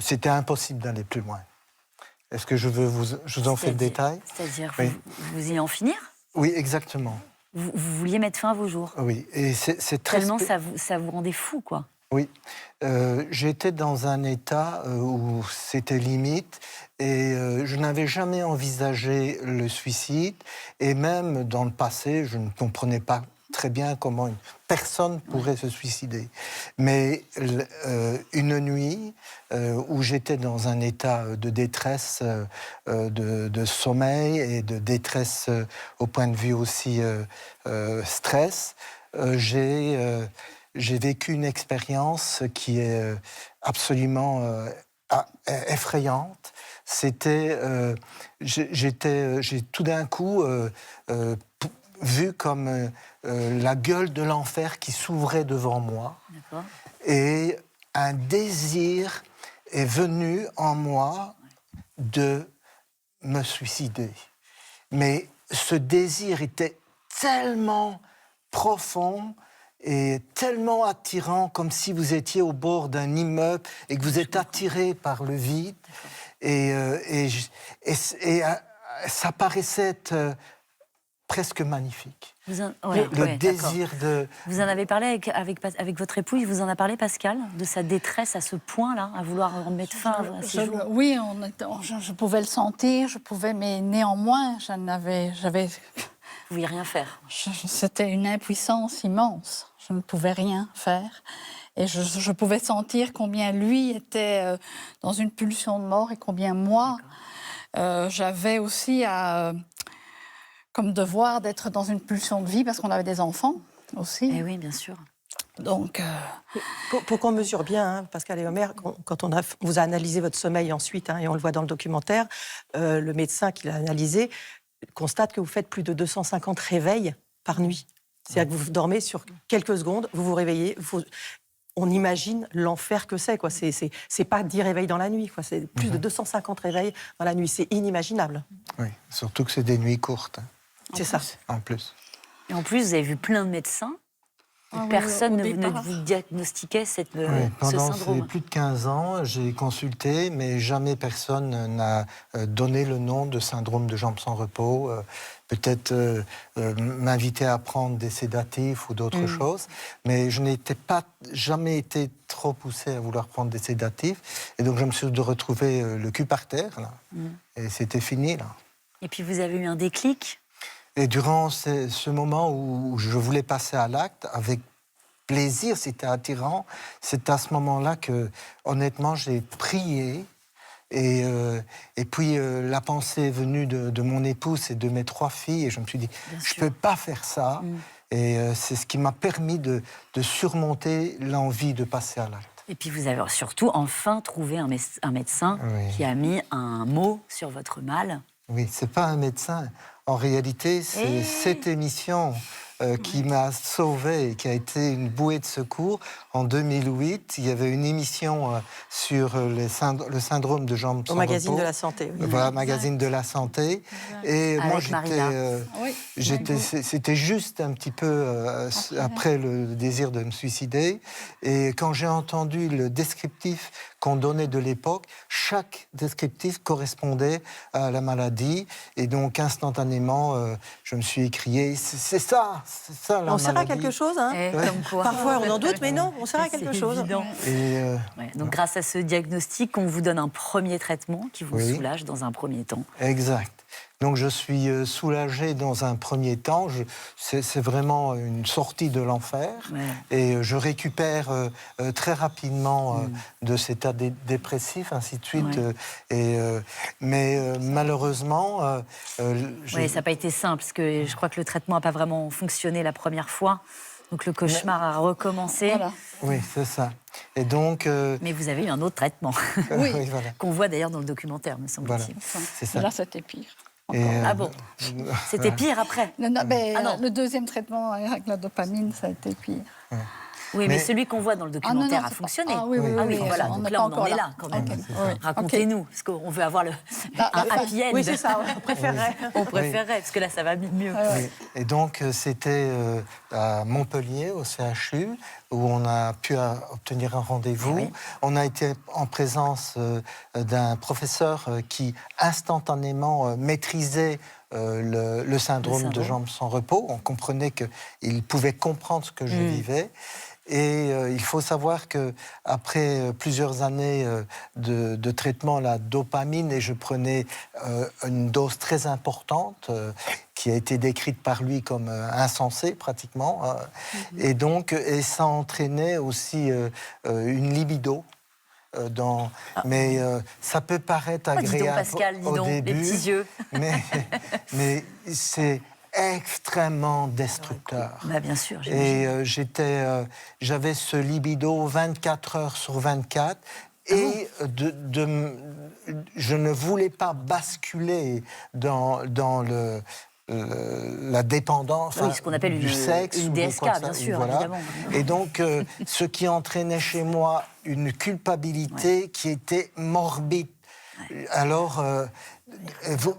c'était impossible d'aller plus loin. Est-ce que je vous en fais le détail? C'est-à-dire, oui. vous y en finir? Oui, exactement. Vous vouliez mettre fin à vos jours? Oui, et c'est très... Tellement ça vous rendait fou, quoi. Oui, j'étais dans un état où c'était limite, et je n'avais jamais envisagé le suicide, et même dans le passé, je ne comprenais pas très bien comment une personne pourrait se suicider. Mais une nuit où j'étais dans un état de détresse, de sommeil et de détresse au point de vue aussi stress, j'ai vécu une expérience qui est absolument effrayante. C'était, j'ai tout d'un coup vu comme la gueule de l'enfer qui s'ouvrait devant moi. D'accord. Et un désir est venu en moi de me suicider. Mais ce désir était tellement profond et tellement attirant, comme si vous étiez au bord d'un immeuble et que vous êtes attiré par le vide. Et ça paraissait être presque magnifique. Le désir de... Vous en avez parlé avec votre époux, il vous en a parlé, Pascal, de sa détresse à ce point-là, à vouloir mettre fin à ses jours? Oui, je pouvais le sentir, mais néanmoins, j'avais... Vous ne pouviez rien faire? C'était une impuissance immense. Je ne pouvais rien faire. Et je pouvais sentir combien lui était dans une pulsion de mort et combien moi, j'avais aussi comme devoir d'être dans une pulsion de vie parce qu'on avait des enfants aussi. Eh oui, bien sûr. Donc, pour qu'on mesure bien, hein, Pascal et Omer, quand vous a analysé votre sommeil ensuite, et on le voit dans le documentaire, le médecin qui l'a analysé constate que vous faites plus de 250 réveils par nuit. C'est-à-dire que vous dormez sur quelques secondes, vous vous réveillez. On imagine l'enfer que c'est, quoi. C'est pas 10 réveils dans la nuit, quoi. C'est plus de 250 réveils dans la nuit. C'est inimaginable. Oui, surtout que c'est des nuits courtes. C'est ça. En plus. Et en plus, vous avez vu plein de médecins. Personne ne vous diagnostiquait ce syndrome. Pendant plus de 15 ans, j'ai consulté, mais jamais personne n'a donné le nom de syndrome de jambes sans repos. Peut-être m'inviter à prendre des sédatifs ou d'autres choses, mais je n'étais jamais été trop poussé à vouloir prendre des sédatifs. Et donc, je me suis retrouvé le cul par terre, là, et c'était fini, là. Et puis, vous avez eu un déclic? Et durant ce moment où je voulais passer à l'acte, avec plaisir, c'était attirant, c'est à ce moment-là que, honnêtement, j'ai prié. Et puis, la pensée est venue de mon épouse et de mes 3 filles. Et je me suis dit, je ne peux pas faire ça. Et c'est ce qui m'a permis de surmonter l'envie de passer à l'acte. Et puis, vous avez surtout enfin trouvé un médecin qui a mis un mot sur votre mal. Oui, ce n'est pas un médecin. En réalité, c'est cette émission qui m'a sauvé et qui a été une bouée de secours. En 2008, il y avait une émission sur le syndrome de jambes sans repos. Au magazine de la santé. Oui. Voilà, magazine de la santé. Et moi, c'était juste un petit peu après le désir de me suicider. Et quand j'ai entendu le descriptif qu'on donnait de l'époque, chaque descriptif correspondait à la maladie. Et donc, instantanément, je me suis écrié, c'est ça la maladie. On sert à quelque chose, hein. Comme quoi. Parfois, on en doute, mais non, on sert à quelque chose. Donc, grâce à ce diagnostic, on vous donne un premier traitement qui vous soulage dans un premier temps. Exact. Donc je suis soulagé dans un premier temps. C'est vraiment une sortie de l'enfer. Et je récupère très rapidement de cet état dépressif, ainsi de suite. Mais malheureusement... Oui, ça n'a pas été simple, parce que je crois que le traitement n'a pas vraiment fonctionné la première fois. Donc le cauchemar a recommencé. Voilà. Oui, c'est ça. Et donc... Mais vous avez eu un autre traitement, oui, voilà. qu'on voit d'ailleurs dans le documentaire, me semble-t-il. Voilà. C'est ça. Et là, c'était pire. Ah bon. C'était pire après. Non, mais Ah non. le deuxième traitement avec la dopamine, ça a été pire. Oui, mais celui qu'on voit dans le documentaire a fonctionné. Ah oui, voilà. on Donc n'est là, pas on en encore est là quand même. Racontez-nous, parce qu'on veut avoir un happy end. Oui, c'est ça, on préférerait. On préférerait, parce que là, ça va mieux. Oui. Et donc, c'était à Montpellier, au CHU, où on a pu obtenir un rendez-vous. Oui. On a été en présence d'un professeur qui instantanément maîtrisait le syndrome de jambes sans repos. On comprenait qu'il pouvait comprendre ce que je vivais. Et il faut savoir qu'après plusieurs années de traitement à la dopamine, et je prenais une dose très importante qui a été décrite par lui comme insensée pratiquement, et donc et ça entraînait aussi une libido. Mais ça peut paraître agréable dis donc, Pascal, dis au donc, début, les petits yeux. mais c'est extrêmement destructeur. Bah, bien sûr, et j'avais ce libido 24 heures sur 24 et je ne voulais pas basculer dans la dépendance ce qu'on appelle du sexe une ou DSK, quoi que bien ça, sûr, voilà. évidemment. Et donc, ce qui entraînait chez moi une culpabilité qui était morbide. Alors,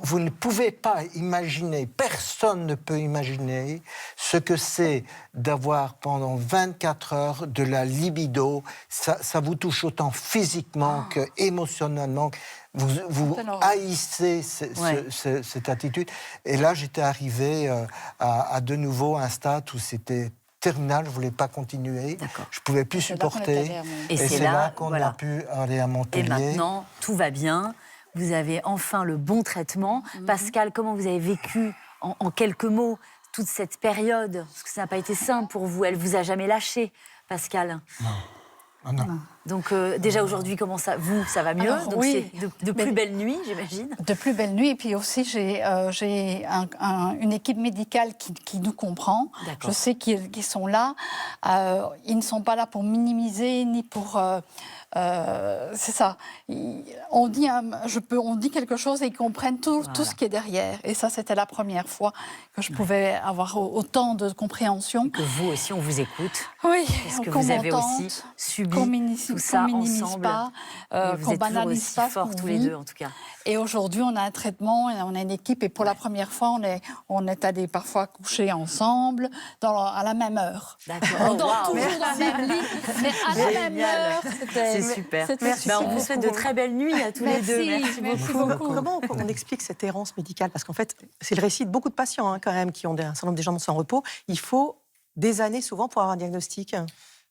vous ne pouvez pas imaginer, personne ne peut imaginer ce que c'est d'avoir pendant 24 heures de la libido. Ça vous touche autant physiquement que émotionnellement. Vous haïssez cette attitude. Et là, j'étais arrivé à de nouveau un stade où c'était terminal, je ne voulais pas continuer, je ne pouvais plus supporter. Et c'est là qu'on a pu aller à Montpellier. Et maintenant, tout va bien. Vous avez enfin le bon traitement. Pascal, comment vous avez vécu, en quelques mots, toute cette période? Parce que ça n'a pas été simple pour vous. Elle ne vous a jamais lâché, Pascal? Non. Non. Donc déjà aujourd'hui, comment ça va mieux? Alors, donc oui, c'est de plus belles nuits, j'imagine. De plus belles nuits, et puis aussi j'ai une équipe médicale qui nous comprend. Je sais qu'ils sont là. Ils ne sont pas là pour minimiser ni pour. C'est ça. On dit quelque chose et ils comprennent tout ce qui est derrière. Et ça, c'était la première fois que je pouvais avoir autant de compréhension. Que vous aussi, on vous écoute. Oui, parce que vous avez aussi subi tout ça ensemble. Qu'on banalise pas, forts tous les deux, en tout cas. Et aujourd'hui, on a un traitement, on a une équipe, et pour la première fois, on est allés parfois coucher ensemble à la même heure. D'accord. On dort toujours dans le même lit, mais à la même heure. C'est super. Merci. On vous souhaite de très belles nuits à tous les deux. Merci beaucoup. Comment on explique cette errance médicale? Parce qu'en fait, c'est le récit de beaucoup de patients quand même qui ont un syndrome des jambes sans repos. Il faut des années souvent pour avoir un diagnostic.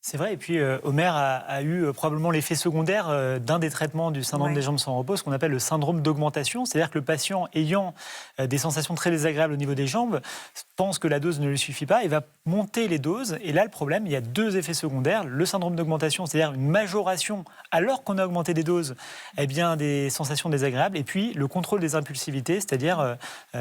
C'est vrai, et puis Omer a eu probablement l'effet secondaire d'un des traitements du syndrome des jambes sans repos, ce qu'on appelle le syndrome d'augmentation, c'est-à-dire que le patient ayant des sensations très désagréables au niveau des jambes pense que la dose ne lui suffit pas et va monter les doses, et là le problème, il y a deux effets secondaires, le syndrome d'augmentation, c'est-à-dire une majoration alors qu'on a augmenté des doses, eh bien des sensations désagréables, et puis le contrôle des impulsivités, c'est-à-dire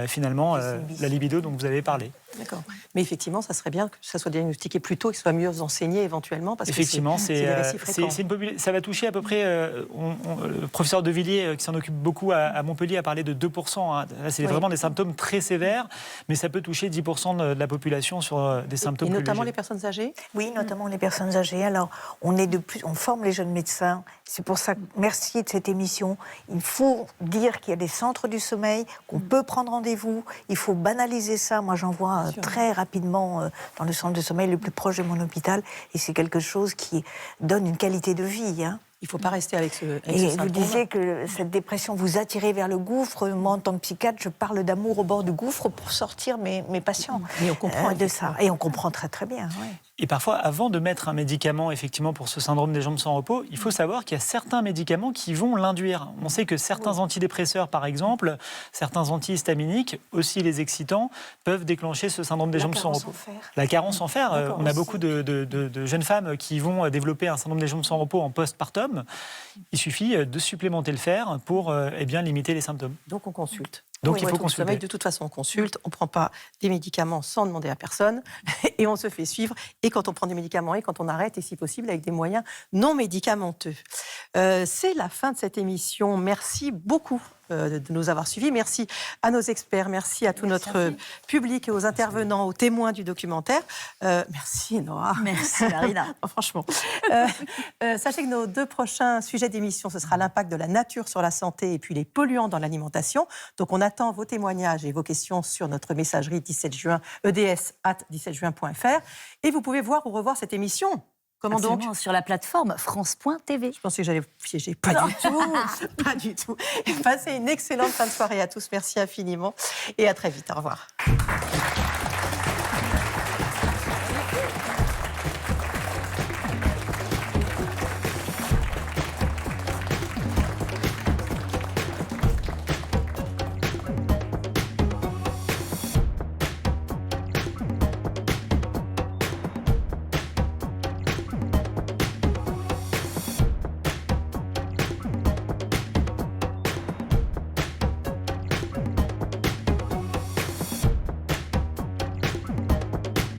finalement la libido dont vous avez parlé. D'accord. Mais effectivement, ça serait bien que ça soit diagnostiqué plus tôt et que ce soit mieux enseigné éventuellement. Parce effectivement, que c'est des récits fréquents. ça va toucher à peu près. Le professeur De Villiers, qui s'en occupe beaucoup à Montpellier, a parlé de 2%. Hein. Là, c'est vraiment des symptômes très sévères, mais ça peut toucher 10% de la population sur des symptômes et plus notamment légers. Les personnes âgées. Oui, notamment les personnes âgées. Alors, on forme les jeunes médecins. C'est pour ça que merci de cette émission. Il faut dire qu'il y a des centres du sommeil, qu'on peut prendre rendez-vous. Il faut banaliser ça. Moi, j'en vois très rapidement dans le centre de sommeil le plus proche de mon hôpital, et c'est quelque chose qui donne une qualité de vie. Hein. Il ne faut pas rester avec ce Et vous syndrome. disiez que cette dépression vous attirait vers le gouffre. Moi, en tant que psychiatre, je parle d'amour au bord du gouffre pour sortir mes patients Mais on comprend de ça. Et on comprend très très bien. Oui. Et parfois, avant de mettre un médicament effectivement pour ce syndrome des jambes sans repos, il faut savoir qu'il y a certains médicaments qui vont l'induire. On sait que certains antidépresseurs, par exemple, certains antihistaminiques, aussi les excitants, peuvent déclencher ce syndrome des jambes sans repos. La carence en fer. On a beaucoup de jeunes femmes qui vont développer un syndrome des jambes sans repos en postpartum. Il suffit de supplémenter le fer pour bien limiter les symptômes. Donc on consulte. Donc il faut consulter. consulter. De toute façon, on consulte. On ne prend pas des médicaments sans demander à personne. Et on se fait suivre. Et quand on prend des médicaments et quand on arrête, et si possible, avec des moyens non médicamenteux. C'est la fin de cette émission. Merci beaucoup de nous avoir suivis. Merci à nos experts. Merci à tout notre public et aux intervenants, aux témoins du documentaire. Merci, Noah. Merci, Marina. Franchement. Sachez que nos 2 prochains sujets d'émission, ce sera l'impact de la nature sur la santé et puis les polluants dans l'alimentation. Donc, on attend vos témoignages et vos questions sur notre messagerie 17 juin, eds@17juin.fr. Et vous pouvez voir ou revoir cette émission. Comment Absolument, donc sur la plateforme France.tv. Je pensais que j'allais piéger. Pas du tout. Pas du tout. Et passez une excellente fin de soirée à tous. Merci infiniment. Et à très vite. Au revoir.